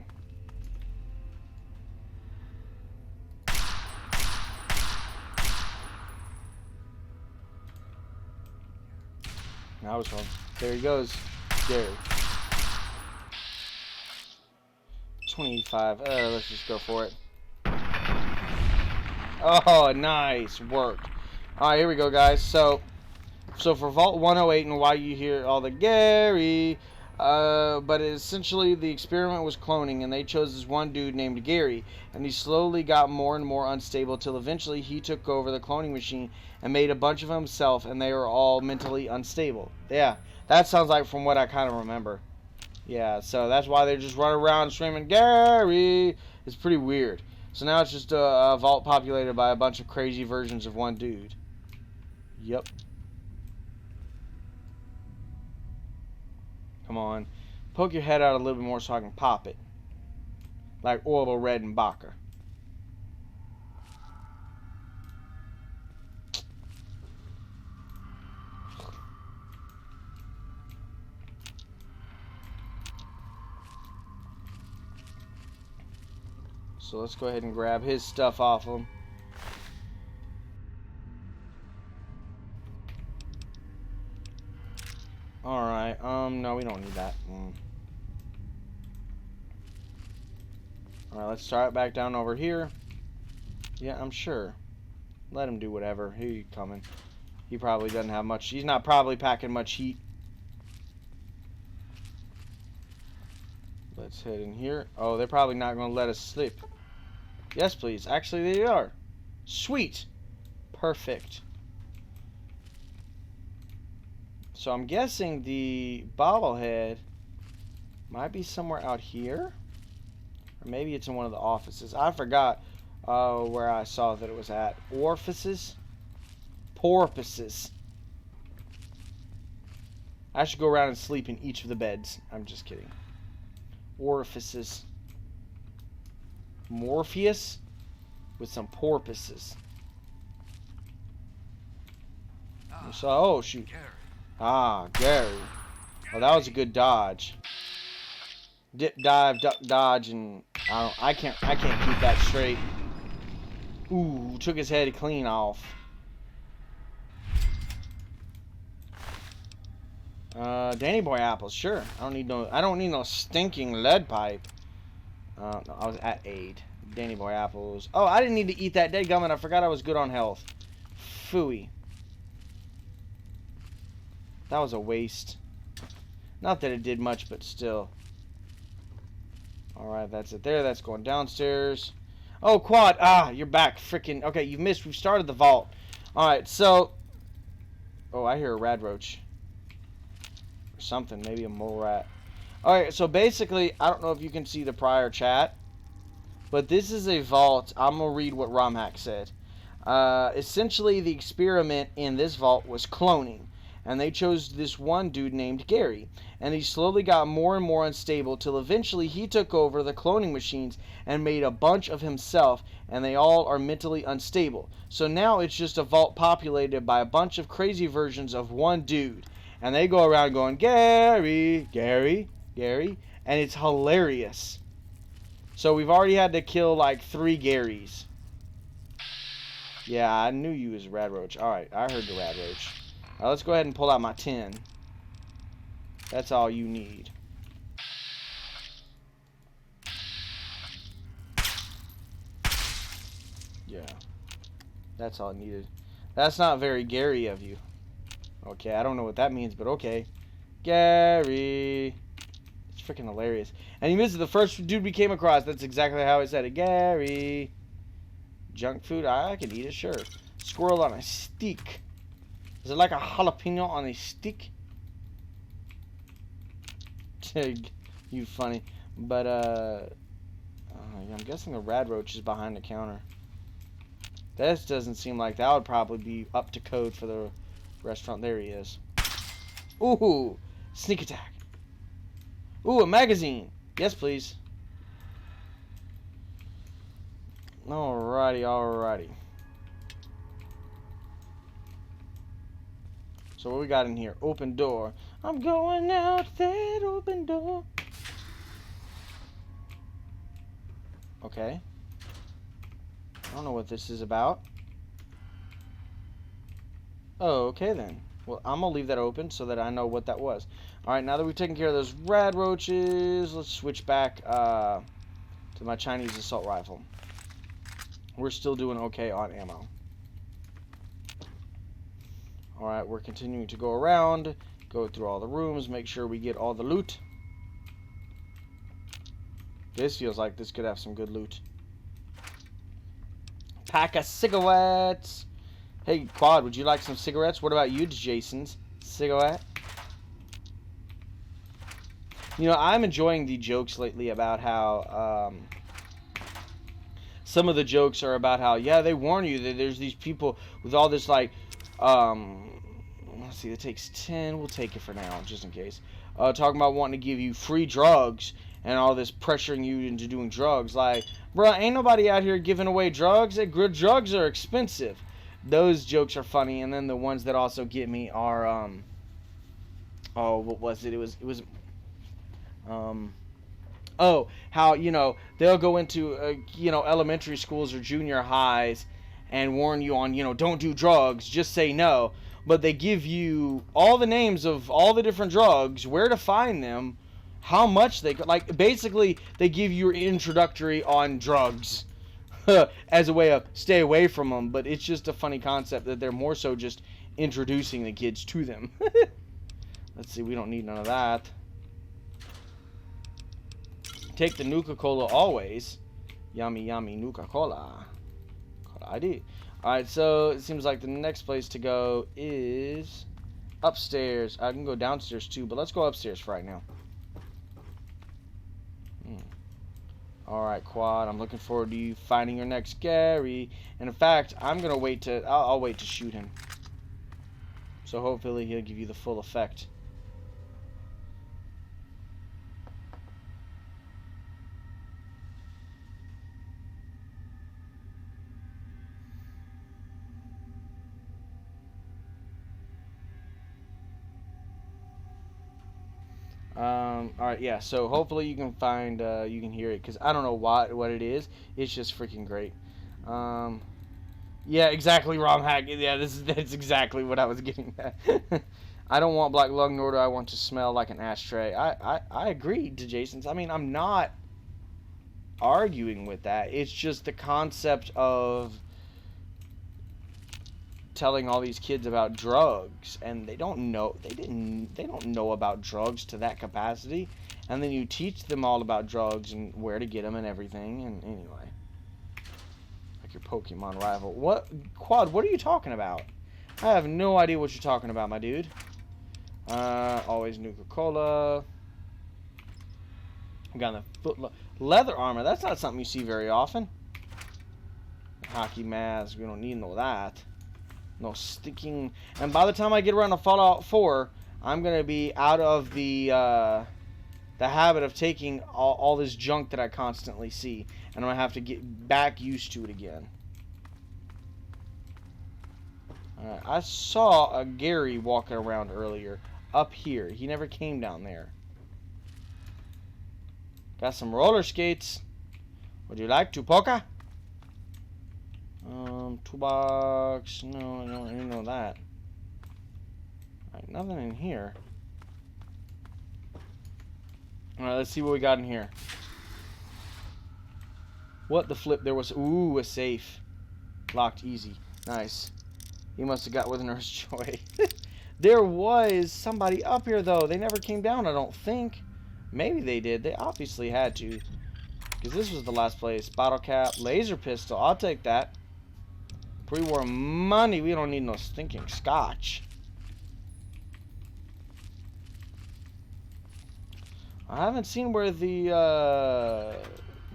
A: I was wrong. There he goes. Gary. 25. Let's just go for it. Oh, nice work. Alright, here we go, guys. So for Vault 108 and why you hear all the Gary, but essentially the experiment was cloning, and they chose this one dude named Gary, and he slowly got more and more unstable till eventually he took over the cloning machine and made a bunch of himself, and they were all mentally unstable. Yeah, that sounds like from what I kind of remember. Yeah, so that's why they just run around screaming, Gary! It's pretty weird. So now it's just a vault populated by a bunch of crazy versions of one dude. Yep. Come on. Poke your head out a little bit more so I can pop it. Like Orville Redenbacher. So let's go ahead and grab his stuff off him. Alright, no, we don't need that. Alright, let's start back down over here. Yeah, I'm sure. Let him do whatever. He coming. He probably doesn't have much. He's not probably packing much heat. Let's head in here. Oh, they're probably not going to let us slip. Yes, please. Actually, they are. Sweet. Perfect. So I'm guessing the bobblehead might be somewhere out here. Or maybe it's in one of the offices. I forgot where I saw that it was at. Orifices? Porpoises. I should go around and sleep in each of the beds. I'm just kidding. Orifices. Morpheus with some porpoises. So, oh shoot. Ah, Gary. Well, that was a good dodge. Dip, dive, duck, dodge, and I can't keep that straight. Ooh, took his head clean off. Danny Boy apples, sure. I don't need no stinking lead pipe. No, I was at aid. Danny Boy apples. Oh, I didn't need to eat that dead gum, and I forgot I was good on health. Phooey. That was a waste. Not that it did much, but still. Alright, that's it there. That's going downstairs. Oh, Quad. Ah, you're back. Freaking. Okay, you missed. We've started the vault. Alright, so. Oh, I hear a rad roach. Or something. Maybe a mole rat. Alright, so basically, I don't know if you can see the prior chat. But this is a vault. I'm going to read what Romhack said. Essentially, the experiment in this vault was cloning. And they chose this one dude named Gary. And he slowly got more and more unstable till eventually he took over the cloning machines and made a bunch of himself. And they all are mentally unstable. So now it's just a vault populated by a bunch of crazy versions of one dude. And they go around going, Gary, Gary, Gary. And it's hilarious. So we've already had to kill like 3 Garys. Yeah, I knew you was a rad roach. Alright, I heard the rad roach. Let's go ahead and pull out my 10. That's all you need. Yeah. That's all I needed. That's not very Gary of you. Okay, I don't know what that means, but okay. Gary. It's freaking hilarious. And he missed the first dude we came across. That's exactly how I said it. Gary. Junk food? I can eat it, sure. Squirrel on a stick. Is it like a jalapeno on a stick? You funny. But, I'm guessing the rad roach is behind the counter. This doesn't seem like that would probably be up to code for the restaurant. There he is. Ooh, sneak attack. Ooh, a magazine. Yes, please. Alrighty, alrighty. So what we got in here? Open door. I'm going out that open door. Okay. I don't know what this is about. Oh, okay then. Well, I'm going to leave that open so that I know what that was. Alright, now that we've taken care of those rad roaches, let's switch back to my Chinese assault rifle. We're still doing okay on ammo. Alright, we're continuing to go around, go through all the rooms, make sure we get all the loot. This feels like this could have some good loot. Pack of cigarettes. Hey, Quad, would you like some cigarettes? What about you, Jason's cigarette? You know, I'm enjoying the jokes lately about how, some of the jokes are about how, yeah, they warn you that there's these people with all this, like, let's see, it takes 10. We'll take it for now, just in case. Talking about wanting to give you free drugs and all this pressuring you into doing drugs. Like, bro, ain't nobody out here giving away drugs. Good drugs are expensive. Those jokes are funny. And then the ones that also get me are, oh, what was it? It was, oh, how, you know, they'll go into, you know, elementary schools or junior highs and warn you on, you know, don't do drugs, just say no. But they give you all the names of all the different drugs, where to find them, how much they like. Basically, they give you your introductory on drugs as a way of stay away from them. But it's just a funny concept that they're more so just introducing the kids to them. Let's see. We don't need none of that. Take the Nuka-Cola always. Yummy, yummy Nuka-Cola. ID. Alright, so it seems like the next place to go is upstairs. I can go downstairs too, but let's go upstairs for right now. Alright, Quad. I'm looking forward to you finding your next Gary. And in fact, I'm going to wait to... I'll wait to shoot him. So hopefully he'll give you the full effect. Alright, yeah, so hopefully you can find, you can hear it, because I don't know what it is. It's just freaking great. Yeah, exactly, ROM hack. Yeah, that's exactly what I was getting at. I don't want black lung, nor do I want to smell like an ashtray. I agree to Jason's. I mean, I'm not arguing with that. It's just the concept of telling all these kids about drugs, and they don't know about drugs to that capacity, and then you teach them all about drugs and where to get them and everything. And anyway, like your Pokemon rival. What, Quad, what are you talking about? I have no idea what you're talking about, my dude. Always Nuka-Cola. We got the foot leather armor. That's not something you see very often. Hockey mask. We don't need no that. No sticking. And by the time I get around to Fallout 4, I'm gonna be out of the habit of taking all this junk that I constantly see, and I'm gonna have to get back used to it again. Alright, I saw a Gary walking around earlier up here. He never came down there. Got some roller skates. Would you like to poker? Toolbox. No, I don't even know that. Alright, nothing in here. Alright, let's see what we got in here. What the flip? There was... Ooh, a safe. Locked easy. Nice. He must have got with Nurse Joy. There was somebody up here, though. They never came down, I don't think. Maybe they did. They obviously had to. Because this was the last place. Bottle cap. Laser pistol. I'll take that. Pre-war money. We don't need no stinking scotch. I haven't seen where the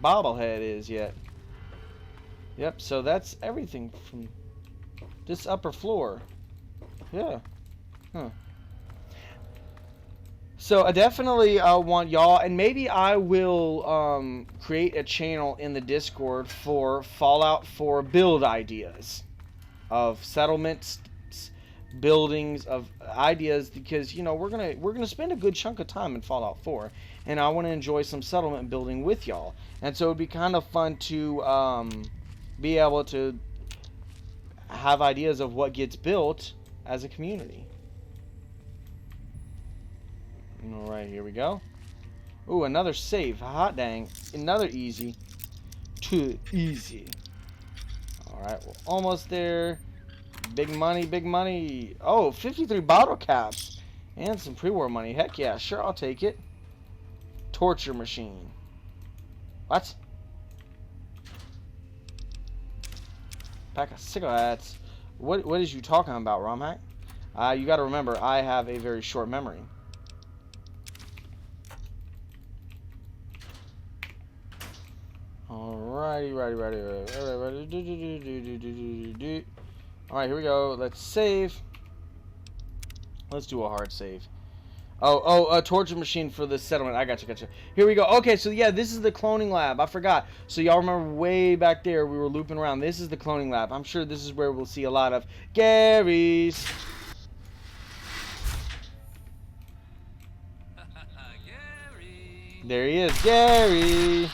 A: bobblehead is yet. Yep, so that's everything from this upper floor. Yeah. Huh. So I definitely want y'all, and maybe I will create a channel in the Discord for Fallout 4 build ideas of settlements, buildings, of ideas, because you know we're gonna spend a good chunk of time in Fallout 4, and I want to enjoy some settlement building with y'all, and so it'd be kind of fun to be able to have ideas of what gets built as a community. Alright, here we go. Ooh, another save. Hot dang. Another easy. Too easy. Alright, we're almost there. Big money, big money. Oh, 53 bottle caps. And some pre-war money. Heck yeah, sure, I'll take it. Torture machine. What? Pack of cigarettes. What is you talking about, Romhack? You gotta remember, I have a very short memory. Alrighty. Alright, here we go. Let's save. Let's do a hard save. A torture machine for the settlement. I gotcha. Here we go. Okay, so yeah, this is the cloning lab. I forgot. So y'all remember way back there we were looping around. This is the cloning lab. I'm sure this is where we'll see a lot of Garys.
D: Gary.
A: There he is, Gary.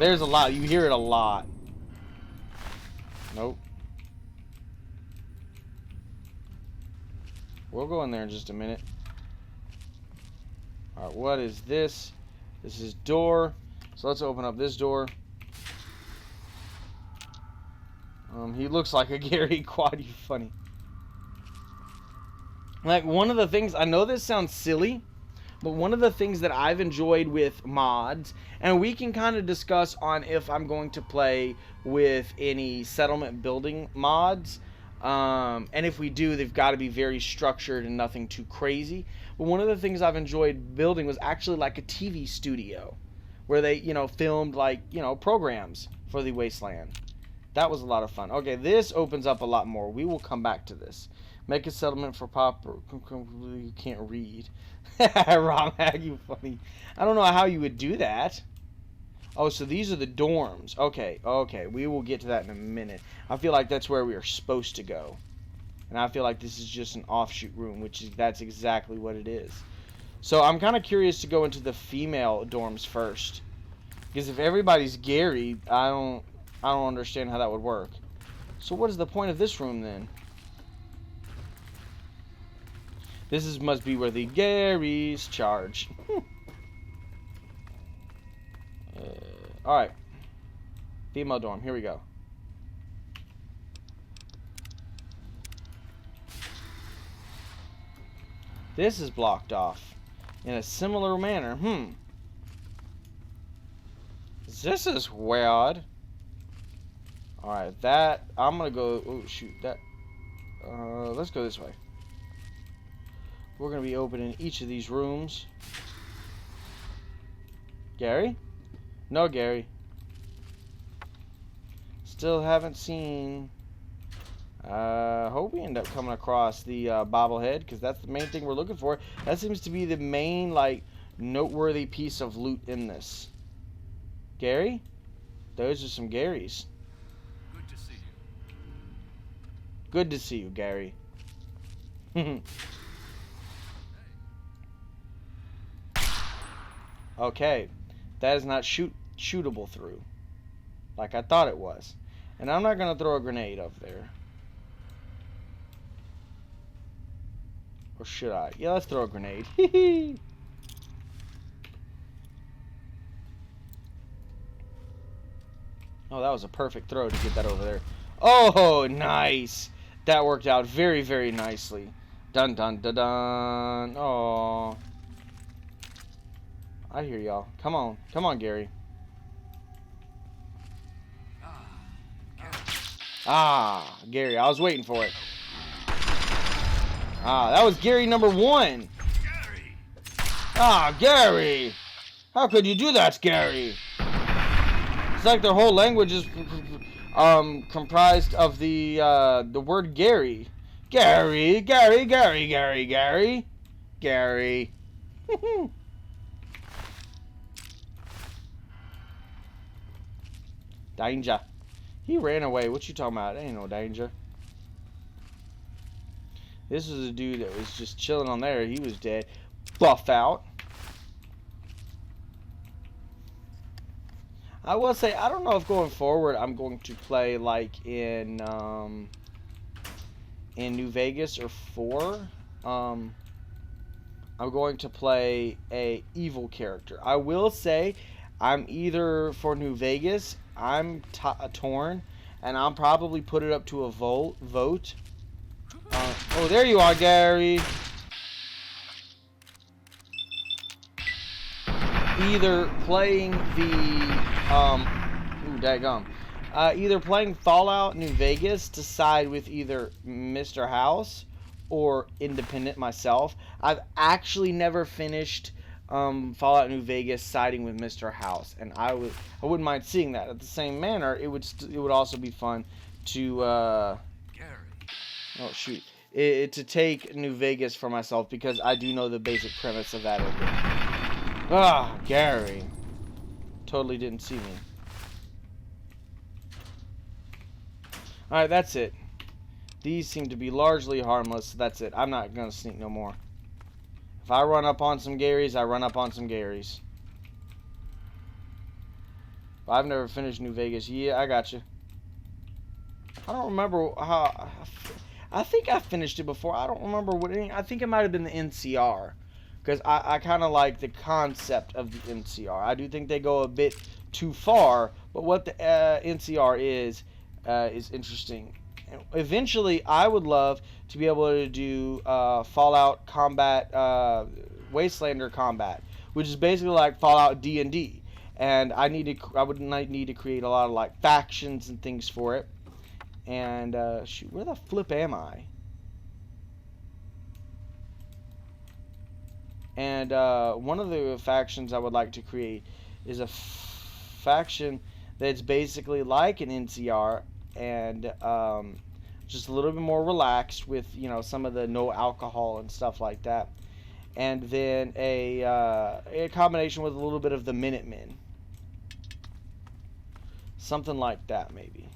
A: There's a lot. You hear it a lot. Nope. We'll go in there in just a minute. Alright, what is this? This is door. So let's open up this door. He looks like a Gary Quad. You funny. Like, one of the things, I know this sounds silly, but one of the things that I've enjoyed with mods, and we can kind of discuss on if I'm going to play with any settlement building mods, and if we do, they've got to be very structured and nothing too crazy. But one of the things I've enjoyed building was actually like a TV studio, where they, you know, filmed like, you know, programs for the Wasteland. That was a lot of fun. Okay, this opens up a lot more. We will come back to this. Make a settlement for Pop. You can't read. Wrong hag, you funny. I don't know how you would do that. Oh, so these are the dorms. Okay, okay. We will get to that in a minute. I feel like that's where we are supposed to go. And I feel like this is just an offshoot room, which is, that's exactly what it is. So I'm kind of curious to go into the female dorms first. Because if everybody's Gary, I don't understand how that would work. So what is the point of this room then? This must be where the Garys charge. Alright. Female dorm. Here we go. This is blocked off in a similar manner. This is weird. Alright, that... I'm gonna go... Oh, shoot. That... let's go this way. We're gonna be opening each of these rooms. Gary? No, Gary. Still haven't seen... hope we end up coming across the bobblehead, because that's the main thing we're looking for. That seems to be the main, like, noteworthy piece of loot in this. Gary? Those are some Garys.
D: Good to see you.
A: Good to see you, Gary. Okay. That is not shootable through. Like I thought it was. And I'm not going to throw a grenade up there. Or should I? Yeah, let's throw a grenade. Oh, that was a perfect throw to get that over there. Oh, nice. That worked out very, very nicely. Dun, dun, dun, dun. Oh. I hear y'all. Come on. Come on, Gary. Ah, Gary. I was waiting for it. Ah, that was Gary number 1.
D: Gary!
A: Ah, Gary. How could you do that, Gary? It's like their whole language is comprised of the word Gary. Gary, Gary, Gary, Gary, Gary. Gary. Danger. He ran away. What you talking about? Ain't no danger. This is a dude that was just chilling on there. He was dead. Buff out. I will say, I don't know if going forward I'm going to play like in New Vegas or 4. I'm going to play a evil character. I will say I'm either for New Vegas, I'm torn, and I'll probably put it up to a vote. Oh, there you are, Gary. Either playing the either playing Fallout New Vegas to side with either Mr. House or Independent myself. I've actually never finished Fallout New Vegas siding with Mr. House, and I wouldn't mind seeing that. At the same manner, it would also be fun to
D: Gary.
A: oh shoot, to take New Vegas for myself, because I do know the basic premise of that. Ah, Gary. Totally didn't see me. Alright, that's it. These seem to be largely harmless. That's it. I'm not going to sneak no more. If I run up on some Garys, I run up on some Garys. I've never finished New Vegas. Yeah, I got you. I don't remember how... I think I finished it before. I don't remember what. I think it might have been the NCR, because I kind of like the concept of the NCR. I do think they go a bit too far, but what the NCR is interesting. Eventually, I would love to be able to do Fallout combat, Wastelander combat, which is basically like Fallout D&D. And I would need to create a lot of like factions and things for it. And shoot, where the flip am I? And one of the factions I would like to create is a faction that's basically like an NCR and just a little bit more relaxed with, you know, some of the no alcohol and stuff like that. And then a combination with a little bit of the Minutemen. Something like that, maybe.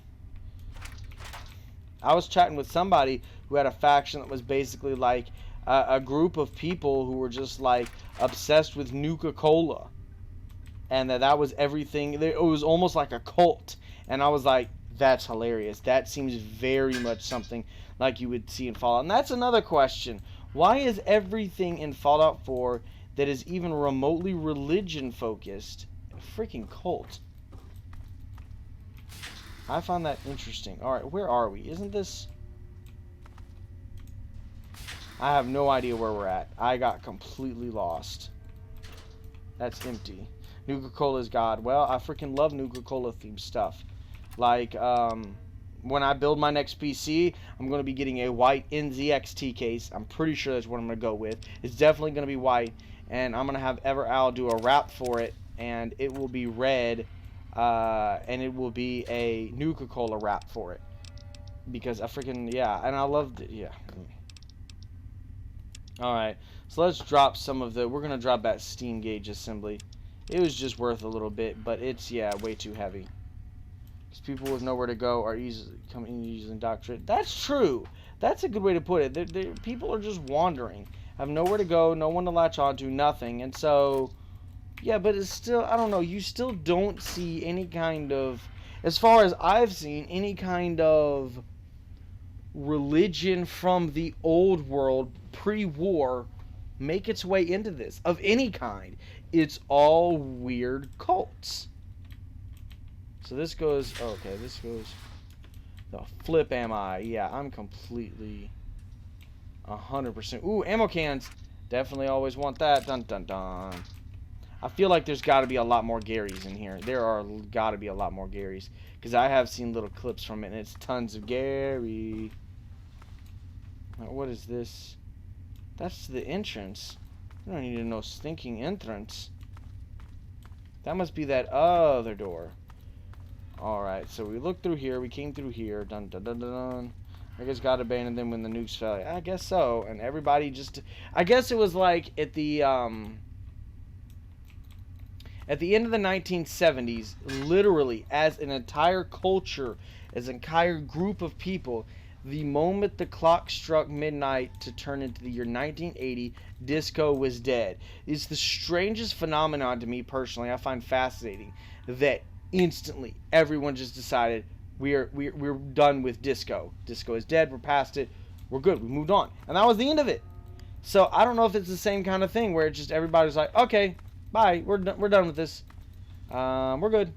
A: I was chatting with somebody who had a faction that was basically like a group of people who were just like obsessed with Nuka-Cola. And that was everything. It was almost like a cult. And I was like, that's hilarious. That seems very much something like you would see in Fallout. And that's another question. Why is everything in Fallout 4 that is even remotely religion focused a freaking cult? I find that interesting. Alright, where are we? Isn't this... I have no idea where we're at. I got completely lost. That's empty. Nuka-Cola is God. Well, I freaking love Nuka-Cola themed stuff. Like, when I build my next PC, I'm going to be getting a white NZXT case. I'm pretty sure that's what I'm going to go with. It's definitely going to be white. And I'm going to have EverAl do a wrap for it. And it will be red. And it will be a Nuka-Cola wrap for it. Because I freaking, yeah. And I loved it, yeah. Alright. So let's drop some of the, we're going to drop that steam gauge assembly. It was just worth a little bit. But it's, yeah, way too heavy. Because people with nowhere to go are easily indoctrinated. That's true. That's a good way to put it. People are just wandering. Have nowhere to go, no one to latch onto, nothing. And so, yeah, but it's still, I don't know, you still don't see any kind of, as far as I've seen, any kind of religion from the old world, pre-war, make its way into this, of any kind. It's all weird cults. So this goes, okay, this goes, the flip am I? Yeah, I'm completely 100%. Ooh, ammo cans. Definitely always want that. Dun, dun, dun. I feel like there's got to be a lot more Garys in here. There are got to be a lot more Garys. Because I have seen little clips from it, and it's tons of Gary. What is this? That's the entrance. I don't need to know stinking entrance. That must be that other door. Alright, so we looked through here, we came through here, dun dun dun dun dun. I guess God abandoned them when the nukes fell. I guess so, and everybody just, I guess it was like at the end of the 1970s, literally, as an entire culture, as an entire group of people, the moment the clock struck midnight to turn into the year 1980, disco was dead. It's the strangest phenomenon to me personally. I find fascinating that instantly everyone just decided we're done with disco. Disco is dead. We're past it. We're good. We moved on, and that was the end of it. So I don't know if it's the same kind of thing where it's just everybody's like, okay, bye. We're done with this. We're good.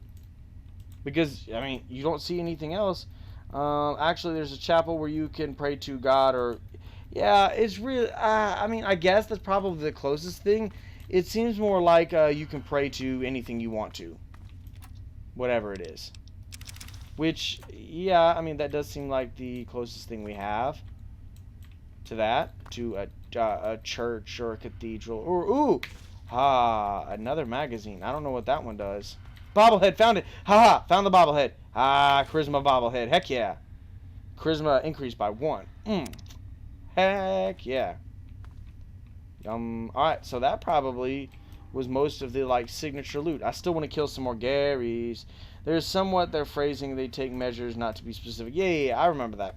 A: Because I mean, you don't see anything else. Actually, there's a chapel where you can pray to God, or yeah, it's really. I mean, I guess that's probably the closest thing. It seems more like you can pray to anything you want to. Whatever it is. Which, yeah, I mean, that does seem like the closest thing we have to that. To a church or a cathedral. Or, ooh! Another magazine. I don't know what that one does. Bobblehead, found it! Ha! Found the bobblehead. Charisma bobblehead. Heck yeah. Charisma increased by 1. Heck yeah. Alright, so that probably was most of the, like, signature loot. I still want to kill some more Garys. There's somewhat their phrasing, they take measures not to be specific. Yeah, I remember that.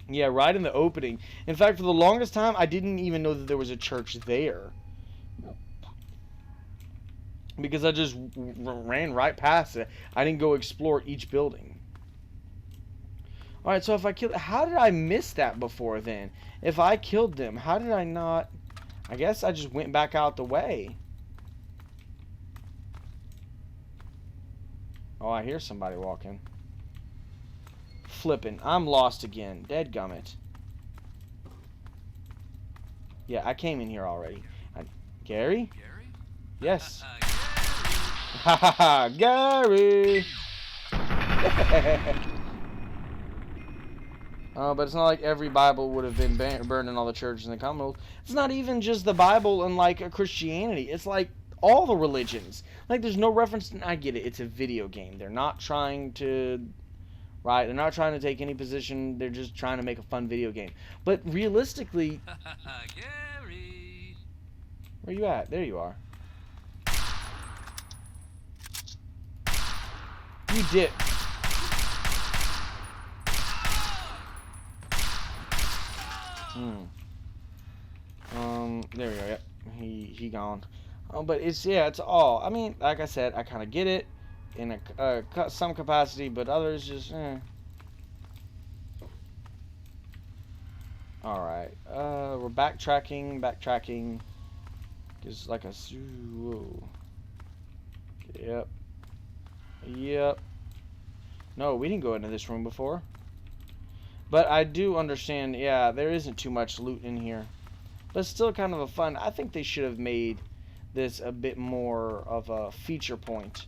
A: Yeah, right in the opening. In fact, for the longest time, I didn't even know that there was a church there. Because I just ran right past it. I didn't go explore each building. Alright, so if I killed... How did I miss that before then? If I killed them, how did I not... I guess I just went back out the way. Oh, I hear somebody walking. Flipping. I'm lost again. Dadgummit. Yeah, I came in here already. Gary?
D: Gary?
A: Yes.
D: Gary!
A: Ha ha ha! Gary! But it's not like every Bible would have been burned in all the churches in the Commonwealth. It's not even just the Bible and like Christianity. It's like all the religions. Like there's no reference to, I get it, it's a video game. They're not trying to, right? They're not trying to take any position. They're just trying to make a fun video game. But realistically,
D: Gary!
A: where you at? There you are. You dip. There we go. Yep, he gone. But it's it's all. I mean, like I said, I kind of get it in some capacity, but others just. All right. We're backtracking. Just like a. Whoa. Yep. No, we didn't go into this room before. But I do understand, yeah, there isn't too much loot in here. But still kind of a fun. I think they should have made this a bit more of a feature point.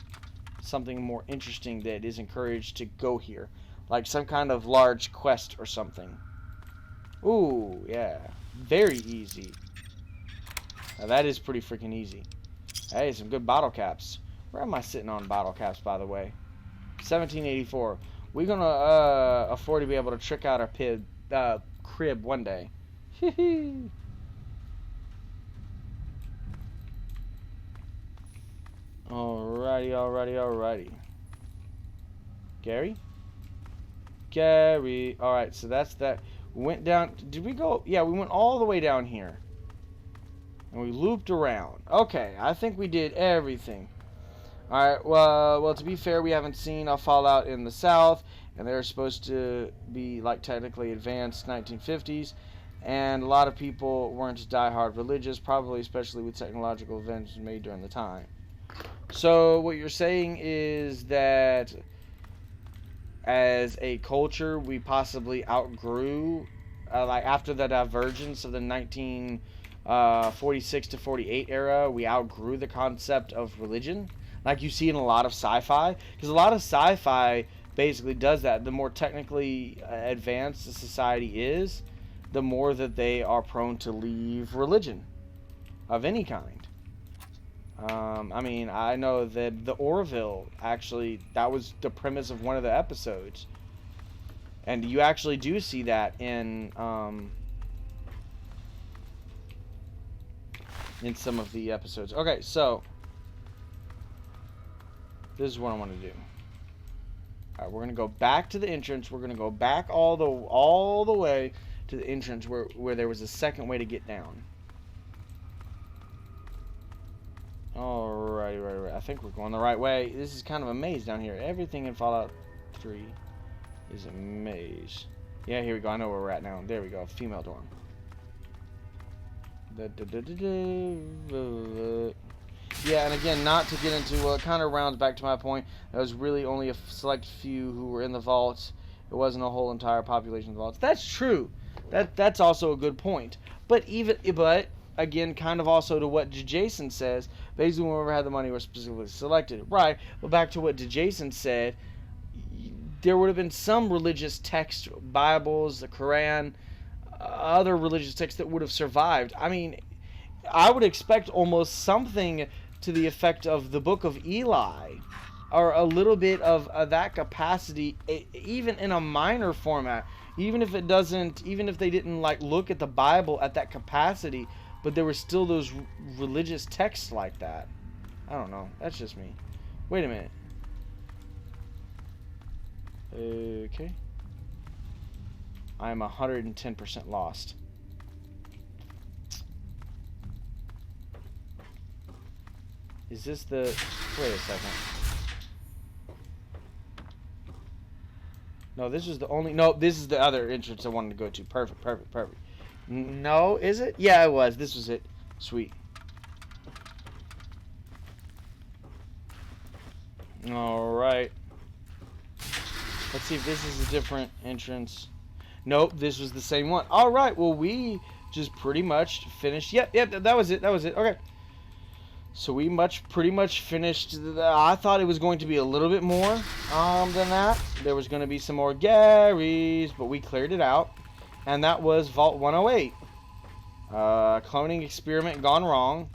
A: Something more interesting that is encouraged to go here. Like some kind of large quest or something. Ooh, yeah. Very easy. Now that is pretty freaking easy. Hey, some good bottle caps. Where am I sitting on bottle caps, by the way? 1784. We're gonna afford to be able to trick out our crib one day. Alrighty. Gary? Alright, so that's that. We went down. Did we go? Yeah, we went all the way down here. And we looped around. Okay, I think we did everything. Alright, well, to be fair, we haven't seen a Fallout in the South, and they're supposed to be, like, technically advanced 1950s, and a lot of people weren't die-hard religious, probably especially with technological events made during the time. So, what you're saying is that as a culture, we possibly outgrew, like, after the divergence of the 1946 to 48 era, we outgrew the concept of religion? Like you see in a lot of sci-fi, because a lot of sci-fi basically does that. The more technically advanced the society is, the more that they are prone to leave religion of any kind. I mean, I know that the Orville, actually, that was the premise of one of the episodes. And you actually do see that in some of the episodes. Okay, so this is what I want to do. Alright, we're going to go back to the entrance. We're going to go back all the way to the entrance where there was a second way to get down. Alrighty, right. I think we're going the right way. This is kind of a maze down here. Everything in Fallout 3 is a maze. Yeah, here we go. I know where we're at now. There we go. Female dorm. Yeah, and again, not to get into, well, it kind of rounds back to my point. There was really only a select few who were in the vaults. It wasn't a whole entire population of the vaults. That's true. That's also a good point. But again, kind of also to what Jason says, basically whoever had the money was specifically selected. Right, but back to what Jason said, there would have been some religious text, Bibles, the Quran, other religious texts that would have survived. I mean, I would expect almost something to the effect of the Book of Eli, or a little bit of that capacity, even in a minor format, even if they didn't like look at the Bible at that capacity, but there were still those religious texts like that. I don't know. That's just me. Wait a minute. Okay. I'm 110% lost. Is this the... Wait a second. No, this was the only... No, this is the other entrance I wanted to go to. Perfect, perfect, perfect. No, is it? Yeah, it was. This was it. Sweet. Alright. Let's see if this is a different entrance. Nope, this was the same one. Alright, well, we just pretty much finished... Yep, that was it. That was it. Okay. So we pretty much finished. I thought it was going to be a little bit more than that. There was going to be some more Garys, but we cleared it out. And that was Vault 108. Cloning experiment gone wrong.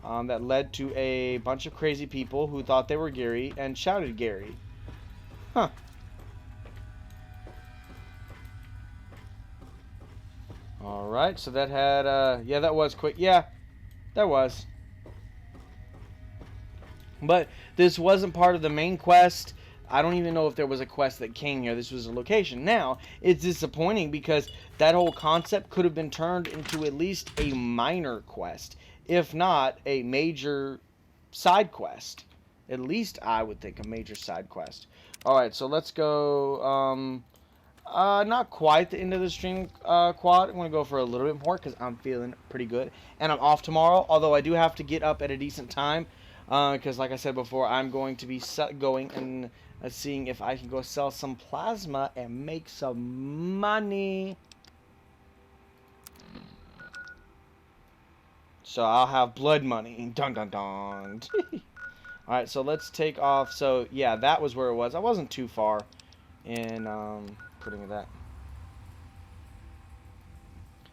A: That led to a bunch of crazy people who thought they were Gary and shouted Gary. Huh. Alright, so that had, yeah, that was quick. Yeah, that was. But this wasn't part of the main quest. I don't even know if there was a quest that came here. This was a location. Now, it's disappointing because that whole concept could have been turned into at least a minor quest, if not a major side quest. At least I would think a major side quest. Alright, so let's go, not quite the end of the stream, quad. I'm going to go for a little bit more because I'm feeling pretty good. And I'm off tomorrow, although I do have to get up at a decent time. Because like I said before, I'm going to be going and seeing if I can go sell some plasma and make some money. So I'll have blood money. Dun dun dun. Alright, so let's take off. So yeah, that was where it was. I wasn't too far in putting that.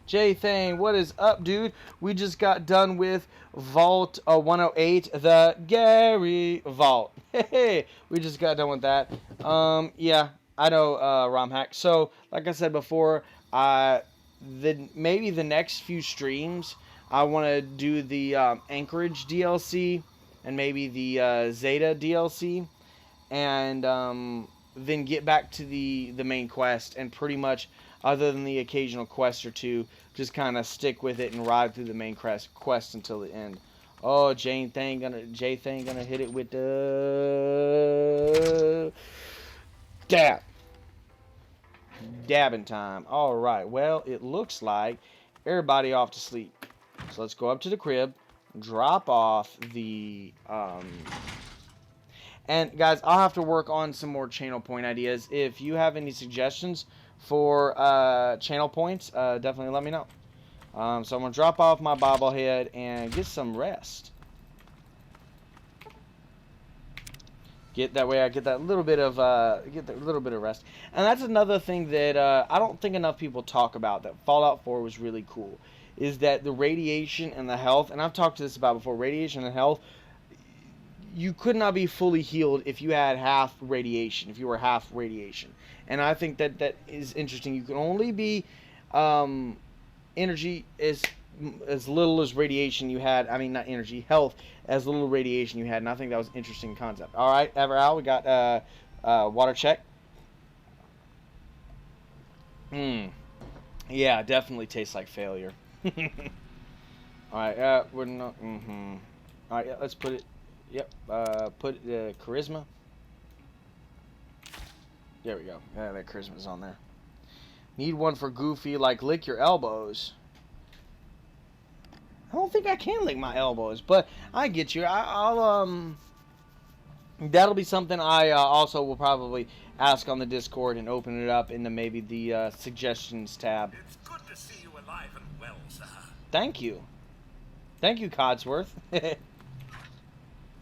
A: Jay Thane, what is up, dude? We just got done with Vault 108, the Gary Vault. Hey, we just got done with that. Yeah, I know, RomHack. So, like I said before, maybe the next few streams, I want to do the Anchorage DLC and maybe the Zeta DLC, and then get back to the main quest, and pretty much, other than the occasional quest or two, just kind of stick with it and ride through the main quest until the end. Oh, Jay Thang gonna hit it with the dabbing time. All right. Well, it looks like everybody off to sleep. So let's go up to the crib, drop off the and guys, I'll have to work on some more channel point ideas. If you have any suggestions for channel points, definitely let me know. So I'm gonna drop off my bobblehead and get some rest. That way I get that little bit of rest. And that's another thing that I don't think enough people talk about. That Fallout 4 was really cool. Is that the radiation and the health, and I've talked to this about before. Radiation and health. You could not be fully healed if you had half radiation, if you were half radiation. And I think that is interesting. You can only be energy as little as radiation you had. I mean, not energy, health as little radiation you had. And I think that was an interesting concept. All right, Everal, we got water check. Yeah, definitely tastes like failure. All right, we're not. All right, yeah, let's put it. Yep, put charisma. There we go. Yeah, that charisma's on there. Need one for Goofy, like lick your elbows. I don't think I can lick my elbows, but I get you. I'll that'll be something I also will probably ask on the Discord and open it up into maybe the suggestions tab.
C: It's good to see you alive and well, sir.
A: Thank you. Thank you, Codsworth.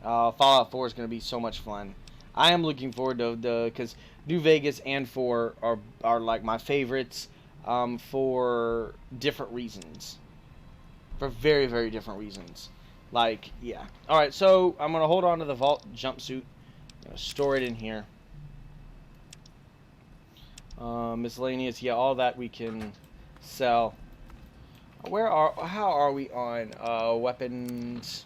A: Fallout 4 is going to be so much fun. I am looking forward to because New Vegas and 4 are like my favorites for different reasons. For very, very different reasons. Like, yeah. Alright, so I'm going to hold on to the Vault jumpsuit. I'm going to store it in here. Miscellaneous, yeah, all that we can sell. How are we on weapons?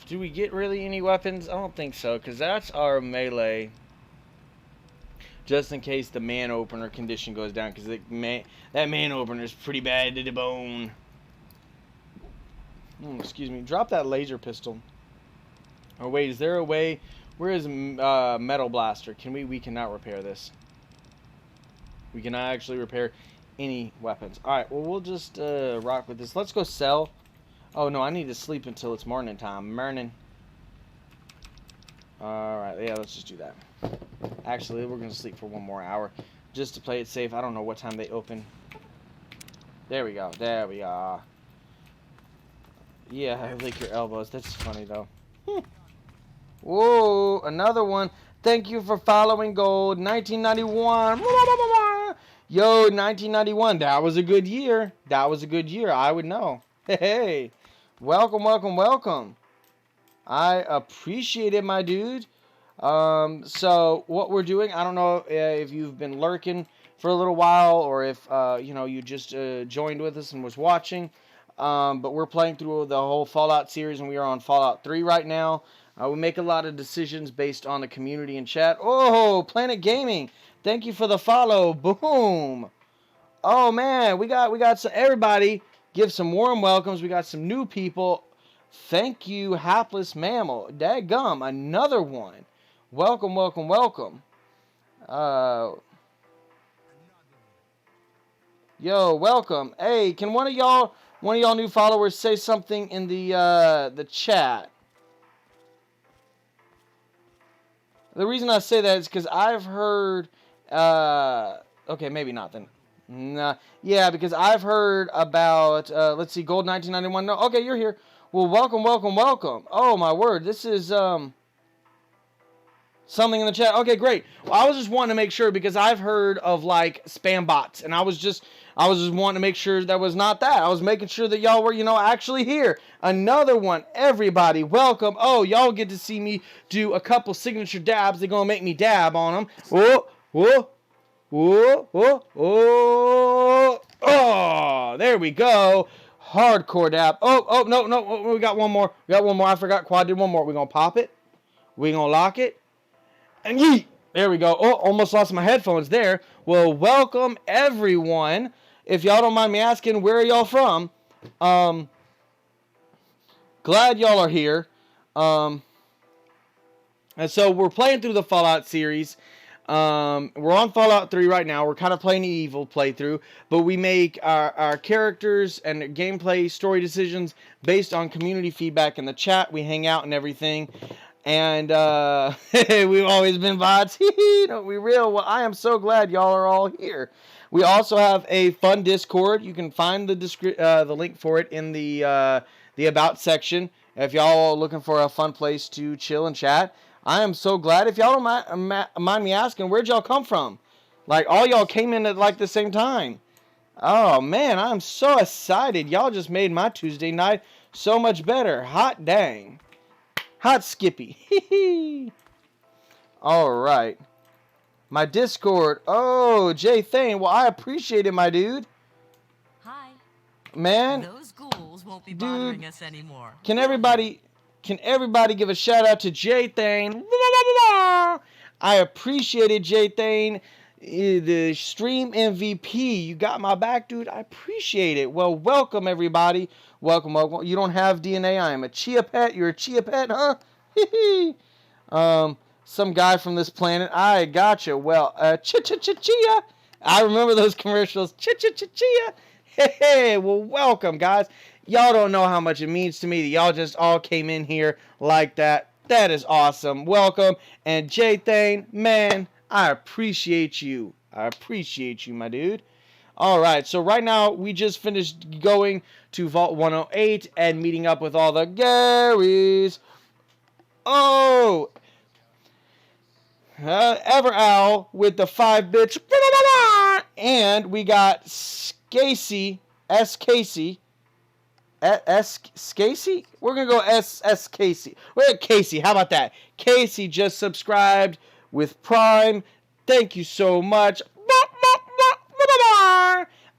A: Do we get really any weapons? I don't think so, because that's our melee. Just in case the man opener condition goes down, because that man opener is pretty bad to the bone. Excuse me. Drop that laser pistol. Oh wait, is there a way Where is Metal Blaster? We cannot repair this. We cannot actually repair any weapons. Alright, well, we'll just rock with this. Let's go sell. Oh, no, I need to sleep until it's morning time. Morning. Alright, yeah, let's just do that. Actually, we're going to sleep for 1 more hour. Just to play it safe. I don't know what time they open. There we go. There we are. Yeah, I lick your elbows. That's funny, though. Whoa, another one. Thank you for following Gold. 1991. Yo, 1991. That was a good year. That was a good year. I would know. Hey. Welcome, welcome, welcome. I appreciate it, my dude. So what we're doing, I don't know if you've been lurking for a little while or if, you know, you just joined with us and was watching. But we're playing through the whole Fallout series, and we are on Fallout 3 right now. We make a lot of decisions based on the community and chat. Oh, Planet Gaming, thank you for the follow. Boom. Oh man, we got some, everybody give some warm welcomes. We got some new people. Thank you, Hapless Mammal. Dadgum, another one. Welcome, welcome, welcome. Yo, welcome. Hey, can one of y'all new followers say something in the chat? The reason I say that is because I've heard, okay, maybe not then. Nah, yeah, because I've heard about, let's see, Gold 1991. No, okay, you're here. Well, welcome, welcome, welcome. Oh, my word, this is, something in the chat. Okay, great. Well, I was just wanting to make sure because I've heard of, like, spam bots, and I was just wanting to make sure that was not that. I was making sure that y'all were, you know, actually here. Another one. Everybody, welcome. Oh, y'all get to see me do a couple signature dabs. They're going to make me dab on them. Whoa, whoa, whoa, whoa, whoa. Oh, there we go. Hardcore dab. Oh, no. We got one more. I forgot. Quad did one more. We're going to pop it. We're going to lock it. And yeet! There we go. Oh, almost lost my headphones there. Well, welcome everyone. If y'all don't mind me asking, where are y'all from? Glad y'all are here. And so we're playing through the Fallout series. We're on Fallout 3 right now. We're kind of playing the evil playthrough, but we make our characters and gameplay story decisions based on community feedback in the chat. We hang out and everything. And we've always been bots. Don't we real? Well, I am so glad y'all are all here. We also have a fun Discord. You can find the link for it in the About section. If y'all are looking for a fun place to chill and chat, I am so glad. If y'all don't mind me asking, where'd y'all come from? Like, all y'all came in at like the same time. Oh man, I'm so excited. Y'all just made my Tuesday night so much better. Hot dang. Hot Skippy. Alright. My Discord. Oh, Jay Thane. Well, I appreciate it, my dude.
B: Hi.
A: Man.
B: Those ghouls won't be bothering us anymore.
A: Can everybody give a shout out to Jay Thane? I appreciate it, Jay Thane. The stream MVP. You got my back, dude. I appreciate it. Well, welcome, everybody. Welcome, welcome. You don't have DNA. I am a chia pet. You're a chia pet, huh? Some guy from this planet. I gotcha. Well, chia. I remember those commercials. Chia. Hey, well, welcome, guys. Y'all don't know how much it means to me that y'all just all came in here like that. That is awesome. Welcome. And Jay Thane, man, I appreciate you. I appreciate you, my dude. Alright, so right now we just finished going to Vault 108 and meeting up with all the Garys. Oh! Everowl with the 5-bits. And we got Scasey. S. Casey. S. Casey? We're going to go S. Casey. We're at Casey. How about that? Casey just subscribed with Prime. Thank you so much.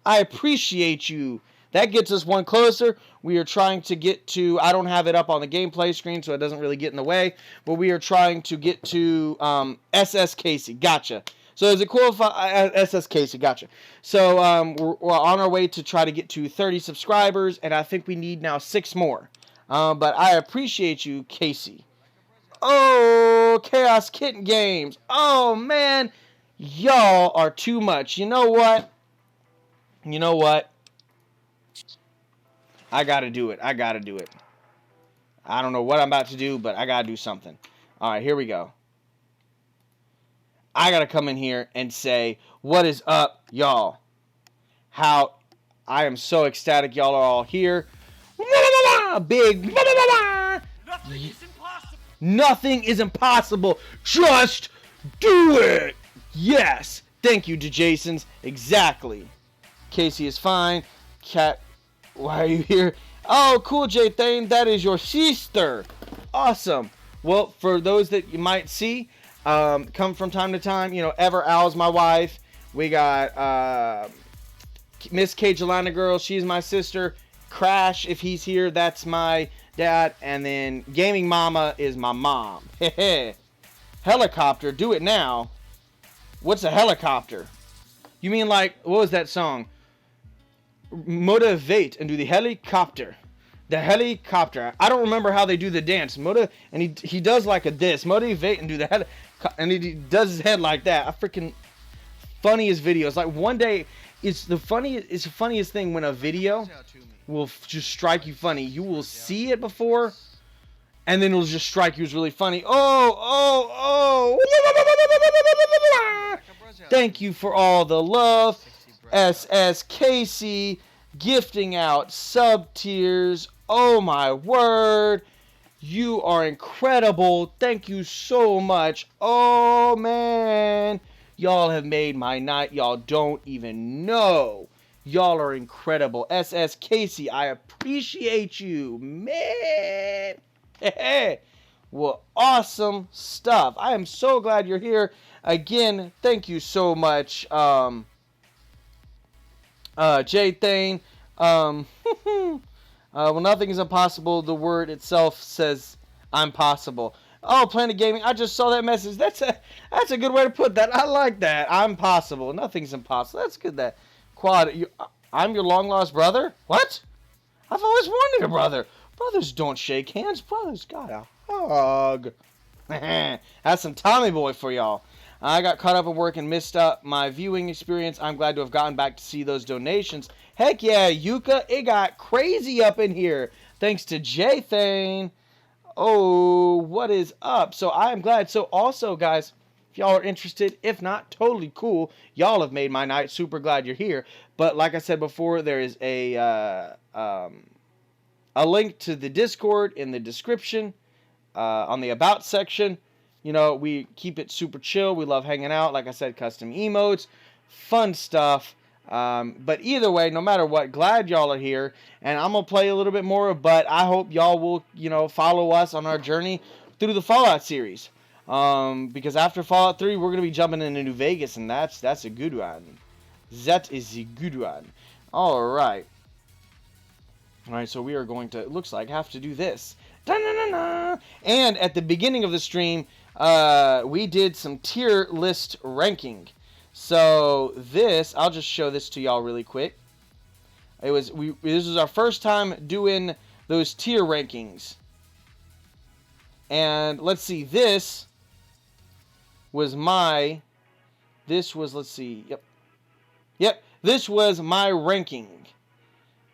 A: I appreciate you. That gets us one closer. We are trying to get to, I don't have it up on the gameplay screen, so it doesn't really get in the way, but we are trying to get to SS Casey. Gotcha. So is it cool if SS Casey? Gotcha. So we're on our way to try to get to 30 subscribers, and I think we need now 6 more. But I appreciate you, Casey. Oh, Chaos Kitten Games. Oh, man. Y'all are too much. You know what? You know what? I gotta do it. I gotta do it. I don't know what I'm about to do, but I gotta do something. Alright, here we go. I gotta come in here and say, what is up, y'all? How I am so ecstatic y'all are all here. Big.
D: Nothing is impossible.
A: Nothing is impossible. Just do it. Yes. Thank you to Jason's. Exactly. Casey is fine. Cat, why are you here? Oh, cool, J Thane. That is your sister. Awesome. Well, for those that you might see, come from time to time, you know, Ever Al's my wife. We got Miss K Jelana Girl. She's my sister. Crash, if he's here, that's my dad. And then Gaming Mama is my mom. Helicopter, do it now. What's a helicopter? You mean like, what was that song? Motivate and do the helicopter. The helicopter. I don't remember how they do the dance. And he does like a this. Motivate and do the helicopter. And he does his head like that. I freaking funniest videos. Like one day, it's the funniest thing when a video will just strike you funny. You will see it before, and then it'll just strike you as really funny. Oh. Thank you for all the love. SS Casey gifting out sub tiers. Oh my word. You are incredible. Thank you so much. Oh man. Y'all have made my night. Y'all don't even know. Y'all are incredible. SS Casey, I appreciate you. Man. Well, awesome stuff. I am so glad you're here. Again, thank you so much, J Thane. Well, nothing is impossible. The word itself says I'm possible. Oh, Planet Gaming, I just saw that message. That's a good way to put that. I like that. I'm possible. Nothing's impossible. That's good. That Quad, I'm your long lost brother? What? I've always wanted a brother. Brothers don't shake hands. Brothers got a hug. That's some Tommy Boy for y'all. I got caught up at work and missed up my viewing experience. I'm glad to have gotten back to see those donations. Heck yeah, Yuka. It got crazy up in here. Thanks to J Thane. Oh, what is up? So I am glad. So also, guys, if y'all are interested, if not, totally cool. Y'all have made my night. Super glad you're here. But like I said before, there is a link to the Discord in the description on the About section. You know, we keep it super chill. We love hanging out. Like I said, custom emotes, fun stuff. But either way, no matter what, glad y'all are here. And I'm going to play a little bit more, but I hope y'all will, you know, follow us on our journey through the Fallout series. Because after Fallout 3, we're going to be jumping into New Vegas, and that's a good one. That is a good one. Alright. Alright, so we are going to, it looks like, have to do this. Da-na-na-na. And at the beginning of the stream, we did some tier list ranking. So this, I'll just show this to y'all really quick. This was our first time doing those tier rankings. And let's see, this was, let's see, yep, this was my ranking.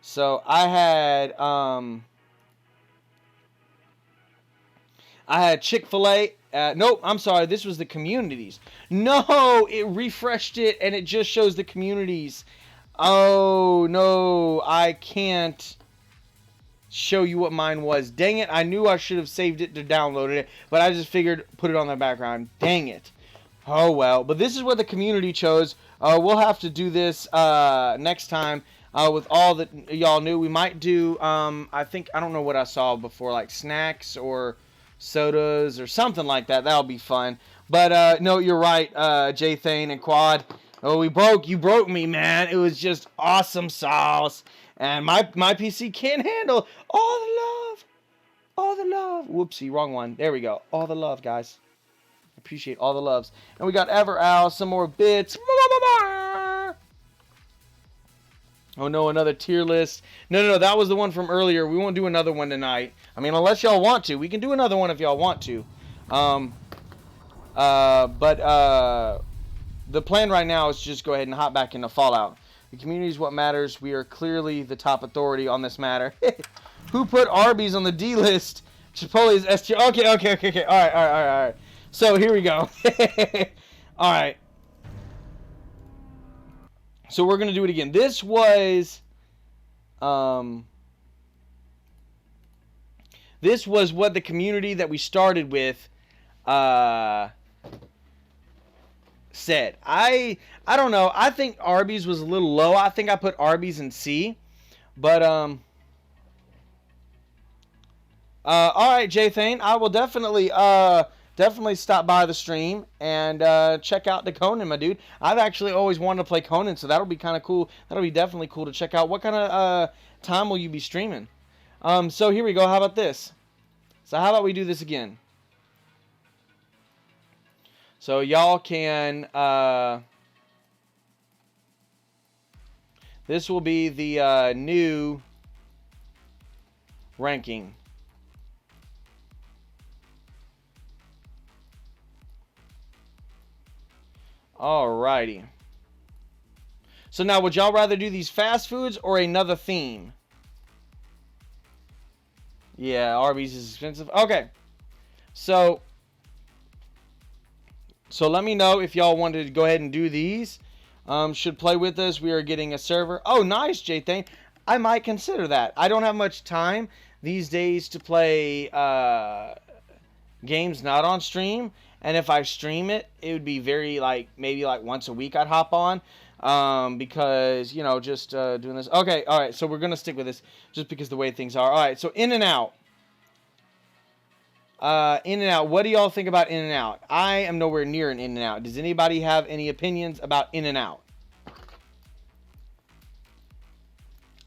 A: So I had Chick-fil-A. Nope, I'm sorry. This was the communities. No, it refreshed it, and it just shows the communities. Oh, no, I can't show you what mine was. Dang it, I knew I should have saved it to download it, but I just figured put it on the background. Dang it. Oh, well, but this is what the community chose. We'll have to do this next time with all that y'all knew. We might do, I don't know what I saw before, like snacks or sodas or something like that. That'll be fun. But no, you're right, J Thane and Quad. Oh, you broke me, man. It was just awesome sauce. And my PC can't handle all the love. Whoopsie, wrong one. There we go. All the love, guys. Appreciate all the loves. And we got Ever Al, some more bits. Oh no, another tier list. No, that was the one from earlier. We won't do another one tonight. I mean, unless y'all want to. We can do another one if y'all want to. But the plan right now is just go ahead and hop back into Fallout. The community is what matters. We are clearly the top authority on this matter. Who put Arby's on the D list? Chipotle is S tier. Okay. All right. So here we go. All right. So we're gonna do it again. This was what the community that we started with said. I don't know. I think Arby's was a little low. I think I put Arby's in C. But all right, Jay Thane, I will definitely stop by the stream and check out the Conan, my dude. I've actually always wanted to play Conan, so that'll be kind of cool. That'll be definitely cool to check out. What kind of time will you be streaming? So here we go. How about this? So how about we do this again? So y'all can, this will be the new ranking. Alrighty. So now, would y'all rather do these fast foods or another theme? Yeah, Arby's is expensive. Okay. So let me know if y'all wanted to go ahead and do these. Should play with us. We are getting a server. Oh, nice, J-Thane. I might consider that. I don't have much time these days to play games not on stream. And if I stream it, it would be very, maybe once a week I'd hop on. Because, just doing this. Okay, all right. So we're going to stick with this just because the way things are. All right, so In-N-Out. In-N-Out. What do y'all think about In-N-Out? I am nowhere near an In-N-Out. Does anybody have any opinions about In-N-Out?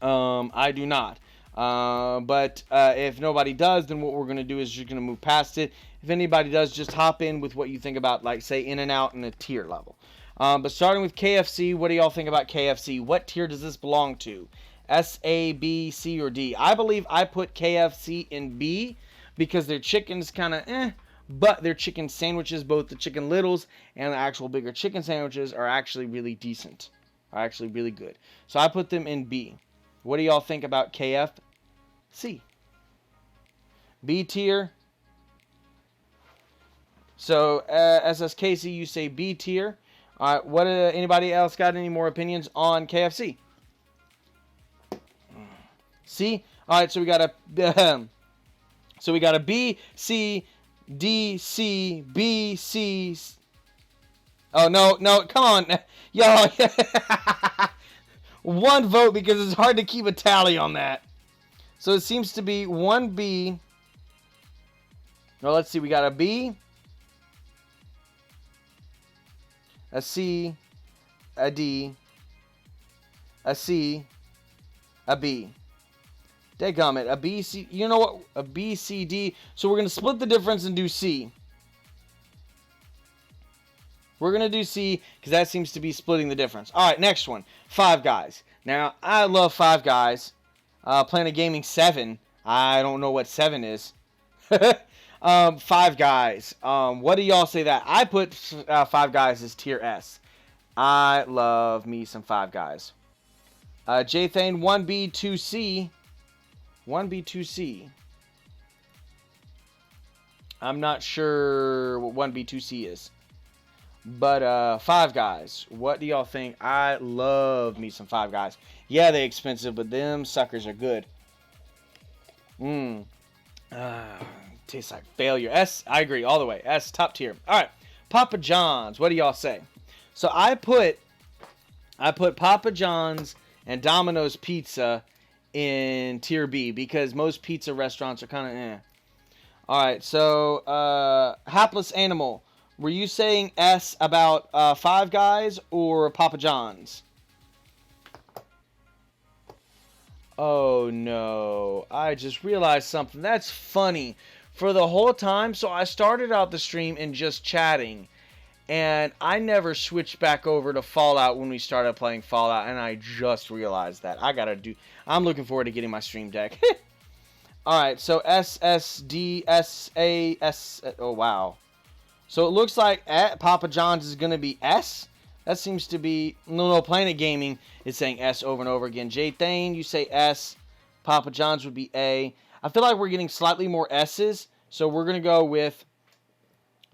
A: I do not. But if nobody does, then what we're going to do is just going to move past it. If anybody does, just hop in with what you think about, say, In-N-Out and a tier level. But starting with KFC, what do y'all think about KFC? What tier does this belong to? S, A, B, C, or D? I believe I put KFC in B because their chicken's kind of but their chicken sandwiches, both the chicken littles and the actual bigger chicken sandwiches, are actually really decent. Are actually really good. So I put them in B. What do y'all think about KFC? B tier. So, SSKC, you say B tier. All right, what? Anybody else got any more opinions on KFC? C. All right, so we got a B, C, D, C, B, C. Oh no, come on, y'all. One vote because it's hard to keep a tally on that. So it seems to be one B. Well, let's see. We got a B, a C, a D, a C, a B. Dadgummit, a B, C, you know what? A B, C, D. So we're going to split the difference and do C. We're going to do C because that seems to be splitting the difference. All right, next one. Five Guys. Now, I love Five Guys. Planet Gaming 7. I don't know what 7 is. Five Guys. What do y'all say that? I put Five Guys as tier S. I love me some Five Guys. J-Thane, 1B, 2C. 1B, 2C. I'm not sure what 1B, 2C is. But Five Guys. What do y'all think? I love me some Five Guys. Yeah, they're expensive, but them suckers are good. Tastes like failure. S, I agree all the way. S, top tier. All right, Papa John's. What do y'all say? So I put Papa John's and Domino's Pizza in tier B because most pizza restaurants are kind of eh. All right, so Hapless Animal. Were you saying S about Five Guys or Papa John's? Oh no, I just realized something. That's funny. For the whole time, so I started out the stream and just chatting, and I never switched back over to Fallout when we started playing Fallout, and I just realized that. I'm looking forward to getting my stream deck. All right, so SSDSAS. Oh, wow. So it looks like at Papa John's is going to be S. That seems to be... No, Planet Gaming is saying S over and over again. Jay Thane, you say S. Papa John's would be A. I feel like we're getting slightly more S's, so we're going to go with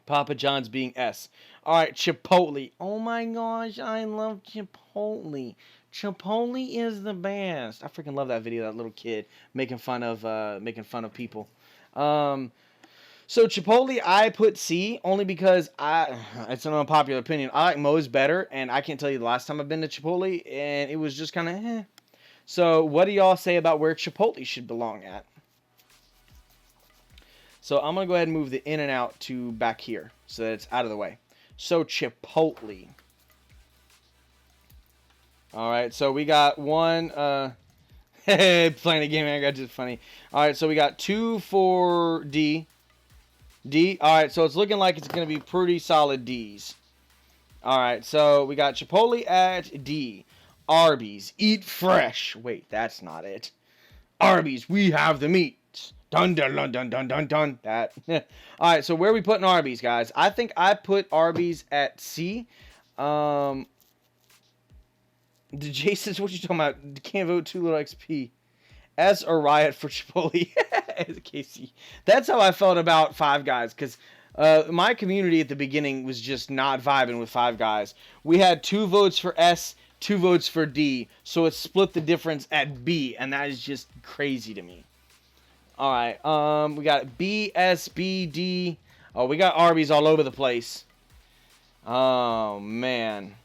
A: Papa John's being S. All right, Chipotle. Oh my gosh, I love Chipotle. Chipotle is the best. I freaking love that video. That little kid making fun of people. So Chipotle, I put C only because it's an unpopular opinion. I like Moe's better, and I can't tell you the last time I've been to Chipotle, and it was just kind of eh. So what do y'all say about where Chipotle should belong at? So I'm going to go ahead and move the in and out to back here so that it's out of the way. So Chipotle. All right, so we got one. Playing a game, I got just funny. All right, so we got 2 for D. D. All right, so it's looking like it's going to be pretty solid D's. All right, so we got Chipotle at D. Arby's, eat fresh. Wait, that's not it. Arby's, we have the meat. Dun, dun, dun, dun, dun, dun, dun. That. All right, so where are we putting Arby's, guys? I think I put Arby's at C. Jason's, what you talking about? Can't vote too little XP. S or riot for Chipotle. Casey. That's how I felt about Five Guys, because my community at the beginning was just not vibing with Five Guys. We had 2 votes for S, 2 votes for D, so it split the difference at B, and that is just crazy to me. All right, we got B, S, B, D. Oh, we got Arby's all over the place. Oh, man.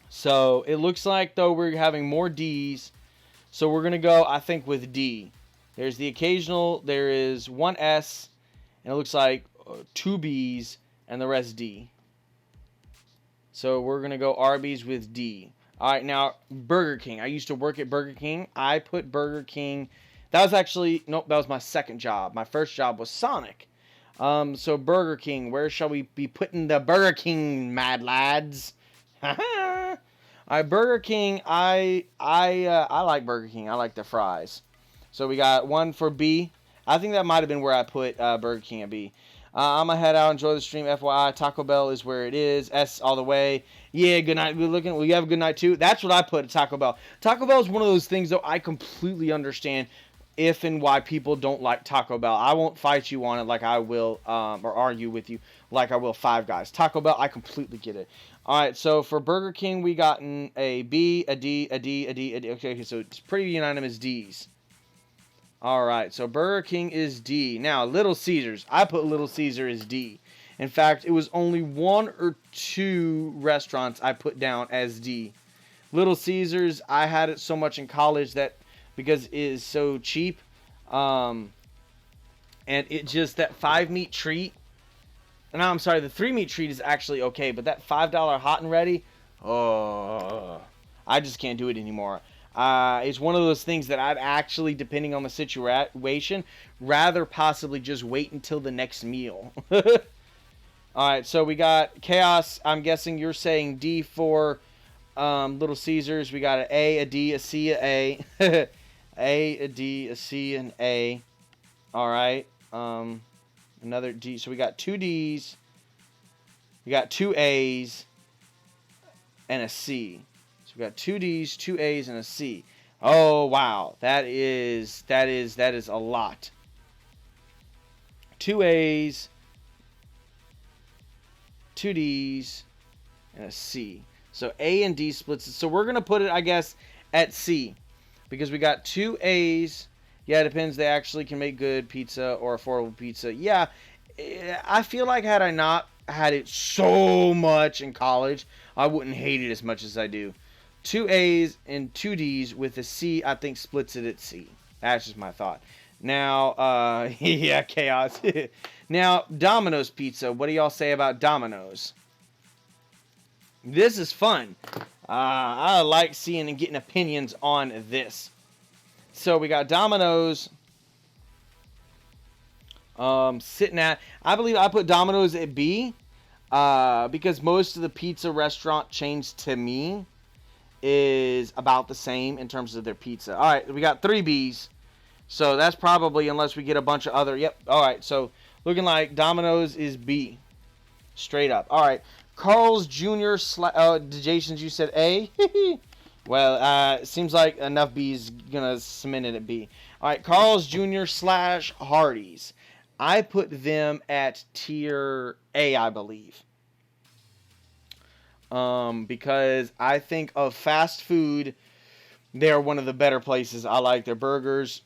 A: So it looks like, though, we're having more D's. So we're going to go, I think, with D. There's the occasional, there is 1 S, and it looks like 2 B's, and the rest D. So we're going to go Arby's with D. All right, now, Burger King. I used to work at Burger King. I put Burger King. That was actually, nope, that was my second job. My first job was Sonic. So Burger King, where shall we be putting the Burger King, mad lads? All right, Burger King, I like Burger King. I like the fries. So we got 1 for B. I think that might have been where I put Burger King at B. I'm going to head out, enjoy the stream. FYI, Taco Bell is where it is. S all the way. Yeah, good night. Will you have a good night too? That's what I put at Taco Bell. Taco Bell is one of those things, though, I completely understand if and why people don't like Taco Bell. I won't fight you on it like I will, or argue with you like I will Five Guys. Taco Bell, I completely get it. All right, so for Burger King, we gotten a B, a D, a D, a D, a D. Okay, so it's pretty unanimous D's. All right, so Burger King is D. Now, Little Caesars. I put Little Caesar as D. In fact, it was only 1 or 2 restaurants I put down as D. Little Caesars, I had it so much in college that because it is so cheap, and it just, that 5-meat treat. No, I'm sorry, the 3-meat treat is actually okay, but that $5 hot and ready, oh, I just can't do it anymore. It's one of those things that I'd actually, depending on the situation, rather possibly just wait until the next meal. All right, so we got Chaos. I'm guessing you're saying D for Little Caesars. We got an A, a D, a C, a A. A, D, a C, and A. All right. Another D. So we got 2 D's. We got 2 A's and a C. So we got 2 D's, 2 A's, and a C. Oh wow, that is a lot. 2 A's, 2 D's, and a C. So A and D splits it. So we're gonna put it, I guess, at C. Because we got 2 A's. Yeah, it depends. They actually can make good pizza or affordable pizza. Yeah, I feel like had I not had it so much in college, I wouldn't hate it as much as I do. 2 A's and 2 D's with a C, I think splits it at C. That's just my thought. Now, yeah, Chaos. Now, Domino's Pizza. What do y'all say about Domino's? This is fun. I like seeing and getting opinions on this. So we got Domino's sitting at, I believe I put Domino's at B because most of the pizza restaurant chains to me is about the same in terms of their pizza. All right, we got 3 B's. So that's probably, unless we get a bunch of other. Yep. All right. So looking like Domino's is B. Straight up. All right. Carl's Jr. Jason's, you said A. Well, it seems like enough B's gonna cement it at B. All right. Carl's Jr. / Hardee's. I put them at tier A, I believe. Because I think of fast food, they're one of the better places. I like their burgers.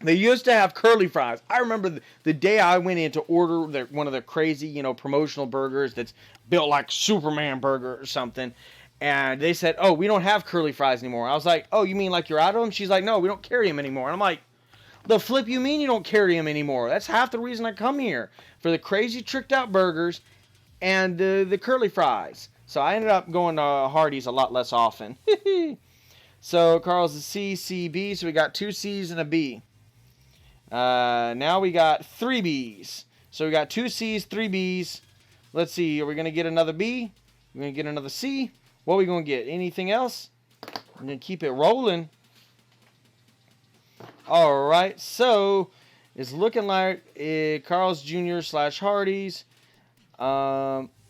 A: They used to have curly fries. I remember the day I went in to order one of the crazy, promotional burgers that's built like Superman burger or something. And they said, oh, we don't have curly fries anymore. I was like, oh, you mean like you're out of them? She's like, no, we don't carry them anymore. And I'm like, the flip you mean you don't carry them anymore? That's half the reason I come here, for the crazy tricked out burgers and the curly fries. So I ended up going to Hardee's a lot less often. So Carl's a C, C, B. So we got 2 C's and a B. Now we got 3 B's. So we got 2 C's, 3 B's. Let's see. Are we going to get another B? We're going to get another C. What are we going to get? Anything else? We're going to keep it rolling. All right. So it's looking like Carl's Jr. / Hardee's.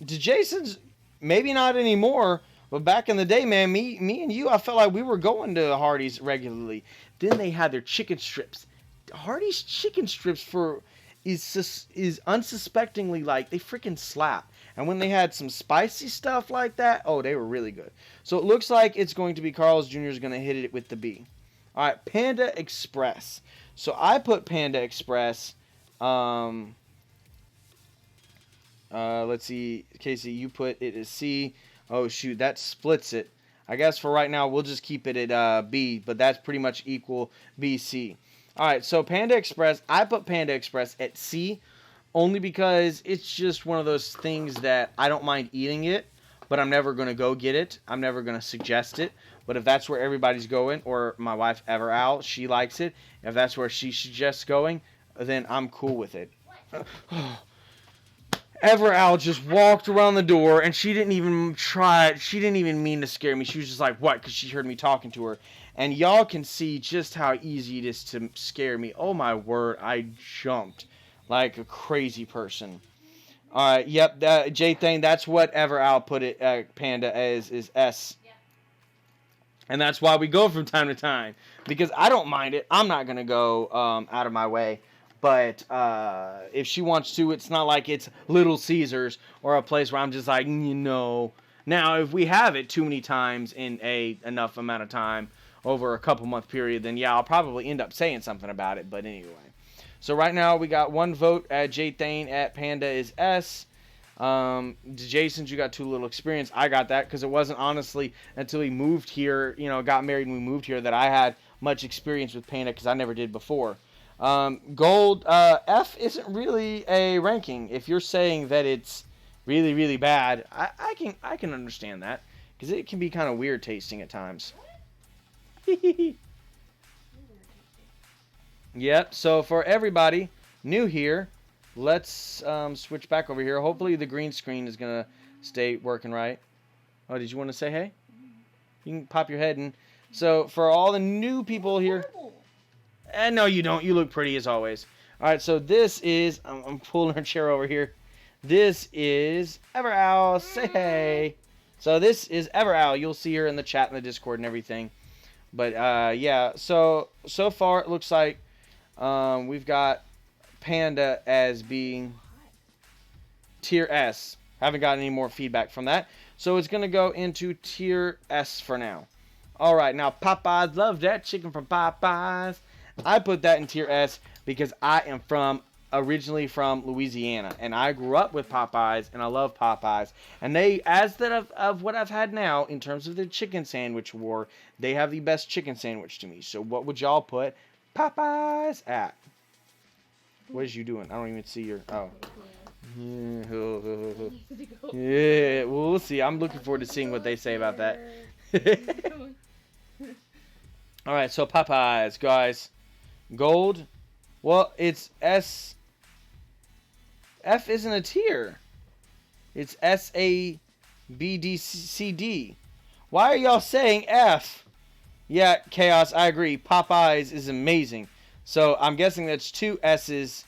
A: Jason's, maybe not anymore. But back in the day, man, me and you, I felt like we were going to Hardee's regularly. Then they had their chicken strips. Hardee's chicken strips is unsuspectingly, like, they freaking slap. And when they had some spicy stuff like that, oh, they were really good. So it looks like it's going to be Carl's Jr. is going to hit it with the B. All right, Panda Express. So I put Panda Express. Let's see, Casey, you put it as C. Oh, shoot, that splits it. I guess for right now, we'll just keep it at B, but that's pretty much equal BC. All right, so Panda Express, I put Panda Express at C, only because it's just one of those things that I don't mind eating it, but I'm never going to go get it. I'm never going to suggest it. But if that's where everybody's going, or my wife Everal, she likes it, if that's where she suggests going, then I'm cool with it. Everal just walked around the door, and she didn't even try it. She didn't even mean to scare me. She was just like, what? Because she heard me talking to her. And y'all can see just how easy it is to scare me. Oh, my word. I jumped like a crazy person. All right. Yep. J-Thing, that's what Everal put it, Panda, as, is S. Yeah. And that's why we go from time to time. Because I don't mind it. I'm not going to go out of my way. But if she wants to, it's not like it's Little Caesars or a place where I'm just like, Now, if we have it too many times in enough amount of time over a couple month period, then yeah, I'll probably end up saying something about it. But anyway. So right now we got 1 vote at J-Thane at Panda is S. Jason's, you got too little experience. I got that because it wasn't honestly until we moved here, got married and we moved here, that I had much experience with Panda because I never did before. Gold, F isn't really a ranking. If you're saying that it's really, really bad, I can understand that because it can be kind of weird tasting at times. Yep. So for everybody new here, let's switch back over here. Hopefully the green screen is gonna stay working right. Oh, did you want to say hey? You can pop your head in. So for all the new people here. And no, you don't. You look pretty as always. All right, so this is... I'm pulling her chair over here. This is Everal. Say hey. So this is Everal. You'll see her in the chat and the Discord and everything. But, yeah. So far, it looks like we've got Panda as being tier S. Haven't gotten any more feedback from that. So it's going to go into tier S for now. All right, now Popeyes. Love that chicken from Popeyes. I put that in tier S because I am originally from Louisiana, and I grew up with Popeyes, and I love Popeyes. And they, of what I've had now, in terms of the chicken sandwich war, they have the best chicken sandwich to me. So what would y'all put Popeyes at? What is you doing? I don't even see your... Oh. Yeah, well, we'll see. I'm looking forward to seeing what they say about that. All right, so Popeyes, guys. Gold. Well, it's S. F isn't a tier. It's S, A, B, D, C, D. Why are y'all saying F? Yeah, Chaos, I agree. Popeyes is amazing. So I'm guessing that's 2 S's.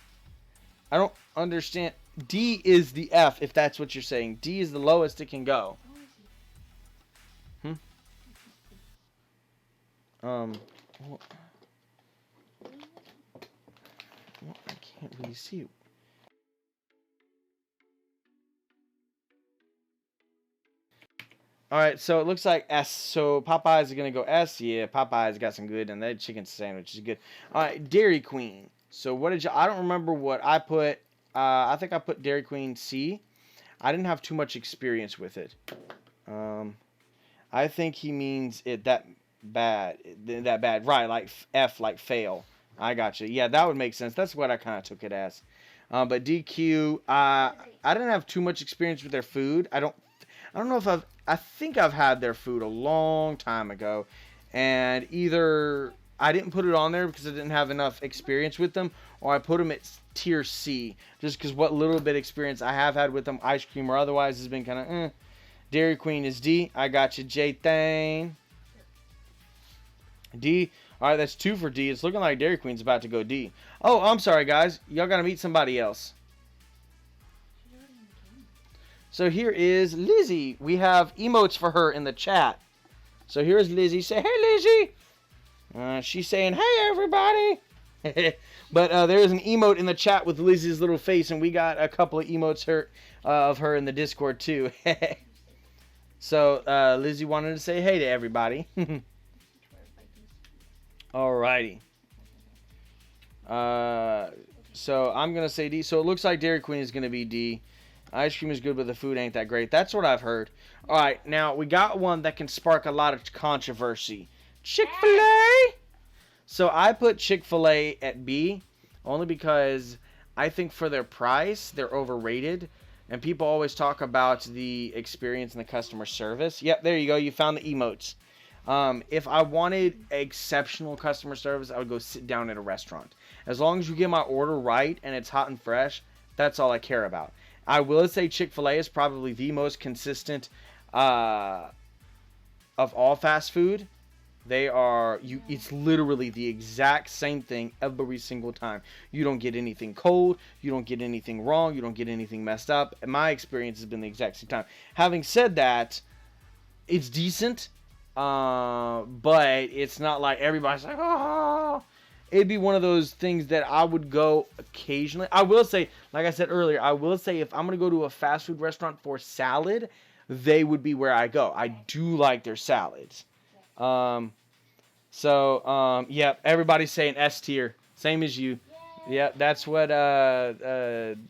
A: I don't understand. D is the F, if that's what you're saying. D is the lowest it can go. Well, I can't really see it. All right, so it looks like S. So Popeyes are gonna go S. Yeah, Popeyes got some good, and that chicken sandwich is good. All right, Dairy Queen. So what did you? I don't remember what I put. I think I put Dairy Queen C. I didn't have too much experience with it. I think he means it that bad. Right, like F, like fail. I got you. Yeah, that would make sense. That's what I kind of took it as. But DQ, I didn't have too much experience with their food. I don't know if I think I've had their food a long time ago, and either I didn't put it on there because I didn't have enough experience with them, or I put them at tier C just because what little bit experience I have had with them, ice cream or otherwise, has been kind of. Dairy Queen is D. I got you, J Thane. D. All right, that's 2 for D. It's looking like Dairy Queen's about to go D. Oh, I'm sorry, guys. Y'all got to meet somebody else. So here is Lizzie. We have emotes for her in the chat. So here's Lizzie. Say, hey, Lizzie. She's saying, hey, everybody. But there's an emote in the chat with Lizzie's little face, and we got a couple of emotes of her in the Discord, too. So Lizzie wanted to say hey to everybody. Alrighty. So I'm going to say D. So it looks like Dairy Queen is going to be D. Ice cream is good, but the food ain't that great. That's what I've heard. Alright, now we got one that can spark a lot of controversy. Chick-fil-A! So I put Chick-fil-A at B, only because I think for their price, they're overrated. And people always talk about the experience and the customer service. Yep, there you go. You found the emotes. If I wanted exceptional customer service, I would go sit down at a restaurant. As long as you get my order right and it's hot and fresh, that's all I care about. I will say Chick-fil-A is probably the most consistent of all fast food. It's literally the exact same thing every single time. You don't get anything cold. You don't get anything wrong. You don't get anything messed up. And my experience has been the exact same time. Having said that, it's decent. But it's not like everybody's like, oh. It'd be one of those things that I would go occasionally. I will say, like I said earlier, I will say if I'm going to go to a fast food restaurant for salad, they would be where I go. I do like their salads. Yeah, everybody's saying S tier, same as you. Yeah, that's what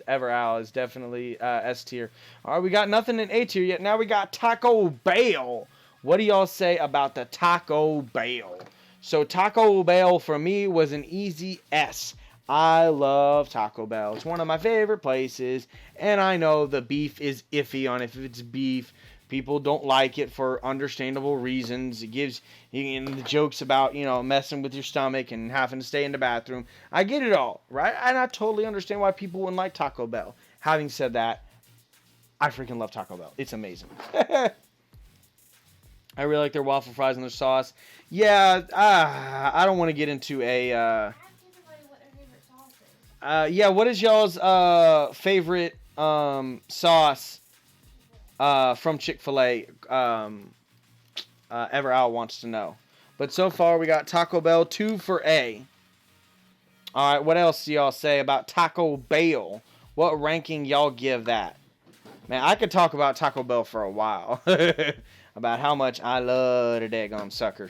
A: Everal is definitely S tier. All right, we got nothing in A tier yet. Now we got Taco Bell. What do y'all say about the Taco Bell? So Taco Bell for me was an easy S. I love Taco Bell. It's one of my favorite places, and I know the beef is iffy on if it's beef. People don't like it for understandable reasons. It gives the jokes about, messing with your stomach and having to stay in the bathroom. I get it all, right? And I totally understand why people wouldn't like Taco Bell. Having said that, I freaking love Taco Bell. It's amazing. I really like their waffle fries and their sauce. Yeah, I don't want to get into a... what is y'all's favorite sauce from Chick-fil-A? Everal wants to know. But so far, we got Taco Bell 2 for A. All right, what else do y'all say about Taco Bell? What ranking y'all give that? Man, I could talk about Taco Bell for a while. About how much I love the daggum sucker.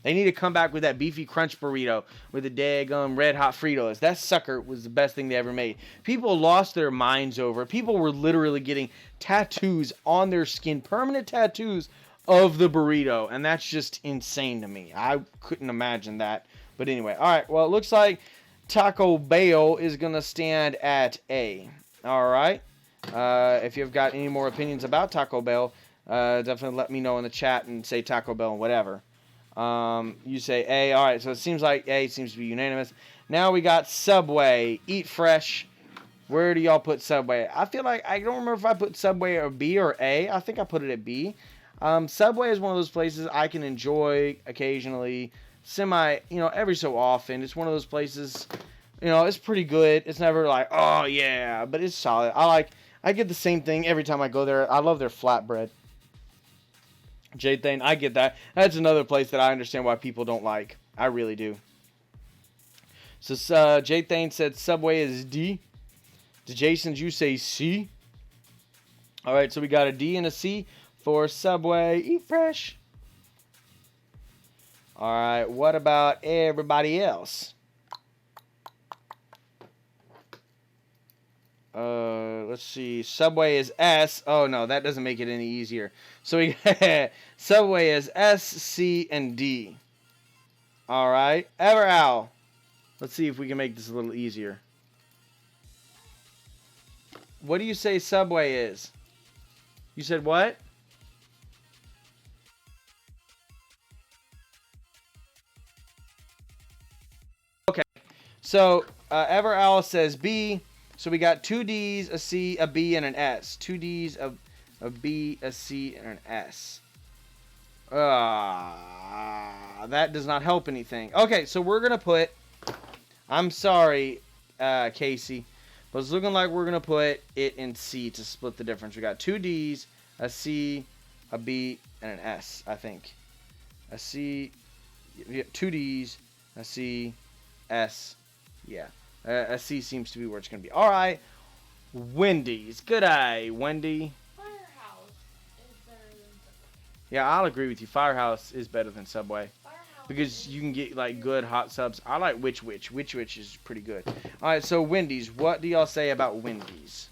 A: They need to come back with that beefy crunch burrito with the daggum red hot Fritos. That sucker was the best thing they ever made. People lost their minds over it. People were literally getting tattoos on their skin, permanent tattoos of the burrito. And that's just insane to me. I couldn't imagine that. But anyway, all right. Well, it looks like Taco Bell is going to stand at A. All right. If you've got any more opinions about Taco Bell, definitely let me know in the chat and say Taco Bell and whatever. You say A. All right, so it seems like A seems to be unanimous. Now we got Subway. Eat Fresh. Where do y'all put Subway? I feel like I don't remember if I put Subway at B or A. I think I put it at B. Subway is one of those places I can enjoy occasionally semi, every so often. It's one of those places, it's pretty good. It's never like, oh yeah, but it's solid. I get the same thing every time I go there. I love their flatbread. Jade Thane, I get that. That's another place that I understand why people don't like. I really do. So Jade Thane said Subway is D. To Jason's, you say C. All right, so we got a D and a C for Subway. Eat fresh. All right, what about everybody else? Let's see. Subway is S. Oh, no, that doesn't make it any easier. So we got Subway is S, C, and D. All right. Everowl. Let's see if we can make this a little easier. What do you say Subway is? You said what? Okay. So, Everowl says B. So we got 2 D's, a C, a B, and an S. 2 D's, a B, a C, and an S. That does not help anything. Okay, so we're going to put... I'm sorry, Casey. But it's looking like we're going to put it in C to split the difference. We got 2 D's, a C, a B, and an S, I think. A C... 2 D's, a C, S. Yeah. A C seems to be where it's going to be. All right. Wendy's. Good eye, Wendy.
E: Firehouse is better than Subway.
A: Yeah, I'll agree with you. Firehouse is better than Subway.
E: Firehouse
A: Because you can get, like, good hot subs. I like Which Wich. Which Wich is pretty good. All right, so Wendy's. What do y'all say about Wendy's?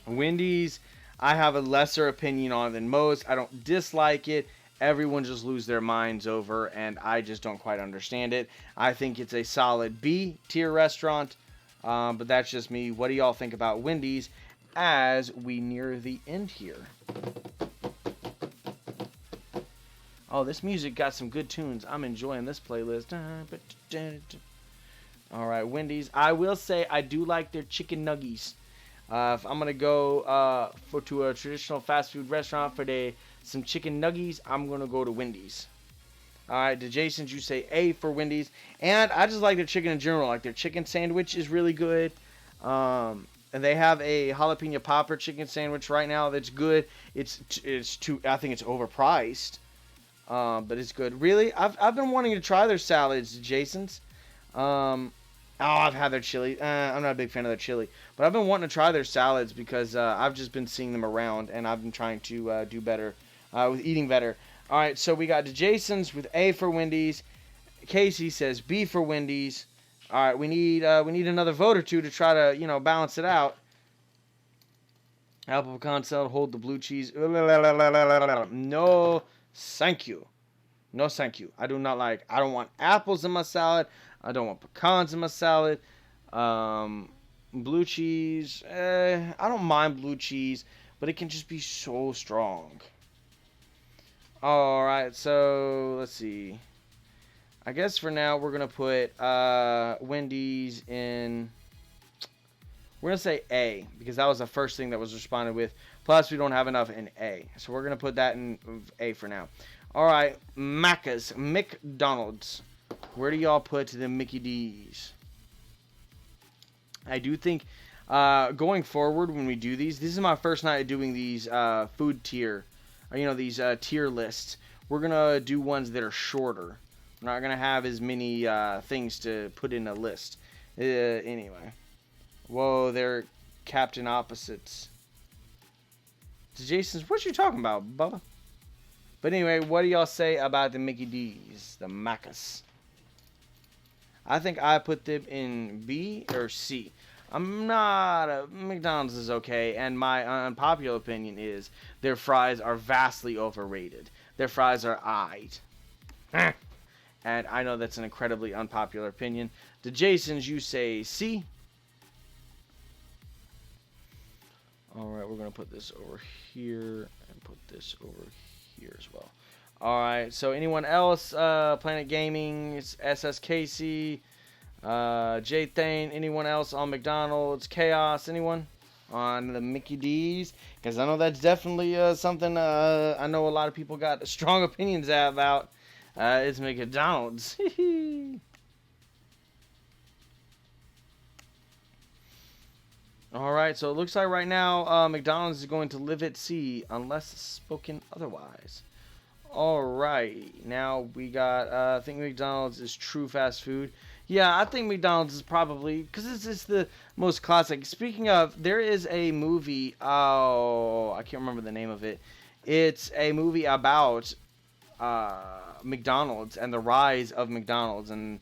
A: Wendy's, I have a lesser opinion on than most. I don't dislike it. Everyone just lose their minds over, and I just don't quite understand it. I think it's a solid B tier restaurant, but that's just me. What do y'all think about Wendy's as we near the end here? Oh, this music got some good tunes. I'm enjoying this playlist. All right, Wendy's. I will say I do like their chicken nuggies. If I'm gonna go to a traditional fast food restaurant for some chicken nuggies, I'm gonna go to Wendy's. All right, to Jason's, you say A for Wendy's, and I just like their chicken in general. Like their chicken sandwich is really good, and they have a jalapeno popper chicken sandwich right now that's good. It's too. I think it's overpriced, but it's good. Really, I've been wanting to try their salads, Jason's. I've had their chili. I'm not a big fan of their chili. But I've been wanting to try their salads because I've just been seeing them around. And I've been trying to do better with eating better. All right, so we got to Jason's with A for Wendy's. Casey says B for Wendy's. All right, we need another vote or two to try to, balance it out. Apple pecan salad, hold the blue cheese. No, thank you. No, thank you. I don't want apples in my salad. I don't want pecans in my salad. Blue cheese. I don't mind blue cheese, but it can just be so strong. Alright, so let's see. I guess for now we're going to put Wendy's in... We're going to say A, because that was the first thing that was responded with. Plus, we don't have enough in A. So we're going to put that in A for now. Alright, Macca's. McDonald's. Where do y'all put the Mickey D's? I do think going forward when we do these, this is my first night doing these food tier, or, these tier lists. We're going to do ones that are shorter. We're not going to have as many things to put in a list. Anyway. Whoa, they're Captain Opposites. Jason's, what you talking about, Bubba? But anyway, what do y'all say about the Mickey D's? The Macca's. I think I put them in B or C. McDonald's is okay, and my unpopular opinion is their fries are vastly overrated. Their fries are aight. And I know that's an incredibly unpopular opinion. To Jason's, you say C. Alright, we're going to put this over here and put this over here as well. Alright, so anyone else? Planet Gaming, it's SSKC, J Thane, anyone else on McDonald's, Chaos, anyone on the Mickey D's? Because I know that's definitely something I know a lot of people got strong opinions about. It's McDonald's. All right, so it looks like right now McDonald's is going to live at sea unless spoken otherwise. All right, now we got. I think McDonald's is true fast food. Yeah, I think McDonald's is probably because it's the most classic. Speaking of, there is a movie. Oh, I can't remember the name of it. It's a movie about McDonald's and the rise of McDonald's and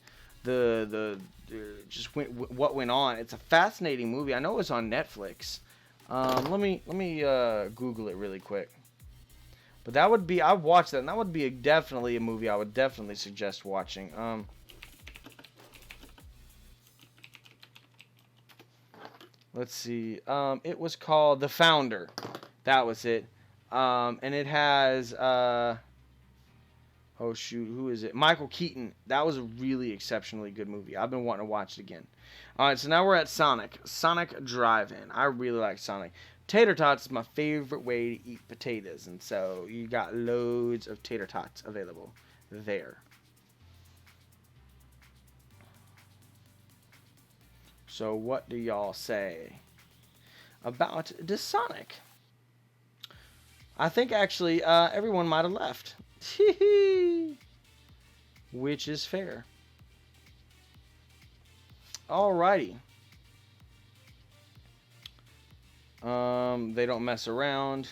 A: just what went on. It's a fascinating movie. I know it's on Netflix. Let me Google it really quick. But that would be I've watched that, and that would be definitely a movie I would definitely suggest watching. Let's see. It was called The Founder. That was it. And it has oh shoot, who is it? Michael Keaton. That was a really exceptionally good movie. I've been wanting to watch it again. All right, so now we're at Sonic. Sonic Drive-In. I really like Sonic. Tater tots is my favorite way to eat potatoes, and so you got loads of tater tots available there. So what do y'all say about the Sonic? I think actually everyone might have left. Which is fair. Alrighty. They don't mess around.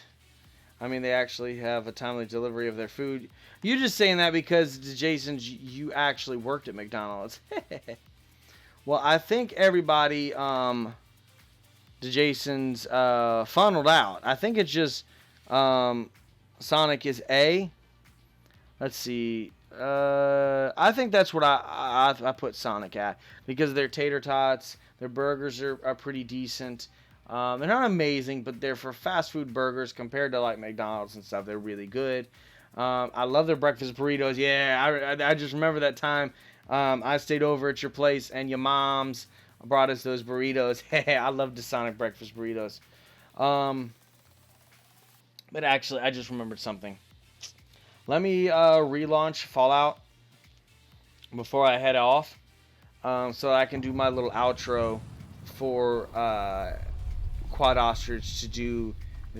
A: I mean, they actually have a timely delivery of their food. You're just saying that because, Jason, you actually worked at McDonald's. Well, I think everybody, Jason's funneled out. I think it's just Sonic is A. Let's see. I think that's what I put Sonic at because their tater tots, their burgers are pretty decent. They're not amazing, but they're for fast food burgers compared to like McDonald's and stuff. They're really good. I love their breakfast burritos. Yeah, I just remember that time I stayed over at your place and your mom's brought us those burritos. I love the Sonic breakfast burritos. But actually, I just remembered something. Let me relaunch Fallout before I head off so I can do my little outro for Quad Ostrich to do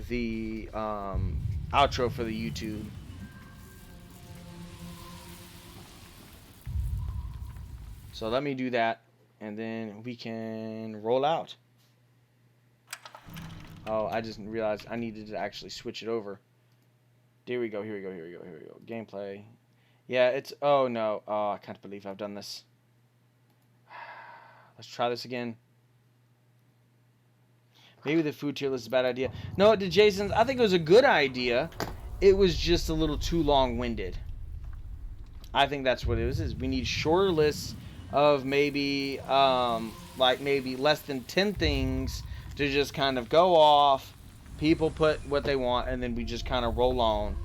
A: the outro for the YouTube. So let me do that, and then we can roll out. Oh, I just realized I needed to actually switch it over. Here we go. Gameplay. Yeah, it's... Oh, no. Oh, I can't believe I've done this. Let's try this again. Maybe the food tier list is a bad idea. No, to Jason's, I think it was a good idea. It was just a little too long-winded. I think that's what it was. We need shorter lists of maybe, like maybe less than 10 things to just kind of go off. People put what they want, and then we just kind of roll on.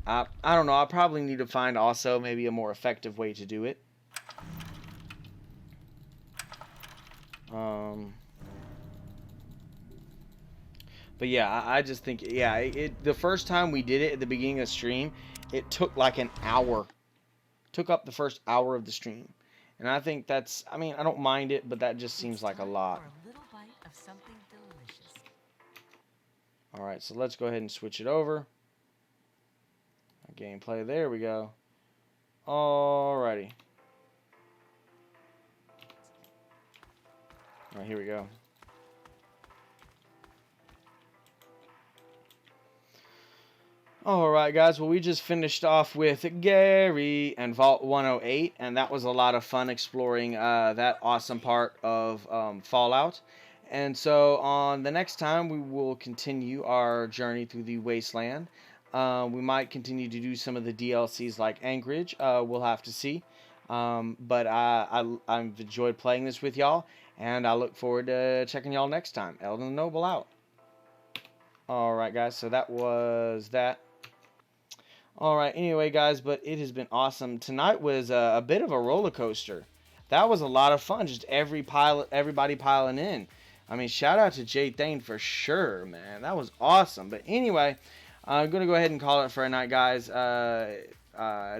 A: I don't know. I probably need to find also maybe a more effective way to do it. But yeah, I just think, yeah, the first time we did it at the beginning of the stream, it took like an hour. Took up the first hour of the stream. And I think that's, I mean, I don't mind it, but that just seems like a lot. Alright, so let's go ahead and switch it over. Gameplay, there we go. Alrighty. Alright, here we go. Alright guys, well we just finished off with Gary and Vault 108, and that was a lot of fun exploring that awesome part of Fallout. And so on the next time we will continue our journey through the Wasteland. We might continue to do some of the DLCs like Anchorage, we'll have to see. But I've enjoyed playing this with y'all, and I look forward to checking y'all next time. EldonTheNoble out. Alright guys, so that was that. Alright, anyway guys, but it has been awesome. Tonight was a bit of a roller coaster. That was a lot of fun, just everybody piling in. I mean, shout out to Jay Thane for sure, man. That was awesome. But anyway, I'm going to go ahead and call it for a night, guys. I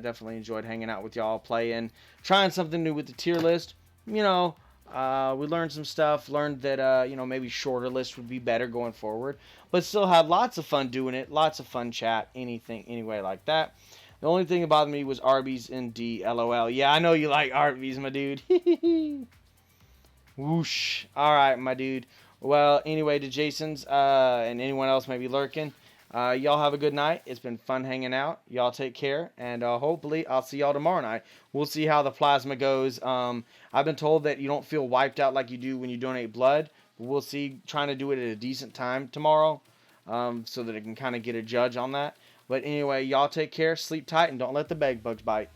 A: definitely enjoyed hanging out with y'all, playing, trying something new with the tier list. You know, we learned some stuff, learned that, you know, maybe shorter lists would be better going forward, but still had lots of fun doing it, lots of fun chat, anything, anyway like that. The only thing that bothered me was Arby's and D, LOL. Yeah, I know you like Arby's, my dude. Whoosh. Alright, my dude. Well, anyway, to Jason's and anyone else maybe lurking, y'all have a good night. It's been fun hanging out. Y'all take care, and hopefully I'll see y'all tomorrow night. We'll see how the plasma goes. I've been told that you don't feel wiped out like you do when you donate blood. But we'll see, trying to do it at a decent time tomorrow so that I can kind of get a judge on that. But anyway, y'all take care, sleep tight, and don't let the bed bugs bite.